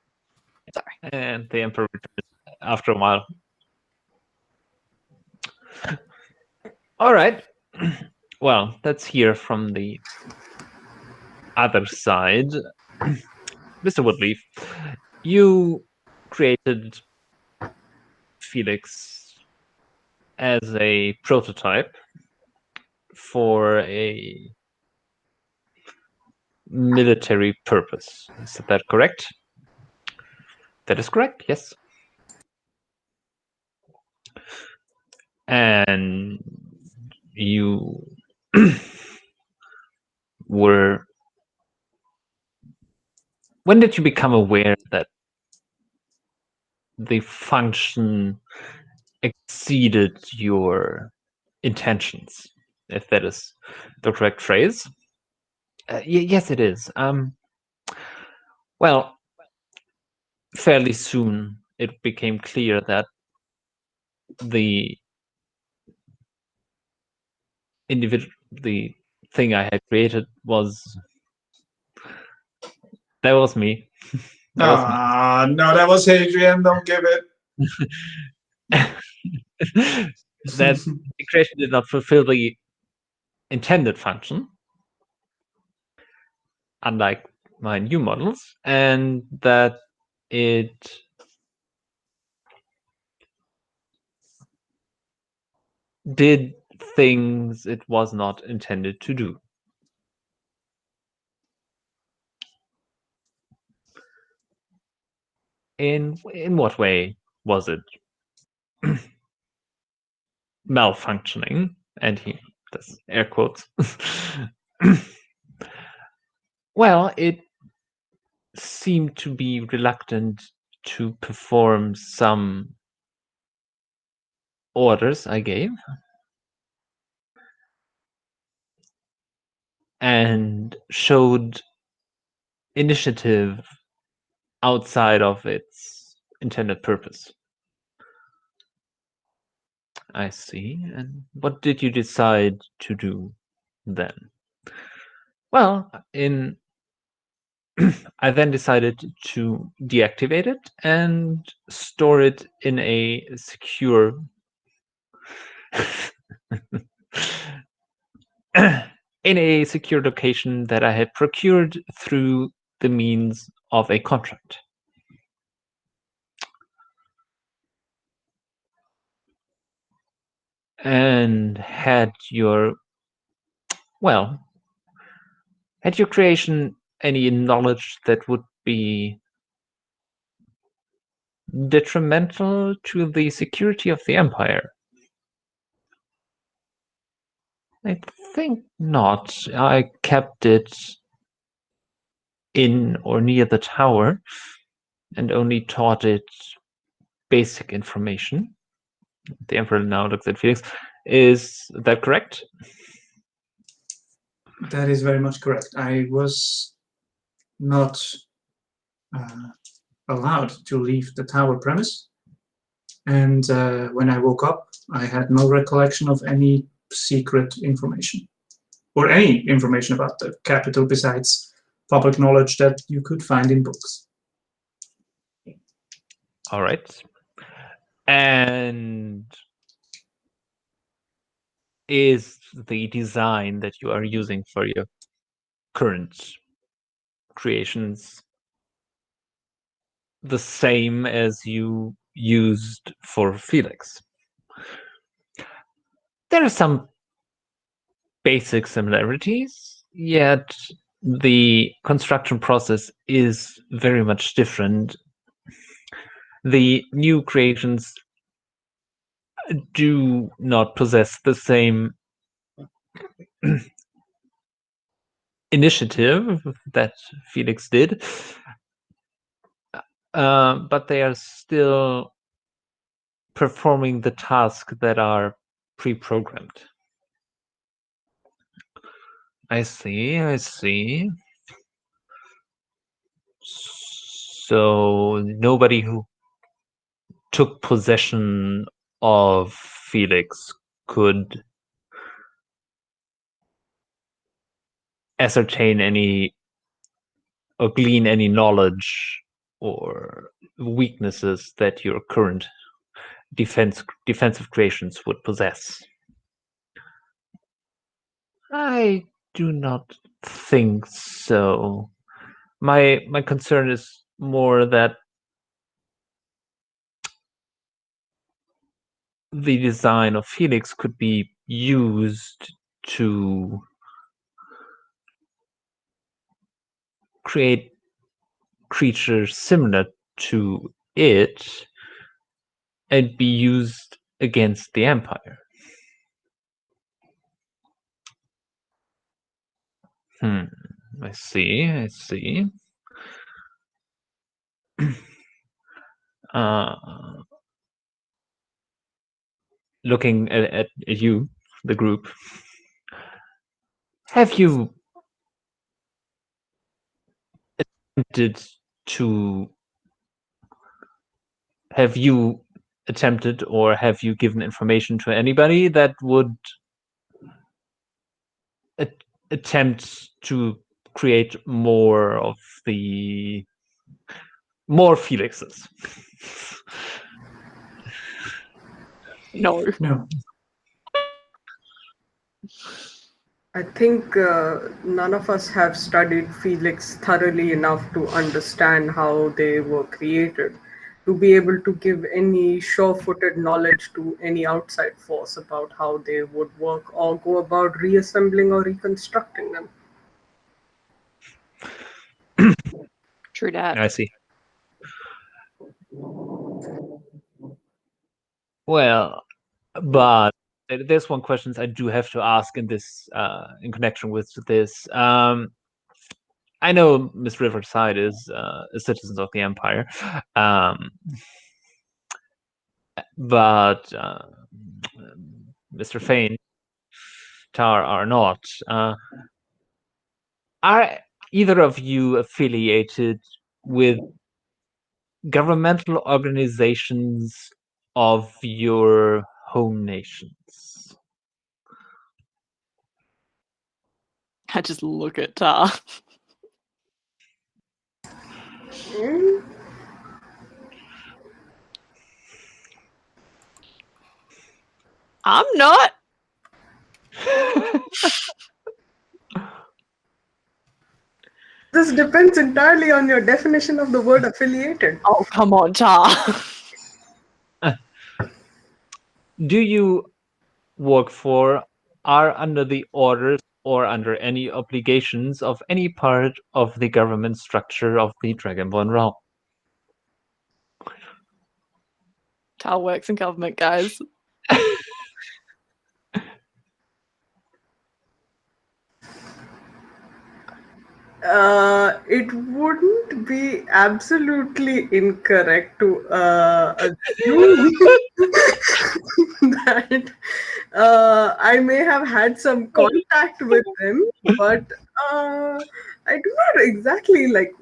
Sorry. And the Emperor returns after a while. All right. Well, let's hear from the other side. Mr. Woodleaf, you created Felix as a prototype for a military purpose. Is that correct? That is correct, yes. And you were... When did you become aware that the function exceeded your intentions, if that is the correct phrase? Yes, it is. Well, fairly soon it became clear that the thing I had created was... That was me. No, that was Adrian. Don't give it. That the creation did not fulfill the intended function, unlike my new models, and that it did things it was not intended to do. In what way was it malfunctioning? And he does air quotes. Well, it seemed to be reluctant to perform some orders I gave, and showed initiative outside of its intended purpose. I see. And what did you decide to do then? Well, I then decided to deactivate it and store it in a secure in a secure location that I had procured through the means of a contract. And had your creation any knowledge that would be detrimental to the security of the Empire? I think not. I kept it in or near the tower and only taught it basic information. The Emperor now looks at Felix. Is that correct? That is very much correct. I was not allowed to leave the tower premise. And when I woke up, I had no recollection of any secret information or any information about the capital besides public knowledge that you could find in books. All right. And is the design that you are using for your current creations the same as you used for Felix? There are some basic similarities, yet the construction process is very much different. The new creations do not possess the same initiative that Felix did, but they are still performing the tasks that are pre-programmed. I see. So nobody who took possession of Felix could ascertain any or glean any knowledge or weaknesses that your current defensive creations would possess. I do not think so. My concern is more that the design of Felix could be used to create creatures similar to it and be used against the Empire. I see. Looking at you, the group, have you attempted or have you given information to anybody that would attempt to create more Felixes? No. I think none of us have studied Felix thoroughly enough to understand how they were created, to be able to give any sure-footed knowledge to any outside force about how they would work or go about reassembling or reconstructing them. True that. I see. Well, but there's one question I do have to ask in this, in connection with this. I know Miss Riverside is a citizen of the Empire, but Mr. Phane, Tar are not. Are either of you affiliated with governmental organizations of your home nations? I just look at Tar. I'm not. This depends entirely on your definition of the word affiliated. Oh, come on, Tar. Do you work for, are under the orders or under any obligations of any part of the government structure of the Dragonborn realm? Tar works in government, guys. It wouldn't be absolutely incorrect to assume that I may have had some contact with them, but I do not exactly like.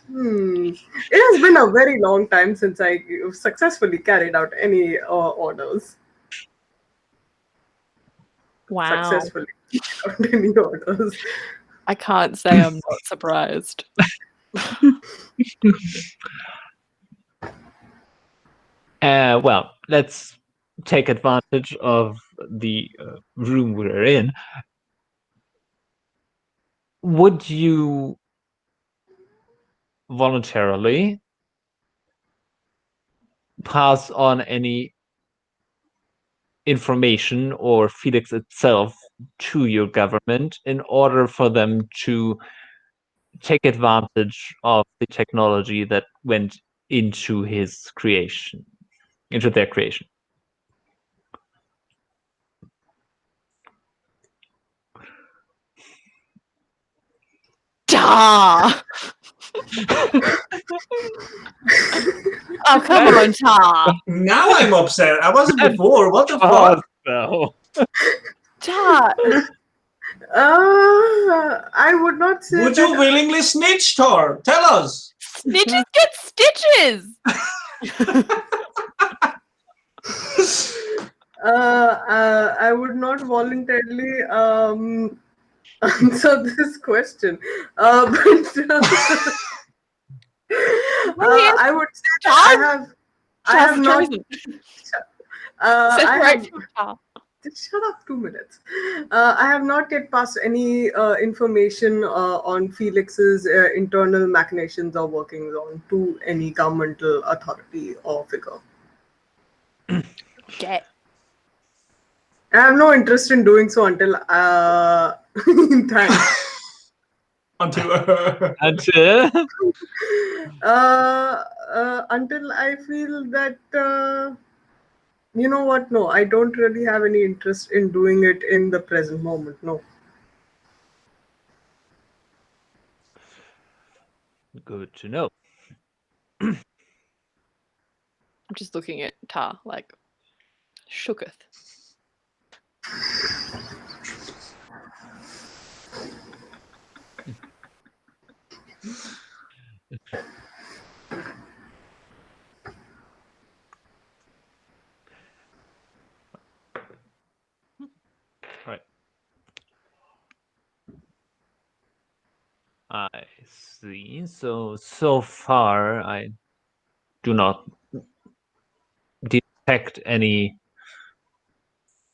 It has been a very long time since I successfully carried out any orders. Wow. Successfully carried out any orders. I can't say I'm not surprised. Well, let's take advantage of the room we're in. Would you voluntarily pass on any information or Felix itself to your government in order for them to take advantage of the technology that went into his creation, into their creation? Tar! Oh, come on, Tar. Now I'm upset. I wasn't before. What the fuck? No. Tar! I would not say. Would you willingly snitch, Tar? Tell us. Snitches get stitches! I would not voluntarily answer this question, but I would say that I have not. Shut up, 2 minutes. I have not yet passed any information on Felix's internal machinations or workings on to any governmental authority or figure. Okay. I have no interest in doing so until thanks. Until Until I feel that you know what? No, I don't really have any interest in doing it in the present moment. No. Good to know. I'm just looking at Tar, like, shooketh. Right. I see. So far, I do not detect any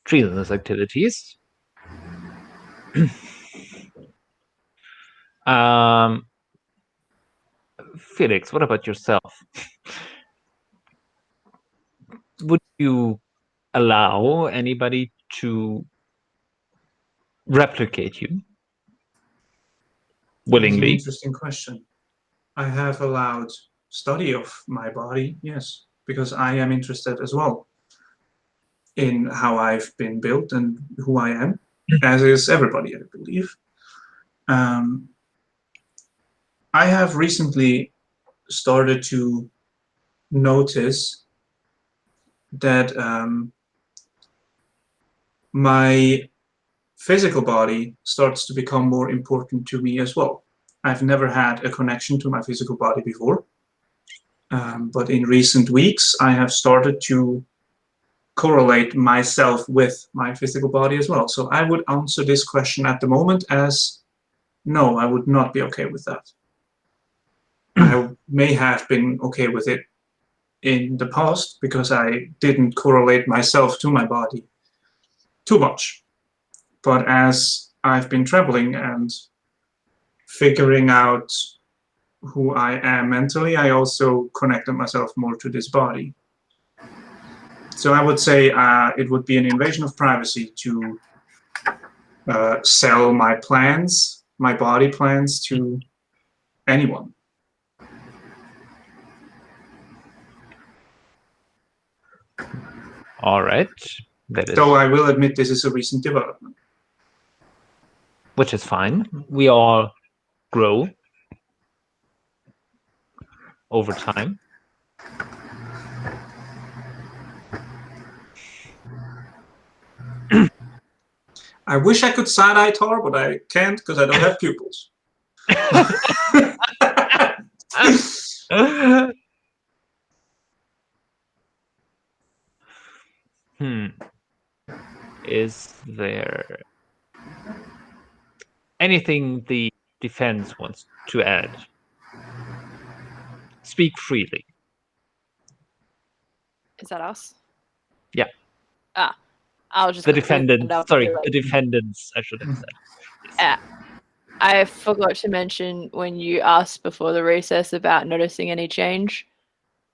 treasonous activities. Felix, what about yourself? Would you allow anybody to replicate you That's an willingly? interesting question. I have allowed study of my body, yes, because I am interested as well in how I've been built and who I am, as is everybody, I believe. I have recently started to notice that my physical body starts to become more important to me as well. I've never had a connection to my physical body before, but in recent weeks, I have started to correlate myself with my physical body as well. So I would answer this question at the moment as no, I would not be okay with that. I may have been okay with it in the past because I didn't correlate myself to my body too much. But as I've been traveling and figuring out who I am mentally, I also connected myself more to this body. So I would say it would be an invasion of privacy to sell my plans, my body plans, to anyone. All right. That is, Though I will admit this is a recent development. which is fine. We all grow over time. I wish I could side-eye Tar, but I can't because I don't have pupils. Is there anything the defense wants to add? Speak freely. Is that us? Yeah. I'll just The quickly stand defendants. up Sorry, and be like, the defendants, I should have said. I forgot to mention when you asked before the recess about noticing any change.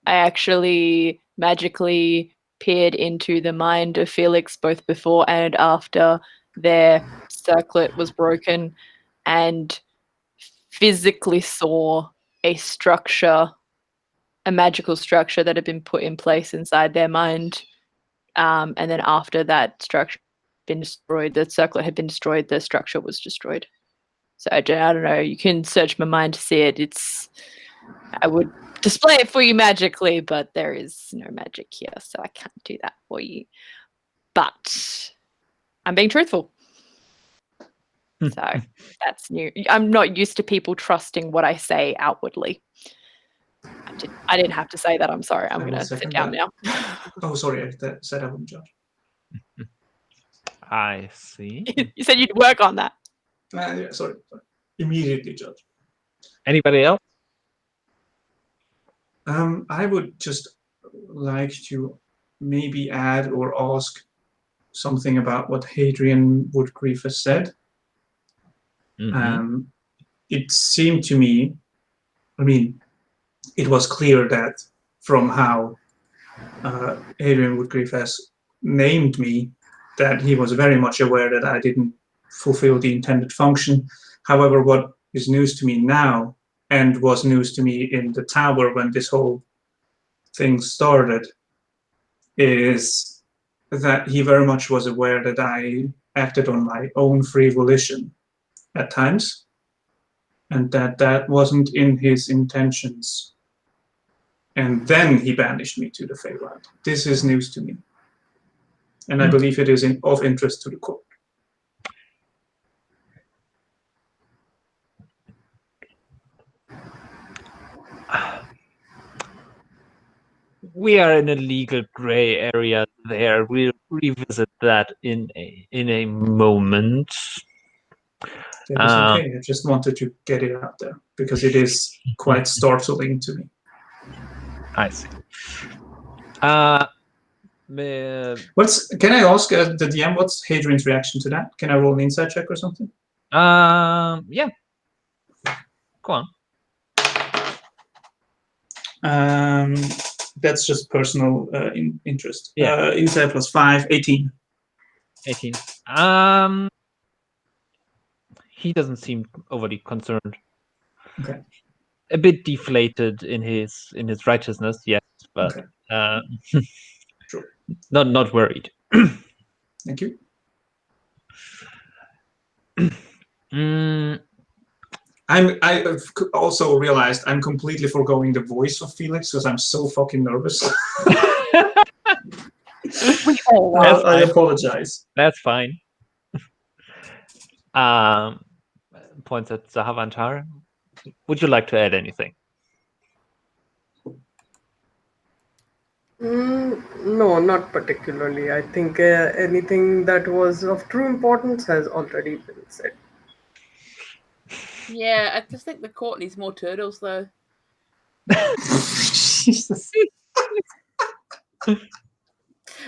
I actually magically peered into the mind of Felix both before and after their circlet was broken and physically saw a structure, a magical structure that had been put in place inside their mind. And then after that structure had been destroyed, the circlet had been destroyed, the structure was destroyed. So I don't know. You can search my mind to see it. I would display it for you magically, but there is no magic here, so I can't do that for you. But I'm being truthful. So that's new. I'm not used to people trusting what I say outwardly. I didn't have to say that. I'm sorry. I'm going to sit down now. Oh, sorry. I said I wouldn't judge. I see. You said you'd work on that. Yeah, sorry. Immediately judge. Anybody else? I would just like to maybe add or ask something about what Hadrian Woodgreave has said. It seemed to me, it was clear that from how Hadrian Woodgreave has named me, that he was very much aware that I didn't fulfill the intended function. However, what is news to me now, and was news to me in the tower when this whole thing started, is that he very much was aware that I acted on my own free volition at times, and that wasn't in his intentions. And then he banished me to the Feywild. This is news to me. And I believe it is of interest to the court. We are in a legal gray area there. We'll revisit that in a moment. That is okay. I just wanted to get it out there because it is quite startling to me. I see. Can I ask the DM what's Hadrian's reaction to that? Can I roll an insight check or something? Yeah. Go on. That's just personal interest. Yeah. Insight plus 5, 18. 18. He doesn't seem overly concerned. Okay. A bit deflated in his righteousness, yes, but okay. Sure. Not worried. Thank you. I also realized I'm completely foregoing the voice of Felix because I'm so fucking nervous. We all are. That's I fine. apologize. That's fine. Points at Zahavah and Tara. Would you like to add anything? No, not particularly. I think anything that was of true importance has already been said. Yeah, I just think the court needs more turtles, though. Jesus.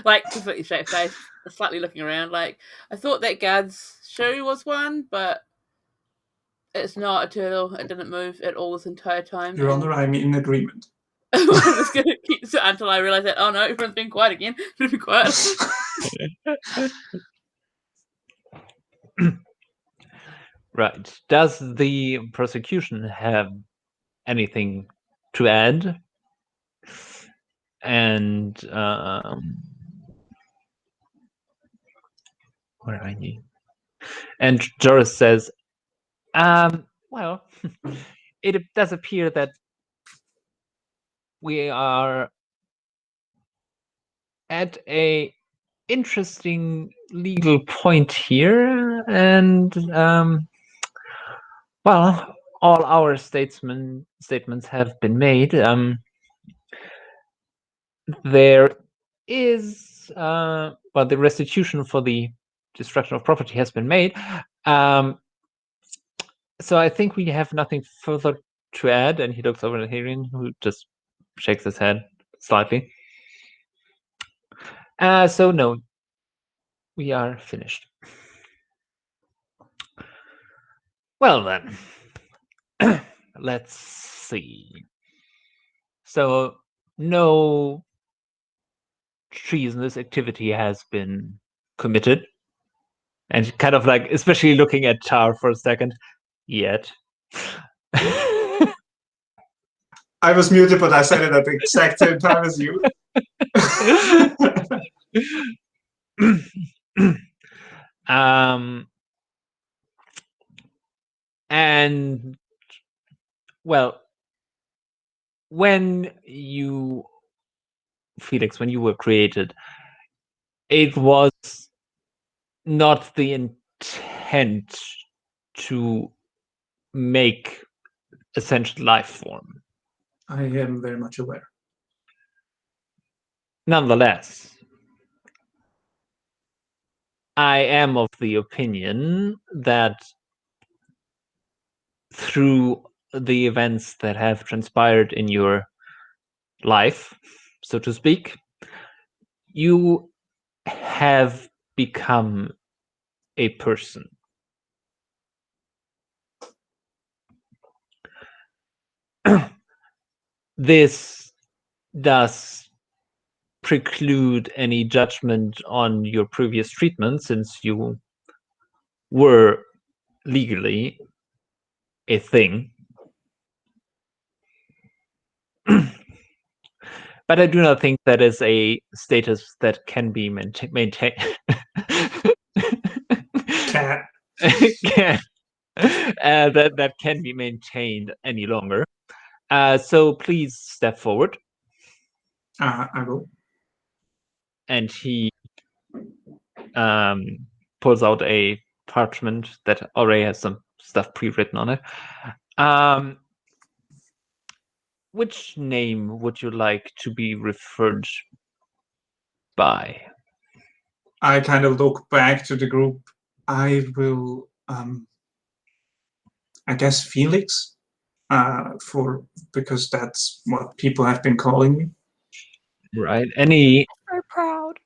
Like, completely straight face, slightly looking around. Like, I thought that guard's shoe was one, but it's not a turtle. It didn't move at all this entire time. Your Honor, I'm in agreement. I'm just going to keep until I realise that, oh no, everyone's been quiet again. Should be quiet. Right. Does the prosecution have anything to add? And where are you? And Joris says, well, it does appear that we are at a interesting legal point here, and well, all our statements have been made. There is, but the restitution for the destruction of property has been made. So I think we have nothing further to add. And he looks over at Harian, who just shakes his head slightly. So no, we are finished. Well then, let's see. So no treasonous activity has been committed. And kind of like, especially looking at Tar for a second, yet. I was muted, but I said it at the exact same time as you. And well, when you, Felix, when you were created, it was not the intent to make a sentient life form. I am very much aware. Nonetheless, I am of the opinion that through the events that have transpired in your life, so to speak, you have become a person. This does preclude any judgment on your previous treatment, since you were legally a thing. But I do not think that is a status that can be maintained. Cat. That can be maintained any longer. So please step forward. I will. And he pulls out a parchment that already has some stuff pre-written on it. Which name would you like to be referred by? I kind of look back to the group. I will, I guess, Felix, because that's what people have been calling me. Right. Any So proud.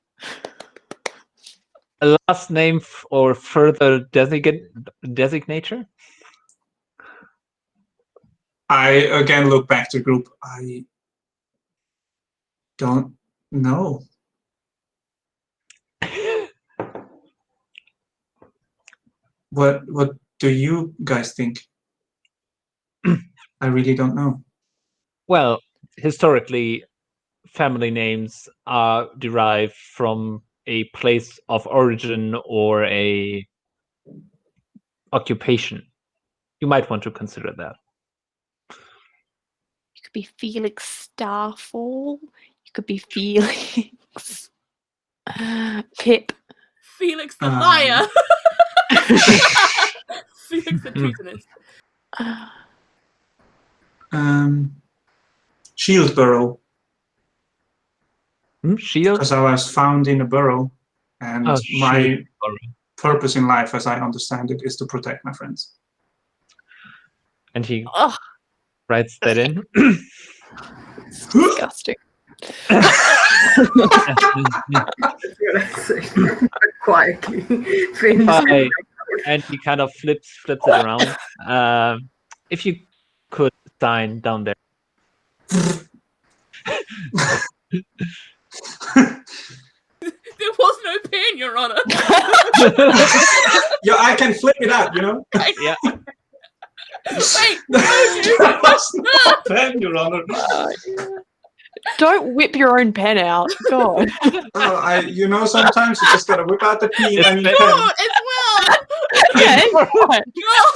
last name or further designator? I again look back to the group. I don't know. What do you guys think? I really don't know. Well, historically, family names are derived from a place of origin or a occupation. you might want to consider that. You could be Felix Starfall. You could be Felix Pip. Felix the liar. Felix the treasonous. Shield burrow, Shield? because I was found in a burrow, and Oh, my shield burrow. purpose in life, as I understand it, is to protect my friends. And he Ugh, writes that in. it's disgusting. That's what I say. Quietly. Phane just Hi. And he kind of flips it around. If you could sign down there. There was no pen, Your Honor. Yeah, I can flip it out, you know? Yeah. Wait, There was no pen, Your Honor. Don't whip your own pen out. God. You know, sometimes you just gotta whip out the pen It's and been- pen. God, as well. Okay. God.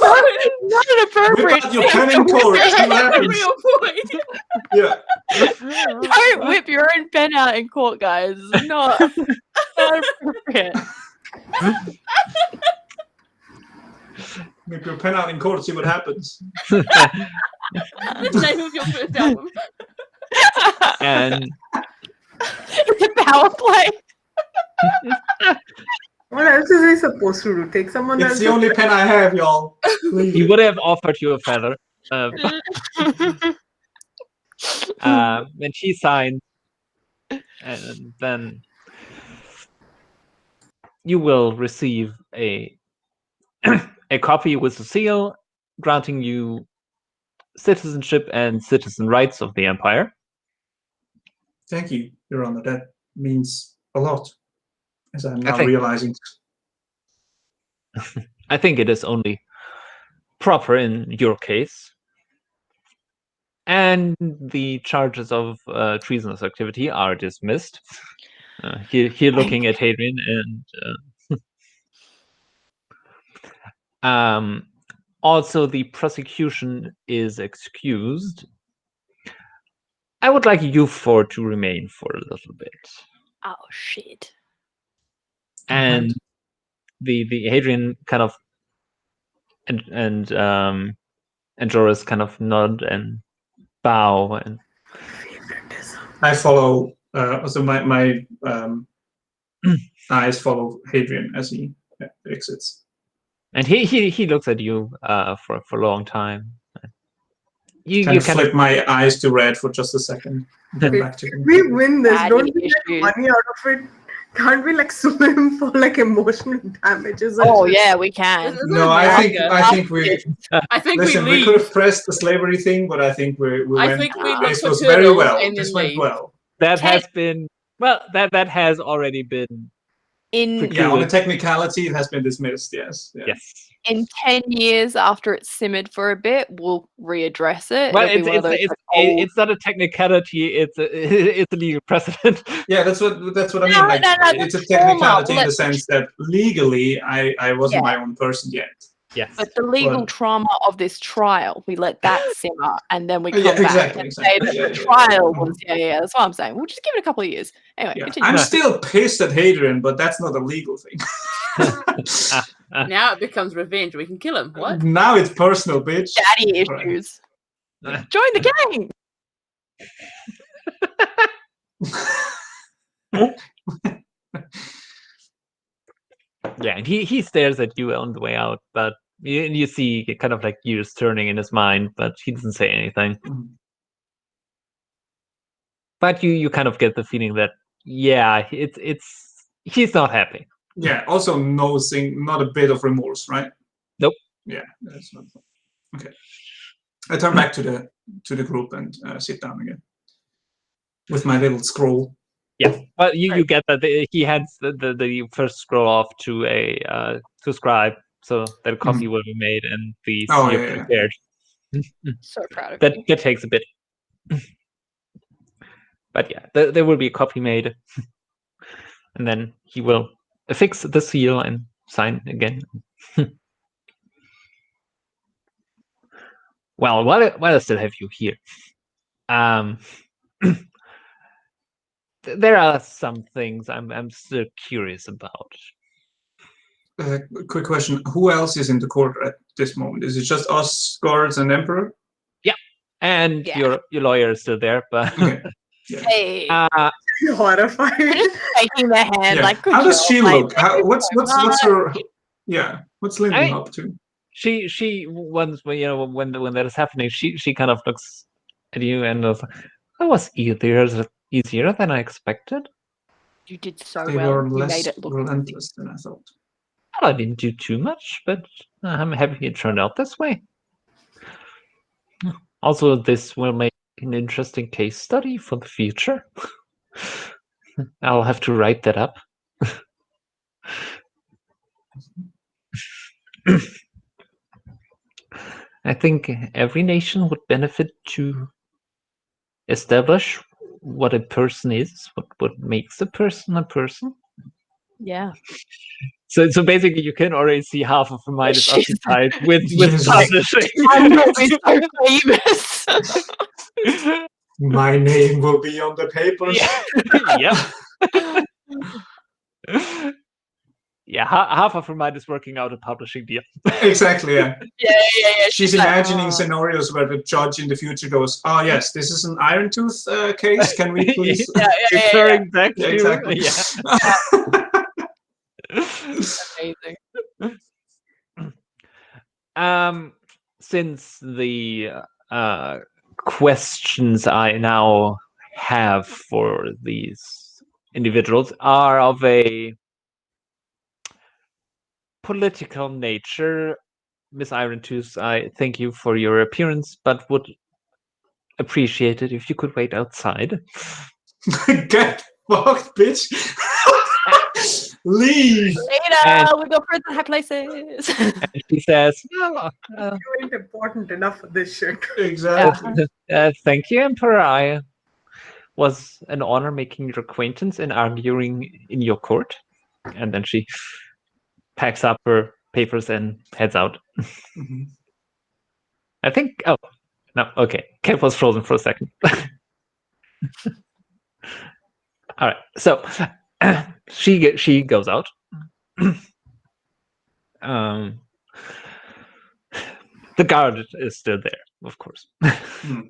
Not an Whip appropriate. out your pen in court. See what That's a happens. real point. Yeah. Don't whip your own pen out in court, guys. It's not appropriate. Whip your pen out in court. See what happens. The name of your first album. And It's a power play. What else is he supposed to do? Take someone It's else's the only pen I have, y'all. he would have offered you a feather. And she signed. And then you will receive a copy with a seal granting you citizenship and citizen rights of the Empire. Thank you, Your Honor. That means a lot, as I'm now think- realizing. I think it is only proper in your case. And the charges of treasonous activity are dismissed. Here looking at Hadrian and also the prosecution is excused. I would like you four to remain for a little bit. Oh shit. And the Hadrian kind of and Joris kind of nod and bow and I follow. So my eyes follow Hadrian as he exits. and he looks at you for a long time. You Kind of kind flip of my eyes to red for just a second. Then Okay. back to him. We win this. Daddy Don't we get issues. money out of it? Can't we like sue him for like emotional damages? Oh yeah, we can. This is No, I America. think we I think listen. we We leave. could have pressed the slavery thing, but I think we I went. think we look This for was very turtles well. and This then went leave. well. that has been that has already been In Yeah, on a Good. technicality, it has been dismissed. Yes. Yeah. yes. in 10 years after it's simmered for a bit, we'll readdress it. Well, It'll be one of those, like, old- it's not a technicality. It's a legal precedent. Yeah, that's what I mean. No, Like, no, it's a that's formal. technicality in the Let's- sense that legally, I wasn't Yeah. my own person yet. Yes. But the legal But- trauma of this trial, we let that simmer, and then we come Yeah, back exactly, and exactly. say that Yeah, the yeah, trial yeah. was that's what I'm saying. We'll just give it a couple of years. Anyway, Yeah. continue. I'm still pissed at Hadrian, but that's not a legal thing. Now it becomes revenge. We can kill him. What? Now it's personal, bitch. Daddy Right. issues. Yeah. Join the gang. Yeah, and he stares at you on the way out, but you see kind of like gears turning in his mind, but he doesn't say anything. Mhm. But you kind of get the feeling that yeah, it's he's not happy. Yeah. Also, not a bit of remorse, right? Nope. Yeah, that's not okay. I turn back to the group and sit down again with my little scroll. Yeah, but you get that he hands the first scroll off to a scribe, so that a copy will be made and the Oh, seal yeah, yeah. prepared. So proud of That you. that takes a bit. But yeah, there will be a copy made, and then he will affix the seal and sign again. Well, while I still have you here, there are some things I'm still curious about. Quick question: who else is in the court at this moment? Is it just us, guards, and emperor? Yeah, and Yeah. your lawyer is still there, but Okay. Yeah. Hey, Horrified. just shaking their hand Yeah. like, good How does job, she mate. look? Thank you What's so much. her? Yeah. What's Lyndon I mean, up to? she once when that is happening, she kind of looks at you and goes, "That was easier than I expected. You did so They well. were You made less it look relentless than I thought. Well, I didn't do too much, but I'm happy it turned out this way. Also, this will make an interesting case study for the future. I'll have to write that up." I think every nation would benefit to establish what a person is, what makes a person a person. Yeah. So basically, you can already see half of the mind is She's- occupied with Yes. publishing. I'm gonna be so famous. My name will be on the papers. Yep. Yeah, half of her mind is working out a publishing deal. Exactly. Yeah. Yeah. She's like, imagining "Oh." scenarios where the judge in the future goes, "Oh yes, this is an Iron Tooth case. Can we please?" Referring back Yeah, to exactly. Amazing. Since the questions I now have for these individuals are of a political nature, Miss Irontooth, I thank you for your appearance, but would appreciate it if you could wait outside. Get fucked, bitch. Leave. Later, And- we go for the high places. And she says, "Oh, You ain't important enough for this shit. Exactly. thank you, Emperor. I was an honor making your acquaintance and arguing in your court." And then she packs up her papers and heads out. Mhm. I think. Oh, no. Okay. Cat was frozen for a second. All right. So she goes out. The guard is still there, of course. Hmm.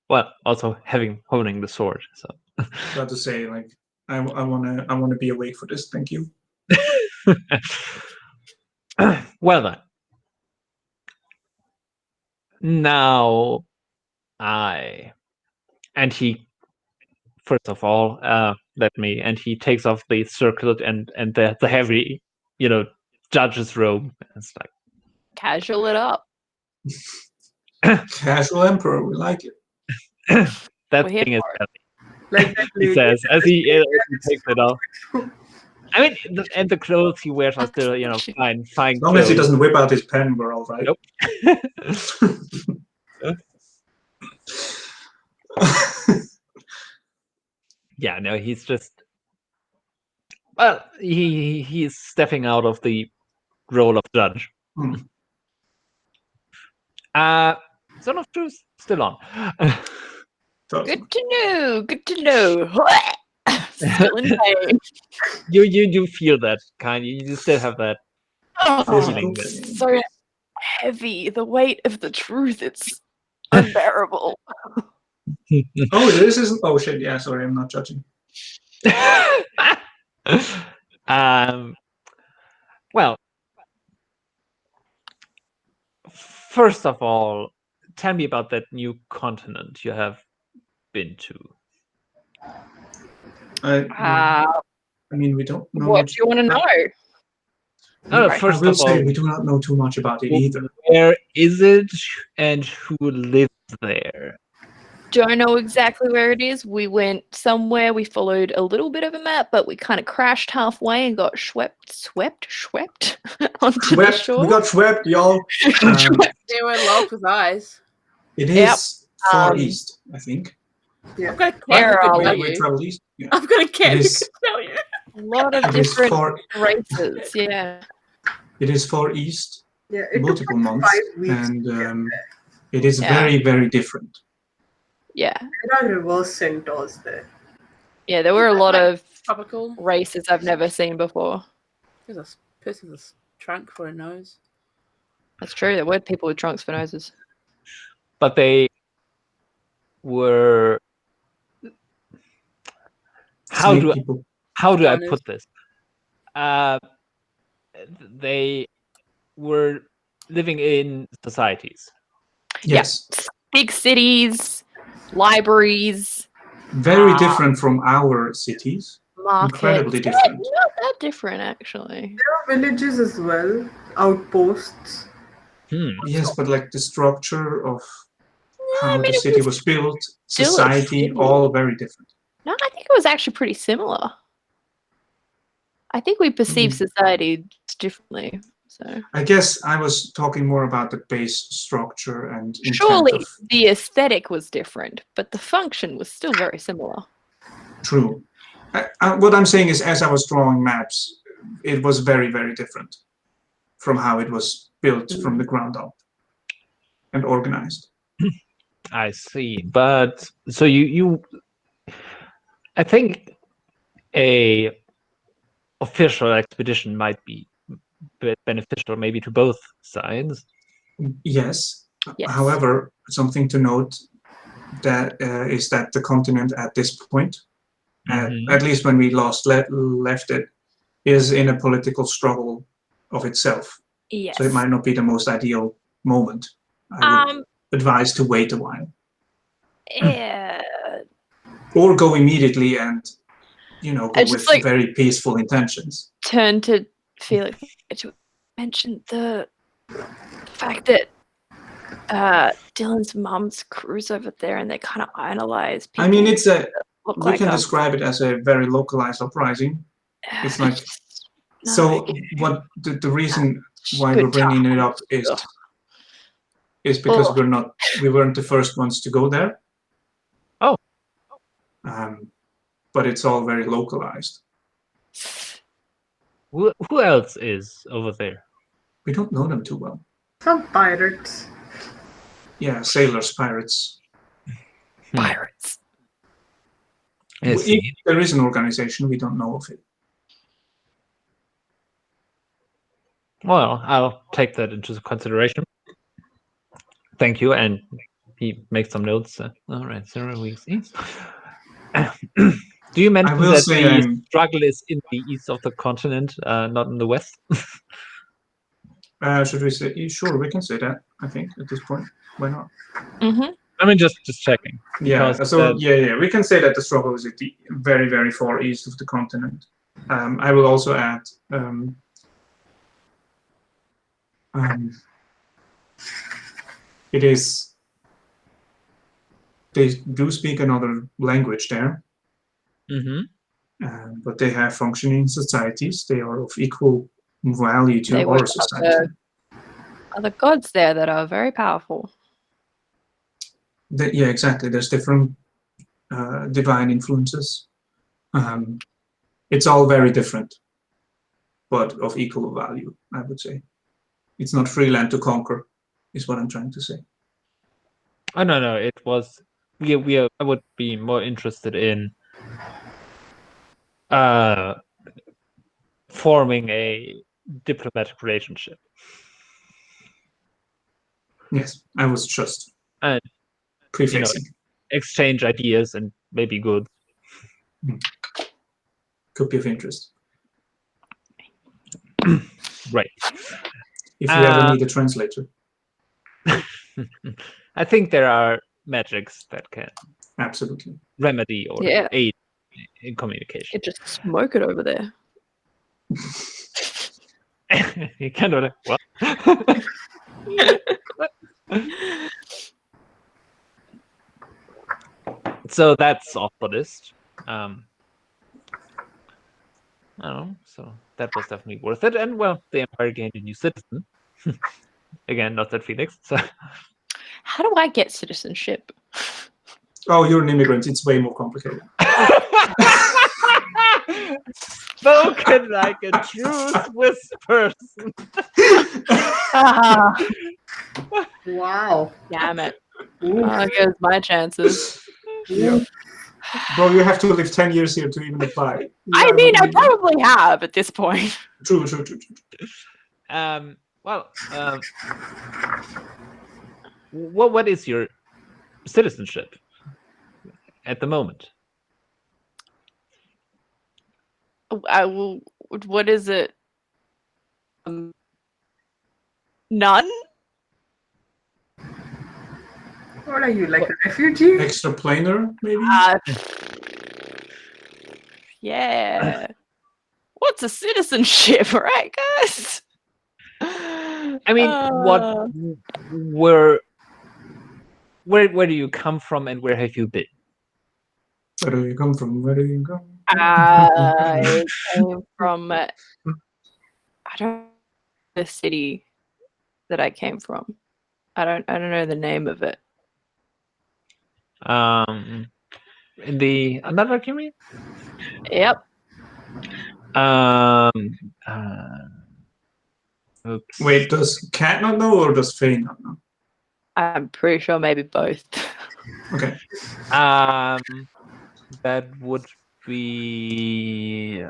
Well, also holding the sword. So About to say, like, I wanna be awake for this. Thank you. well then. Now and he first of all and he takes off the circlet and the heavy, judge's robe. It's like, Casual it up. Casual emperor, we like it. that We're here thing is for it. heavy, Like that he lady. says as he takes it off. I mean, and the clothes he wears are still, fine As long as he clothes. doesn't whip out his pen, we're all right. Nope. Yeah, no, he's just. Well, he's stepping out of the role of judge. Hmm. Son of Truth still on. Good to know. Good to know. Still in pain. You do feel that kind. You still have that. Oh, Feeling it's so heavy. The weight of the truth. It's unbearable. Oh, this isn't. Oh shit! Yeah, sorry, I'm not judging. Well, first of all, tell me about that new continent you have been to. I mean, we don't know. What do you want to know? First I will of all, say we do not know too much about it either. where is it and who lives there? Don't know exactly where it is. We went somewhere. We followed a little bit of a map, but we kind of crashed halfway and got swept onto the shore. We got swept, y'all. There were lots of eyes. It Yep. is far east, I think. I've got a Where cat are who could tell We you. traveled east. Yeah. I've got a cat It who is- could tell you. A lot of It is different far. races. Yeah. It is far east. Yeah, it took multiple like months, 5 weeks. and it is Yeah. very, very different. Yeah. There are reverse centaurs there. Yeah, there were a lot of Tropical. races I've never seen before. There's a person with a trunk for a nose. That's true. There were people with trunks for noses. But they were. How Snake do people. I Vaginas. put this? They were living in societies. Yes. Big cities, libraries, Very different from our cities. markets. Incredibly Yeah, different. not that different, actually. There are villages as well, outposts. Yes, but like the structure of I how mean, the it city was was built, still a society, city. all very different. No, I think it was actually pretty similar. I think we perceive society differently. So I guess I was talking more about the base structure and intent surely of. the aesthetic was different, but the function was still very similar. True. What I'm saying is, as I was drawing maps, it was very, very different from how it was built from the ground up and organized. I see. But so you I think a official expedition might be beneficial maybe to both sides. Yes. Yes. However, something to note that is that the continent at this point, at least when we last left it, is in a political struggle of itself. Yes. So it might not be the most ideal moment. I would advise to wait a while. Yeah. Or go immediately and, go It's with just like- very peaceful intentions. Turn to Felix to mention the fact that Dylan's mum's crew's over there, and they kind of analyze people. I mean, we like can us. describe it as a very localized uprising. It's like, No, so what the reason why we're bringing it up is because we weren't the first ones to go there. Oh. But it's all very localized. Who else is over there? We don't know them too well. Some pirates. Yeah, sailors, pirates. Pirates. If there is an organization, we don't know of it. Well, I'll take that into consideration. Thank you. And he makes some notes. All right, 0 weeks east. Do you mention that the struggle is in the east of the continent, not in the west? Should we say? Sure, we can say that. I think at this point, why not? I mean, just checking. Yeah. So we can say that the struggle is at the very, very far east of the continent. I will also add. It is. They do speak another language there. But they have functioning societies. They are of equal value to our society. Other gods there that are very powerful. Yeah, exactly. There's different divine influences. It's all very different, but of equal value, I would say. It's not free land to conquer, is what I'm trying to say. Oh, no. It was. I would be more interested in forming a diplomatic relationship. Yes, I was just and prefacing. Exchange ideas and maybe goods. Could be of interest. Right. If you ever need a translator. I think there are magics that can absolutely remedy or aid in communication. You just smoke it over there. You can do that. Well. So that's off the list. I don't know. So that was definitely worth it. And well, the Empire gained a new citizen. Again, not that Felix. So. How do I get citizenship? Oh, you're an immigrant. It's way more complicated. spoken like a true Swiss person. Ah, Wow. damn it. Ooh. Oh, here's my chances. Yeah. Bro, you have to live 10 years here to even apply. I mean, I probably have at this point. True. What is your citizenship at the moment? What is it? None? What are you, like a refugee? Extraplanar, maybe? Yeah. What's a citizenship, right, guys? I mean, where do you come from and where have you been? Where do you come from? Where do you go? I came from, I don't know the city that I came from. I don't know the name of it. In the Underdark, you mean? Yep. Oops. Wait, does Cat not know or does Phane not know? I'm pretty sure maybe both. Okay. That would be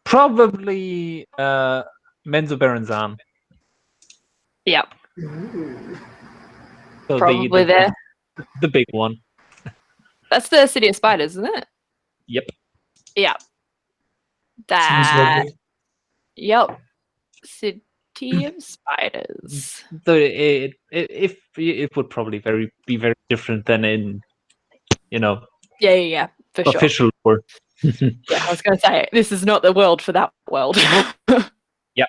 probably Menzo Berenzan. Yep. Ooh. So Probably there. the big one. That's the City of Spiders, isn't it? Yep. Yep. Sounds lovely. Yep. City of Spiders. So it would probably be very different than in, Yeah, for sure. official lore. Yeah, I was going to say, this is not the world for that world. Yep.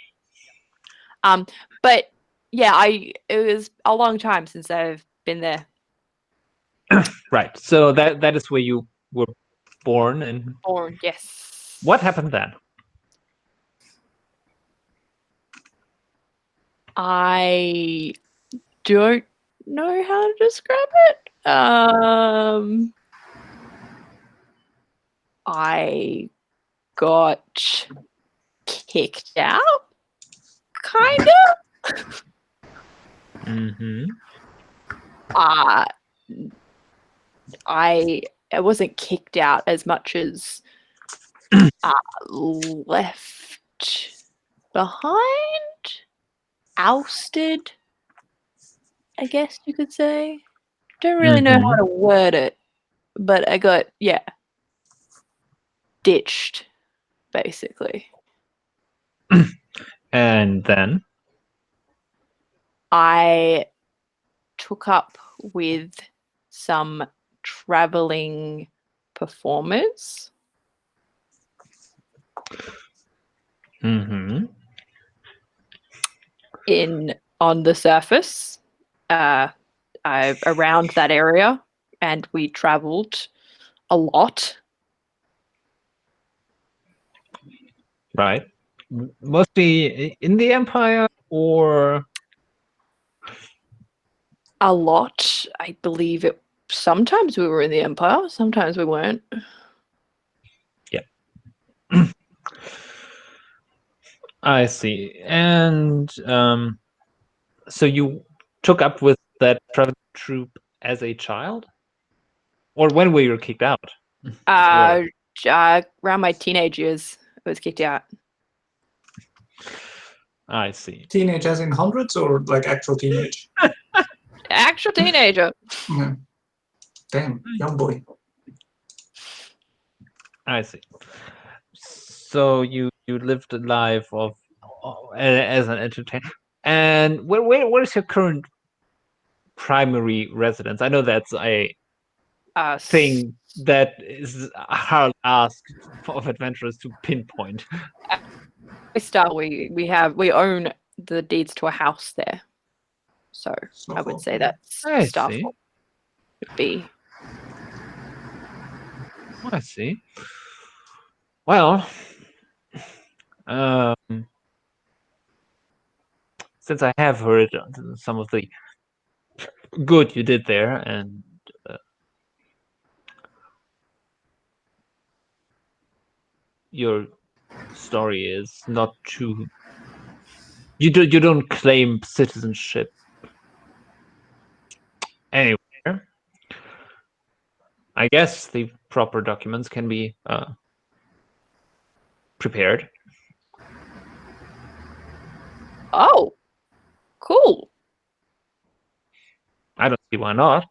But yeah, it was a long time since I've been there. Right. So that is where you were born, and Born, yes. what happened then? I don't know how to describe it. I got kicked out, kind of. Mm-hmm. I wasn't kicked out as much as left behind, ousted, I guess you could say. Don't really know how to word it, but I got, ditched, basically. And then? I took up with some traveling performers. Mm-hmm. On the surface, around that area, and we traveled a lot. Right. Mostly in the Empire, or A lot. I believe it. Sometimes we were in the Empire, sometimes we weren't. Yeah. I see. And so you took up with that travel troupe as a child? Or when were you kicked out? Around my teenage years, I was kicked out. I see. Teenage as in hundreds or like actual teenage? Actual teenager. Yeah. Damn, young boy. I see. So you lived a life of as an entertainer. And where is your current primary residence? I know that's a thing that is hard asked of adventurers to pinpoint. We own the deeds to a house there, so I would say that's Starfall would be. I see. Well, since I have heard some of the good you did there, and your story is not to. You don't claim citizenship anywhere. I guess the proper documents can be prepared. Oh, cool. I don't see why not.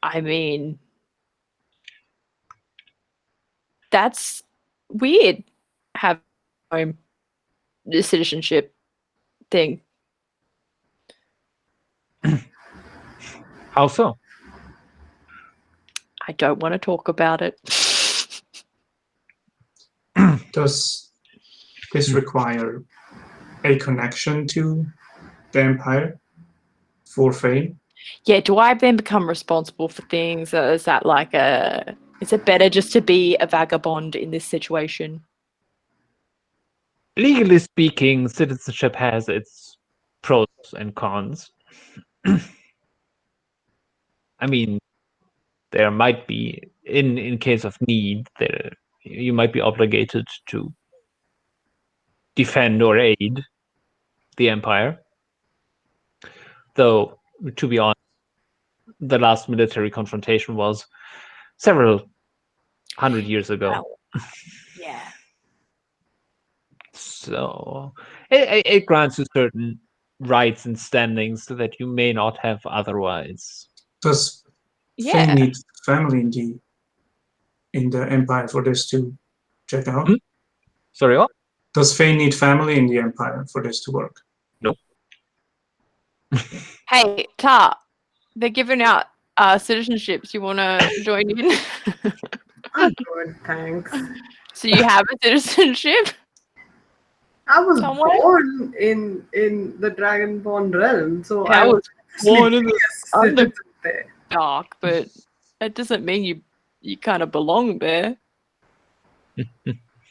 I mean, that's weird. Have the citizenship thing. How so? I don't want to talk about it. Does this require a connection to the Empire for Phane? Yeah, do I then become responsible for things? Or is that like is it better just to be a vagabond in this situation? Legally speaking, citizenship has its pros and cons. I mean, there might be, in case of need, you might be obligated to defend or aid the Empire. Though, to be honest, the last military confrontation was several hundred years ago. Well, yeah. So it grants you certain rights and standings that you may not have otherwise. Does Yeah. Phane need family in the Empire for this to check out? Sorry, what? Does Phane need family in the Empire for this to work? Nope. Hey, Tar, they're giving out citizenships. You want to join in? I'm good, thanks. So you have a citizenship? I was Somewhere? born in the Dragonborn realm, so Yeah, I was born in the the citizen there. dark, but that doesn't mean you kind of belong there.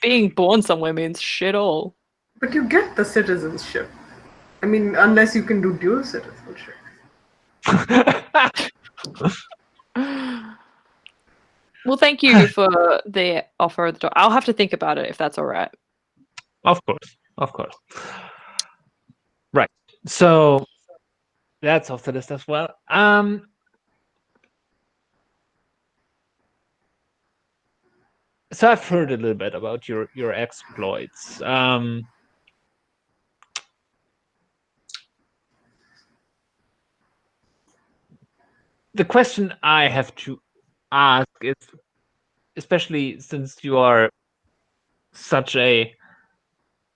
Being born somewhere means shit all. But you get the citizenship. I mean, unless you can do dual citizenship. Well, thank you for the offer of the door. I'll have to think about it if that's all right. Of course. Right. So that's off the list as well. So I've heard a little bit about your exploits. The question I have to ask is, especially since you are such a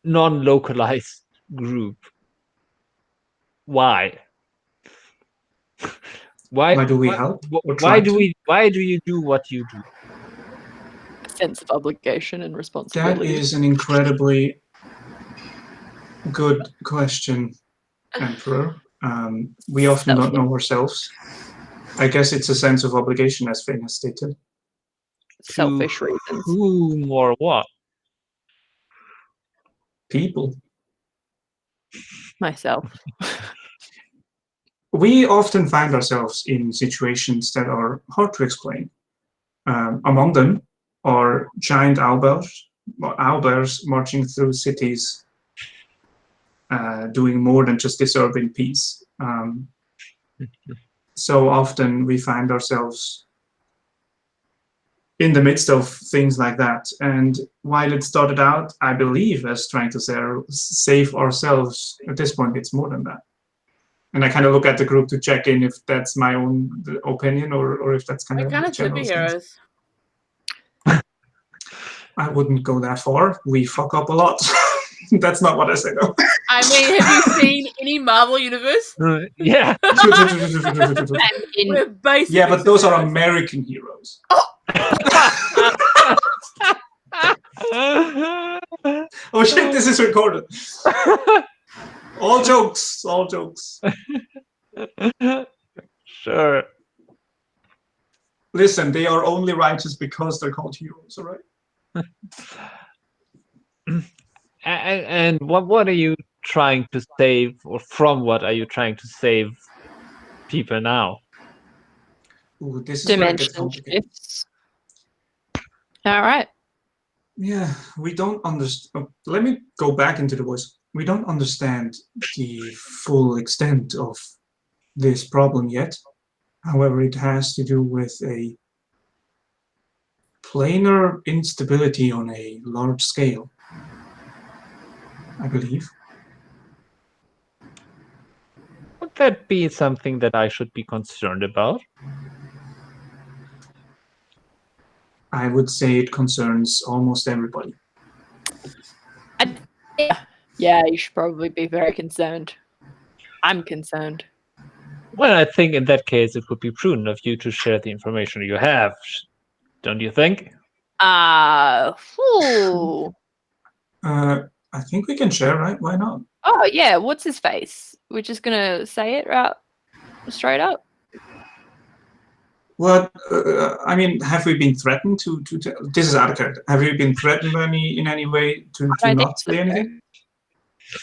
non-localized group, why? Why do we help? Or Why try do to? why do you do what you do? A sense of obligation and That responsibility. is an incredibly good question, Emperor. We often don't know ourselves. I guess it's a sense of obligation, as Phane has stated. Selfish To reasons. whom or what? People. Myself. We often find ourselves in situations that are hard to explain. Among them are giant owlbears marching through cities, doing more than just disturbing peace. So often we find ourselves in the midst of things like that. And while it started out, I believe, as trying to save ourselves, at this point, it's more than that. And I kind of look at the group to check in if that's my own opinion or if that's kind We're of kind of general superheroes. I wouldn't go that far. We fuck up a lot. That's not what I said, though. I mean, have you seen any Marvel universe? Yeah. We're basically Yeah, but those are superheroes. American heroes. Oh shit, this is recorded. All jokes, all jokes. Sure. Listen, they are only righteous because they're called heroes, all right? And what are you trying to save, or from what are you trying to save people now? Ooh, this is where it gets Dimension complicated. shifts. All right. Yeah, we don't understand. Let me go back into the voice. We don't understand the full extent of this problem yet. However, it has to do with a planar instability on a large scale, I believe. Would that be something that I should be concerned about? I would say it concerns almost everybody. Yeah, you should probably be very concerned. I'm concerned. Well, I think in that case it would be prudent of you to share the information you have, don't you think? Whew. I think we can share, right? Why not? Oh yeah, what's his face? We're just gonna say it right straight up. Well, I mean, have we been threatened to this is out of character. Have we been threatened in any way to I don't not think say so. anything?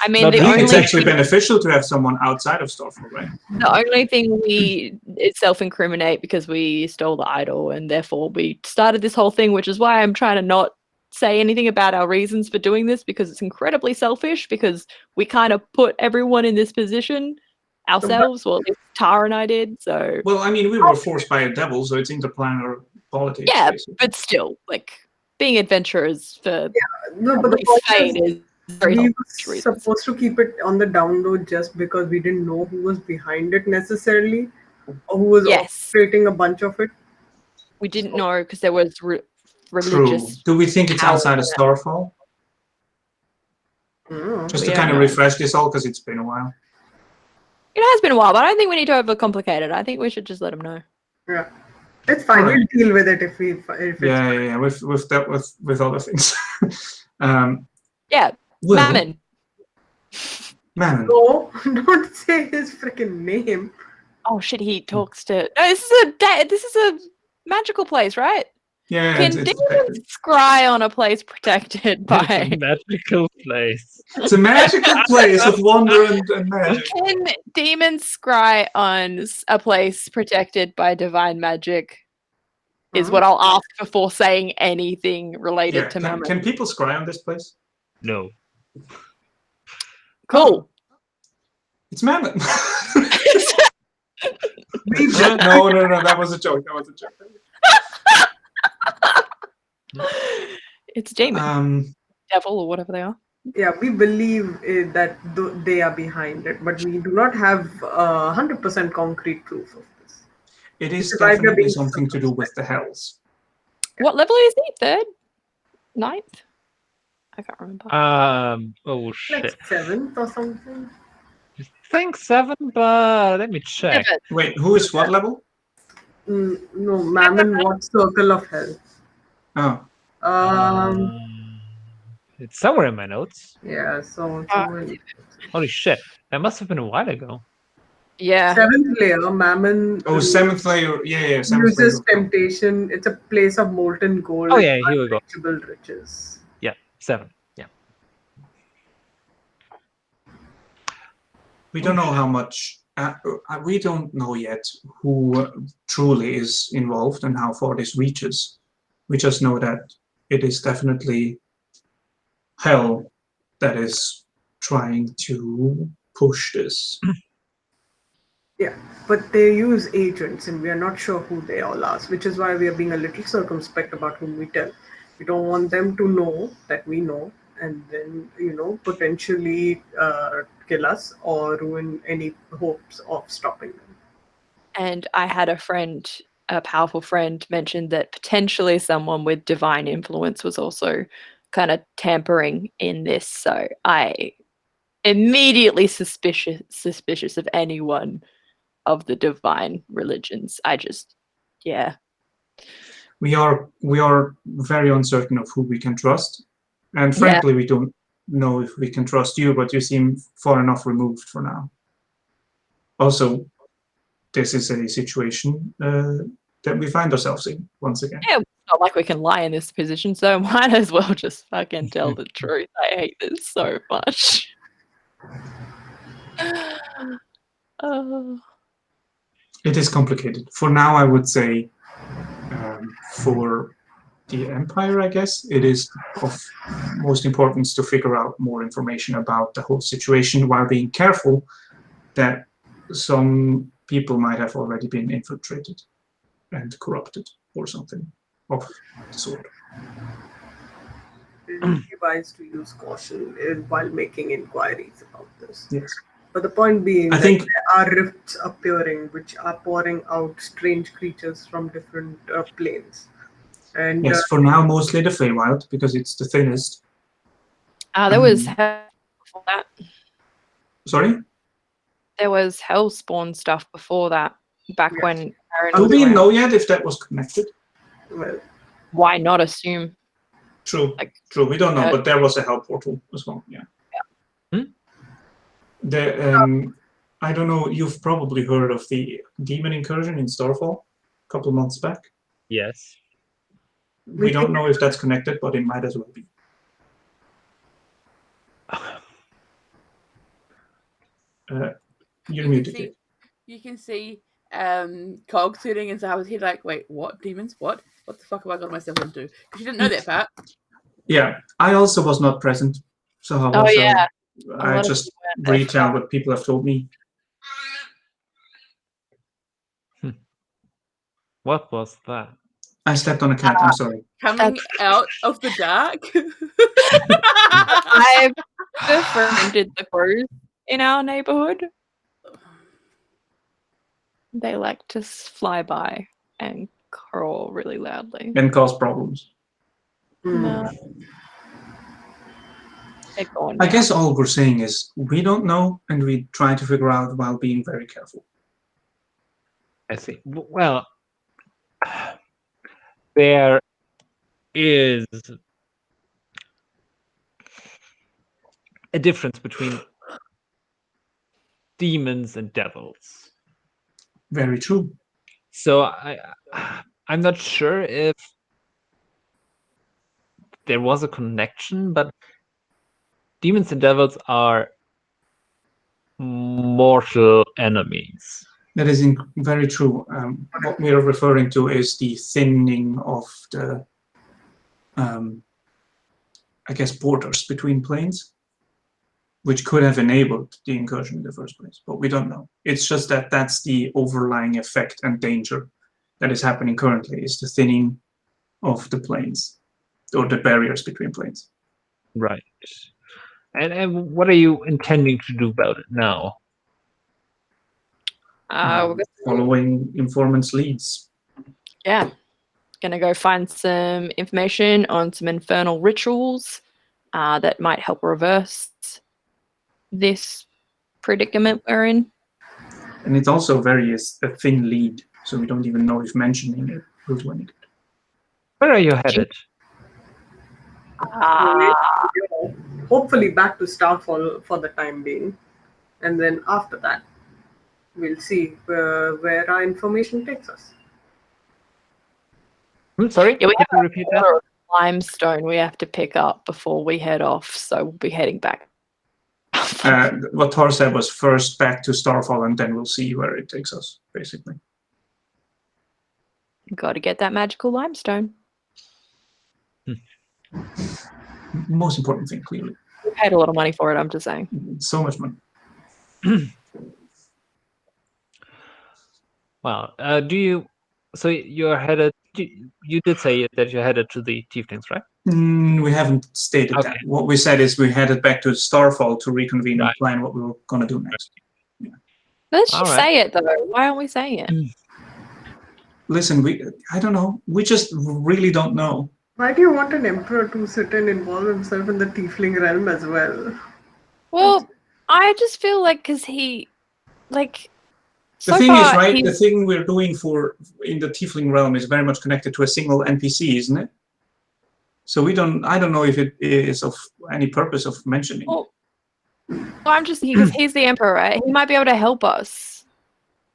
I mean, But the I think it's only actually thing, beneficial to have someone outside of Starfall, right? the only thing we self-incriminate because we stole the idol and therefore we started this whole thing, which is why I'm trying to not say anything about our reasons for doing this because it's incredibly selfish because we kind of put everyone in this position ourselves. Well, at least Tara and I did. So Well, I mean, we were forced by a devil, so it's interplanar politics. yeah, Basically. but still, like being adventurers for No, at but the least point Phane is, is very we were selfish reasons. supposed to keep it on the download just because we didn't know who was behind it necessarily, or who was Yes, orchestrating a bunch of it. we didn't know because there was True. religious. Do we think it's power outside of in it. Starfall? Mm. Just We to don't kind of know. refresh this all, because it's been a while. It has been a while, but I don't think we need to overcomplicate it. I think we should just let them know. Yeah, it's fine. Alright. We'll deal with it if it's Yeah. We've dealt with other things. Yeah, Well, Mammon. man, No, don't say his freaking name. Oh shit, he talks to. No, this is a magical place, right? yeah, Can it's demons scry on a place protected It's a by? magical place. It's a magical place of wonder and magic. Can demons scry on a place protected by divine magic? Is what I'll ask before saying anything related Yeah, to can Mammon. people scry on this place? No. Cool. It's Mammon. We no, that was a joke. It's demon, devil, or whatever they are. Yeah, we believe that they are behind it, but we do not have 100% concrete proof of this. It is It's either definitely being something to do with the hells. What level is he? Third? Ninth? I can't remember. Oh like shit. 7th or something. I think 7, but let me check. Seventh. Wait, who is what level? No, Mammon, what circle of hell? Oh, It's somewhere in my notes. Yeah, so Holy shit. That must have been a while ago. Yeah. 7th layer, Mammon seventh layer. Yeah, seventh layer. uses temptation. It's a place of molten gold. Oh, yeah, here we go. Unreachable riches. Yeah, 7. Yeah. We don't know how much. We don't know yet who truly is involved and how far this reaches. We just know that it is definitely hell that is trying to push this. Yeah, but they use agents, and we are not sure who they all are, which is why we are being a little circumspect about whom we tell. We don't want them to know that we know, and then potentially kill us or ruin any hopes of stopping them. And I had a powerful friend, mention that potentially someone with divine influence was also kind of tampering in this. So I immediately suspicious of anyone of the divine religions. Yeah. We are very uncertain of who we can trust, and frankly, we don't know if we can trust you. But you seem far enough removed for now. Also, this is a situation that we find ourselves in once again. Yeah, it's not like we can lie in this position, so might as well just fucking tell the truth. I hate this so much. It is complicated. For now, I would say for the Empire, I guess, it is of most importance to figure out more information about the whole situation while being careful that some people might have already been infiltrated and corrupted or something of the sort. It would be wise to use caution while making inquiries about this. Yes. But the point being I that think- there are rifts appearing which are pouring out strange creatures from different planes. And Yes, for now, mostly the Feywild, because it's the thinnest. There was hell before that. Sorry? There was hellspawn stuff before that, back Yes. when Aaron Do was we around. know yet if that was connected? well, Why not assume? True, Like, true. We don't know, uh, but there was a hell portal as well. Yeah. Hmm? I don't know. You've probably heard of the demon incursion in Starfall a couple months back. Yes. We don't know if that's connected, but it might as well be. You're muted. Dave. You can see Cog sitting in Zahavah's head like, wait, what? Demons? What? What the fuck have I got myself into? Because she didn't know that part. Yeah, I also was not present. So Oh, yeah. I lot of just people went there for retell that. what people have told me. What was that? I stepped on a cat. I'm sorry. Coming out of the dark. I've befriended the crows in our neighborhood. They like to fly by and crawl really loudly. And cause problems. No. They're gone I now. guess all we're saying is we don't know, and we try to figure out while being very careful. I see. Well, there is a difference between demons and devils. Very true. So I'm not sure if there was a connection, but demons and devils are mortal enemies. That is very true. What we are referring to is the thinning of the, I guess, borders between planes, which could have enabled the incursion in the first place, but we don't know. It's just that that's the overlying effect and danger that is happening currently, is the thinning of the planes, or the barriers between planes. Right. And what are you intending to do about it now? Following informants' leads. Yeah. Gonna go find some information on some infernal rituals that might help reverse this predicament we're in. And it's also a thin lead, so we don't even know if mentioning it will do any good. Where are you headed? hopefully back to Starfall for the time being. And then after that, we'll see where our information takes us. Sorry, Yeah, we could you repeat that? limestone we have to pick up before we head off, so we'll be heading back. What Thor said was first back to Starfall, and then we'll see where it takes us, basically. Got to get that magical limestone. Most important thing, clearly. We paid a lot of money for it, I'm just saying. So much money. Well, so you're headed, you did say that you're headed to the Tieflings, right? We haven't stated that. What we said is we headed back to Starfall to reconvene and plan what we were going to do next. Let's just say it, though. Why aren't we saying it? Listen, I don't know. We just really don't know. Why do you want an emperor to sit and involve himself in the tiefling realm as well? Well, I just feel like because he, like, The thing is, right, the thing we're doing in the tiefling realm is very much connected to a single NPC, isn't it? So I don't know if it is of any purpose of mentioning. Well, I'm just thinking because he's the emperor, right? He might be able to help us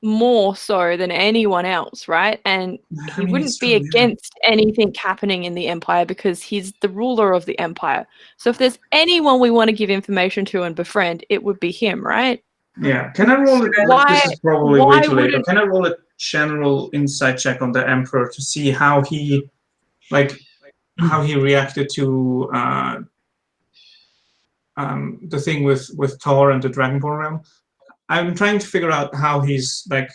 more so than anyone else, right? And he wouldn't be against anything happening in the empire because he's the ruler of the empire. So if there's anyone we want to give information to and befriend, it would be him, right? Yeah. Can I roll it? This is probably way too late. Can I roll a general insight check on the emperor to see how he, like, how he reacted to the thing with Thor and the Dragonborn realm. I'm trying to figure out how he's like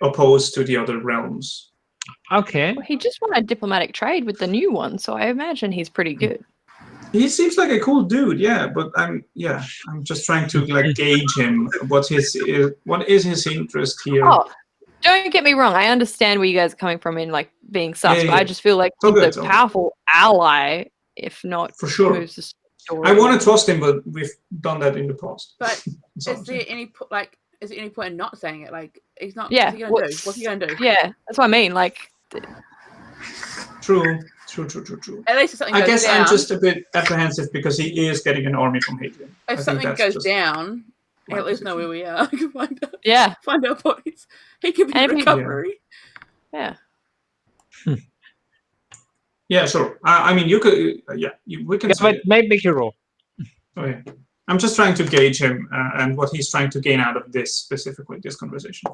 opposed to the other realms. Okay. Well, he just wanted diplomatic trade with the new one, so I imagine he's pretty good. He seems like a cool dude, yeah. But I'm just trying to like gauge him. What is his interest here? Oh, don't get me wrong. I understand where you guys are coming from in like being sus, Yeah, but yeah. I just feel like It's all he's good, a it's all good. powerful ally, if not For sure. moves the story. I want to trust him, but we've done that in the past. But That's all I'm is there saying. any point in not saying it? Like, he's not. Yeah, What's he gonna do? What's he gonna do? Yeah, that's what I mean. Like, True. At least if something I goes guess down. I'm just a bit apprehensive because he is getting an army from Hadrian. If something goes down, he'll at least know where we are. yeah, Find our bodies. He could be And if he- recovery. yeah. Yeah, sure. I mean, you could. We can Yeah, say but it. make your roll. Oh, yeah. I'm just trying to gauge him and what he's trying to gain out of this specifically, this conversation.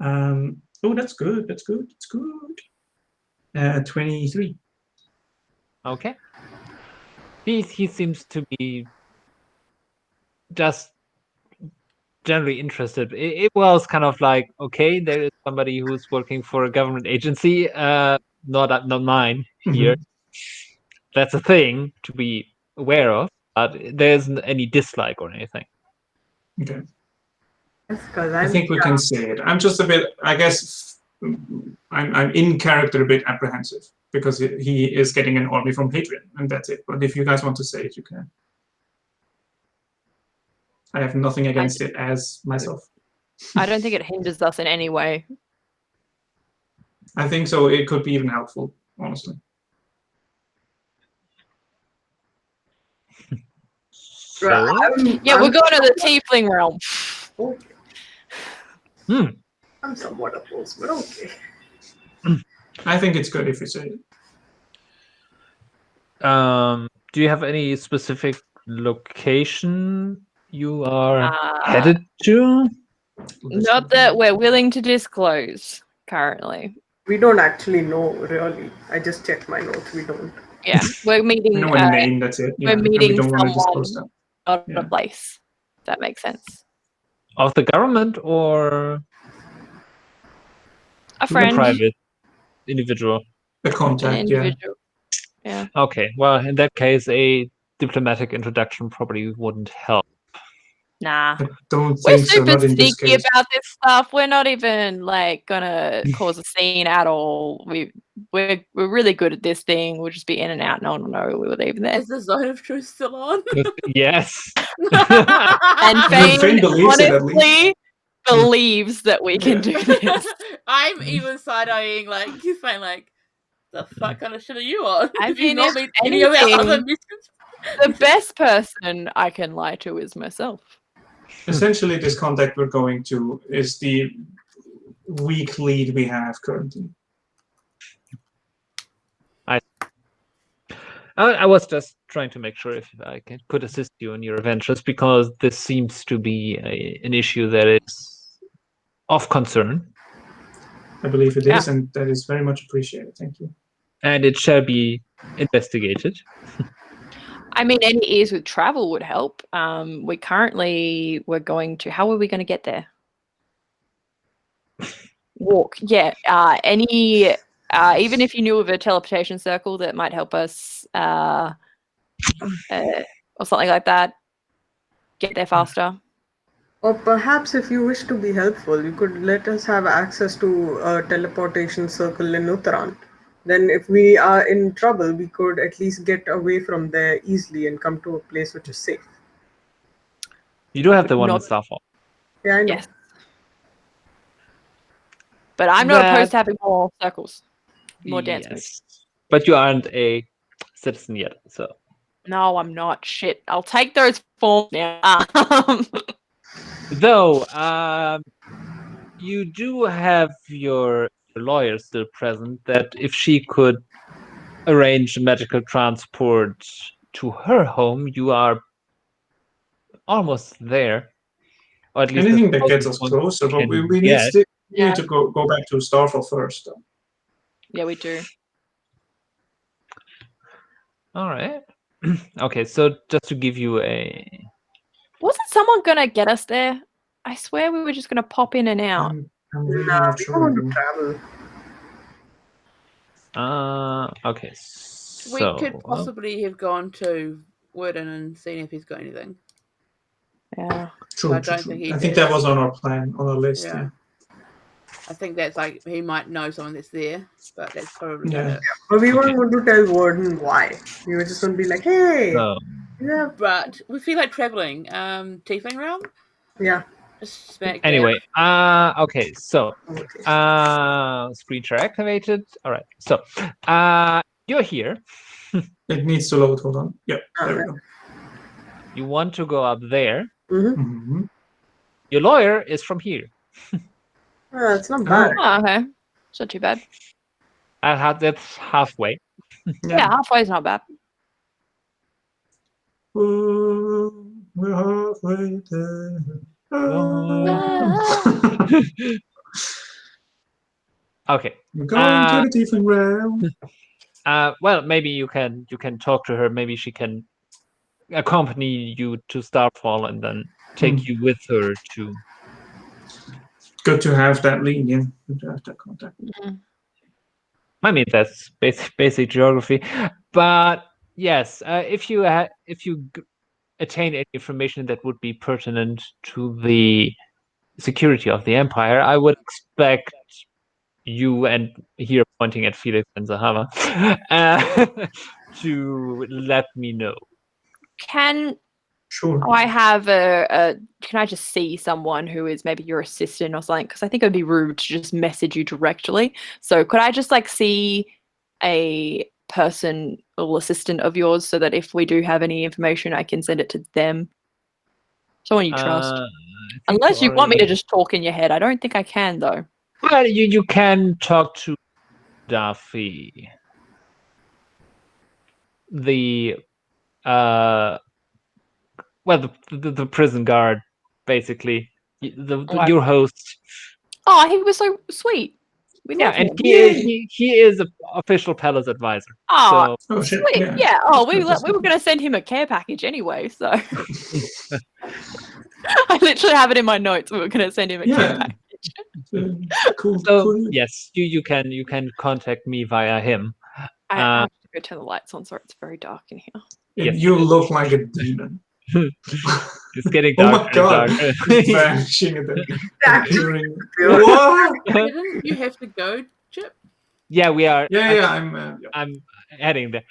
Oh, that's good. That's good. 23. Okay. He seems to be just generally interested. It was kind of like, okay, there is somebody who's working for a government agency, not mine here. That's a thing to be aware of, but there isn't any dislike or anything. Okay. Yes, 'cause I think we can say it. I'm just a bit, I guess, I'm in character a bit apprehensive because he is getting an army from Hadrian, and that's it. But if you guys want to say it, you can. I have nothing against it as myself. I don't think it hinders us in any way. I think so. It could be even helpful, honestly. So, Yeah, we're going to the tiefling realm. Okay. I'm somewhat opposed, but okay. I think it's good if you say it. do you have any specific location you are headed to? Not that we're willing to disclose currently. We don't actually know, really. I just checked my notes. We don't. Yeah, we're meeting. We know a name, that's it. Yeah, we're and we meeting don't want to disclose someone, that. not a place. If that makes sense. Of the government or A friend, private individual? A an contact, yeah. individual. Yeah. Okay, well, in that case, a diplomatic introduction probably wouldn't help. Nah. I don't We're think so, super not in this sneaky case. about this stuff. We're not even like gonna cause a scene at all. We're really good at this thing. We'll just be in and out. No one will know we were even there. Is the Zone of Truth still on? Yes. And Fane Phane believes it, at least. honestly believes that we can do this. I'm even side-eyeing like he's saying like, the fuck kind of shit are you on? I Did you mean, not if meet any of our anything, other missions? The best person I can lie to is myself. Essentially, this contact we're going to is the weak lead we have currently. I was just trying to make sure if I could assist you in your adventures, because this seems to be an issue that is of concern. I believe it is, and that is very much appreciated. Thank you. And it shall be investigated. I mean, any ease with travel would help. We're going to. How are we going to get there? Walk. Yeah. Even if you knew of a teleportation circle that might help us, or something like that, get there faster. Or perhaps if you wish to be helpful, you could let us have access to a teleportation circle in Uttaran. Then if we are in trouble, we could at least get away from there easily and come to a place which is safe. You do have the one in Not- Starfall. Yeah, I know. Yes. But I'm not opposed to having more circles, more dance moves. But you aren't a citizen yet, so. No, I'm not. Shit. I'll take those forms now. Though, you do have your lawyer still present, that if she could arrange medical transport to her home, you are almost there. Or at least anything that gets us closer, but we need to go back to Starfall first. Though. Yeah, we do. All right. Okay, so just to give you a... Wasn't someone gonna get us there? I swear we were just gonna pop in and out. I'm really Nah, not we sure. don't want to man. travel. Okay, We so... could possibly have gone to Worden and seen if he's got anything. Yeah. True, I true, don't true. think he I think did. that was on our plan, on our list. Yeah. Yeah. I think that's like he might know someone that's there, but that's probably Yeah. about it. But we Okay. weren't going to tell Warden why. We were just going to be like, hey, So, yeah, But we feel like traveling. Tiefling realm? yeah. Just smack anyway, okay, so Okay. screen share activated. All right, so you're here. It needs to load. Hold on. Yep. There we go. You want to go up there. Mm-hmm. Mm-hmm. Your lawyer is from here. It's not bad. Oh, okay. It's not too bad. That's halfway. Yeah, halfway is not bad. Ooh, we're halfway there. Okay. We're going to the different realm. Well, maybe you can talk to her. Maybe she can accompany you to Starfall and then take you with her to. Good to have that link. Yeah. Good to have that contact. I mean, that's basic geography, but yes, if you attain any information that would be pertinent to the security of the Empire, I would expect you, and here pointing at Felix and Zahavah, to let me know. Can Sure. I have can I just see someone who is maybe your assistant or something? Because I think it would be rude to just message you directly. So could I just like see a personal assistant of yours so that if we do have any information, I can send it to them? Someone you trust. Unless you want me to just talk in your head. I don't think I can though. Well, you can talk to Duffy. The the prison guard, basically. Your host. Oh, he was so sweet. We love him. And he is an official palace advisor. Oh, Oh shit. sweet. Yeah. Yeah. Oh, we That's were going to send him a care package anyway, so I literally have it in my notes. We were going to send him a care package. Cool. So cool. yes, you can contact me via him. I have to go turn the lights on, so it's very dark in here. Yes. Yes. You look like a demon. It's getting Oh darker my god! and darker. It's vanishing and then appearing. What? What? Didn't you have to go, Chip? Yeah, we are. Yeah, I'm heading there.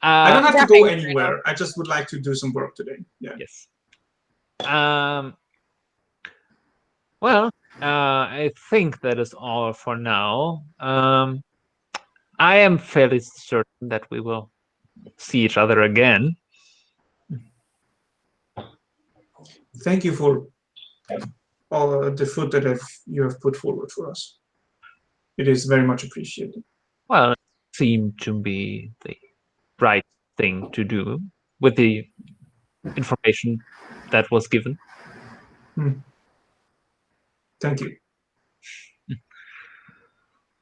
I don't have to Wrapping go right anywhere. I just would like to do some work today. Yeah. Yes. Well, I think that is all for now. I am fairly certain that we will see each other again. Thank you for all the food that you have put forward for us. It is very much appreciated. Well, it seemed to be the right thing to do with the information that was given. Thank you.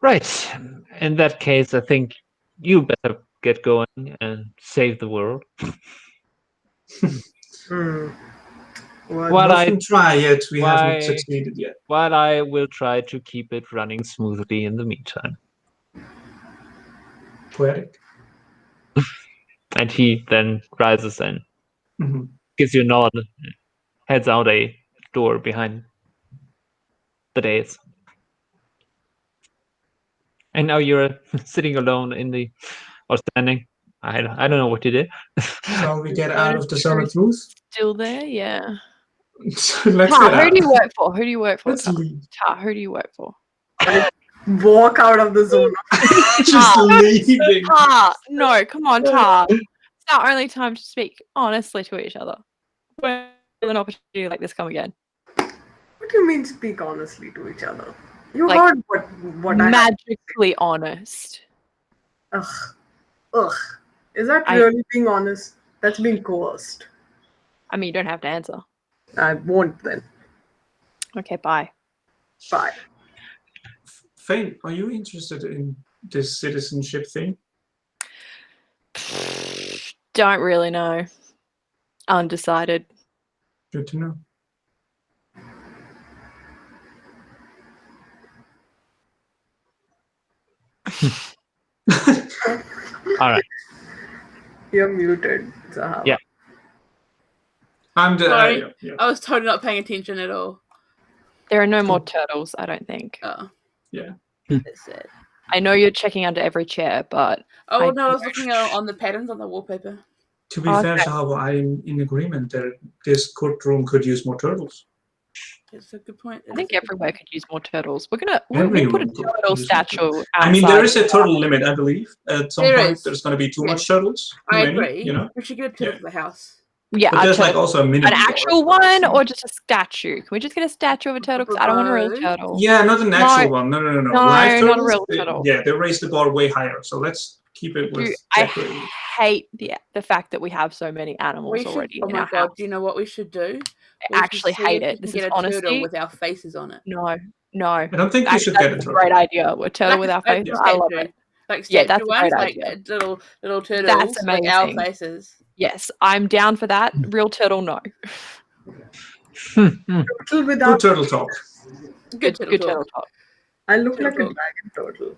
Right. In that case, I think you better get going and save the world. Well, I try yet. We haven't succeeded yet. But I will try to keep it running smoothly in the meantime. Poetic. And he then rises and gives you a nod, heads out a door behind the dais. And now you're sitting alone or standing. I don't know what you did. Shall we get out of the zone of truth? Still there? Yeah. Let's Ta, get out. who do you work for? Who do you work for? Let's leave. Ta, who do you work for? Walk out of the zone. Just leaving. Ta, no, come on, Ta. It's our only time to speak honestly to each other. When will an opportunity like this come again? What do you mean speak honestly to each other? You Like, heard what I had. magically honest. Ugh. Is that really being honest? That's being coerced. I mean, you don't have to answer. I won't then. Okay, bye. Bye. Phane, are you interested in this citizenship thing? Don't really know. Undecided. Good to know. All right. You're muted, Zahavah. Yeah. I'm the, Sorry. yeah. I was totally not paying attention at all. There are no more turtles, I don't think. Oh, Yeah. that's it. I know you're checking under every chair, but Oh, I no, I was looking on the patterns on the wallpaper. To be Okay. fair, Zahavah, I'm in agreement that this courtroom could use more turtles. That's a good point. I think everywhere could use more turtles. We'll put a Everyone could turtle use more statue turtles. outside. I mean, there is a turtle limit, I believe. At some There point, is. there's going to be too Yeah. much turtles. Too I many, agree. you know? We should get a turtle Yeah. for the house. Yeah, But a there's like turtle. also a minimum. An actual one or just a statue? Can we just get a statue of a turtle? Because I don't want a real turtle. Yeah, not an actual No. one. No. No, Live not a turtles, real turtle. they raised the bar way higher. So let's keep it with Dude, I decorated. hate the fact that we have so many animals We should, already oh in my our god, house. do you know what we should do? I actually hate it. We This can is get a turtle honestly with our faces on it. no. I don't think you should That's get a a turtle. great idea. A turtle with our face. I love it. Like Yeah, statue that's a ones, great like idea. little turtles That's with our amazing. faces. Yes, I'm down for that. Real turtle, no. Turtle Good without. turtle talk. Good Good turtle turtle talk. talk. I look Turtle like a talk. dragon turtle.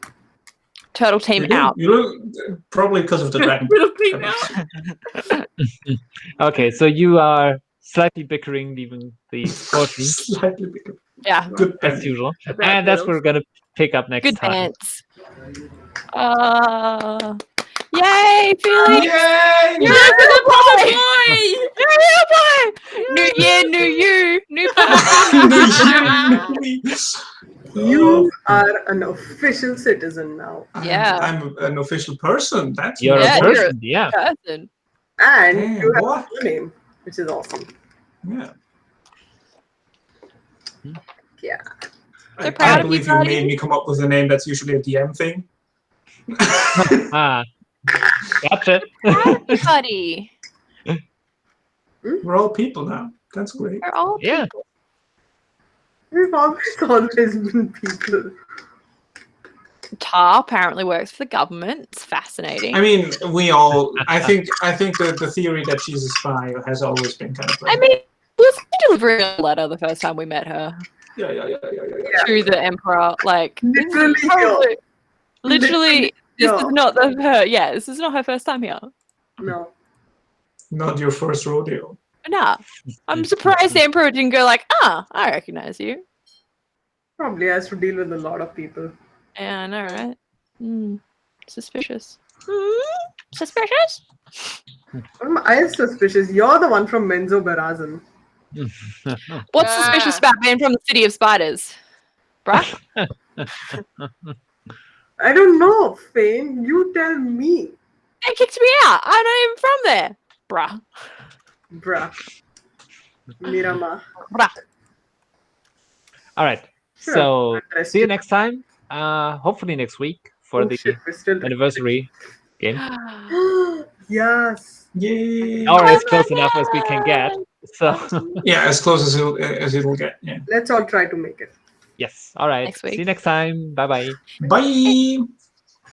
Turtle team You do. out. You look probably because of the dragon. Little team out. Okay, so you are slightly bickering, leaving the courtroom Slightly bigger. Yeah. Good as band. usual, About and that's what turtles. we're gonna pick up next Good time. dance. Yay, Felix! Yay! You're a real boy! Boy! You're a real boy! New year, new you, new Me. You are an official citizen now. Yeah. I'm an official person. That's You're more a Yeah, important. person, yeah. person. And Damn, you have boy. a name, which is awesome. Yeah. Yeah. So I proud can't of you, believe you buddy. made me come up with a name that's usually a DM thing. Ah, gotcha. Buddy. We're all people now. That's great. We're all Yeah. people. We've always been people. Tar apparently works for the government. It's fascinating. I mean, we all. I think the theory that she's a spy has always been kind of. I mean, was delivering a letter the first time we met her Yeah. to the emperor. Like, Literally, probably, literally, this yeah. is not her. Yeah, this is not her first time here. No. Not your first rodeo. Nah, I'm surprised the emperor didn't go like, I recognize you. Probably has to deal with a lot of people. Yeah, I know, right? Suspicious. Suspicious? I am suspicious. You're the one from Menzo Barazan. What's suspicious about being from the city of spiders? Bruh? I don't know, Phane. You tell me. They kicked me out. I'm not even from there. Bruh. Bruh. Mirama. Bruh. All right. Sure. So see you Interesting. next time. Hopefully next week for Oh, the shit, we're still anniversary game, Yes. Yay! or as close enough as we can get. So Yeah, as close as it'll get. Yeah. Let's all try to make it. yes. All right. Next week. See you next time. Bye bye. Bye.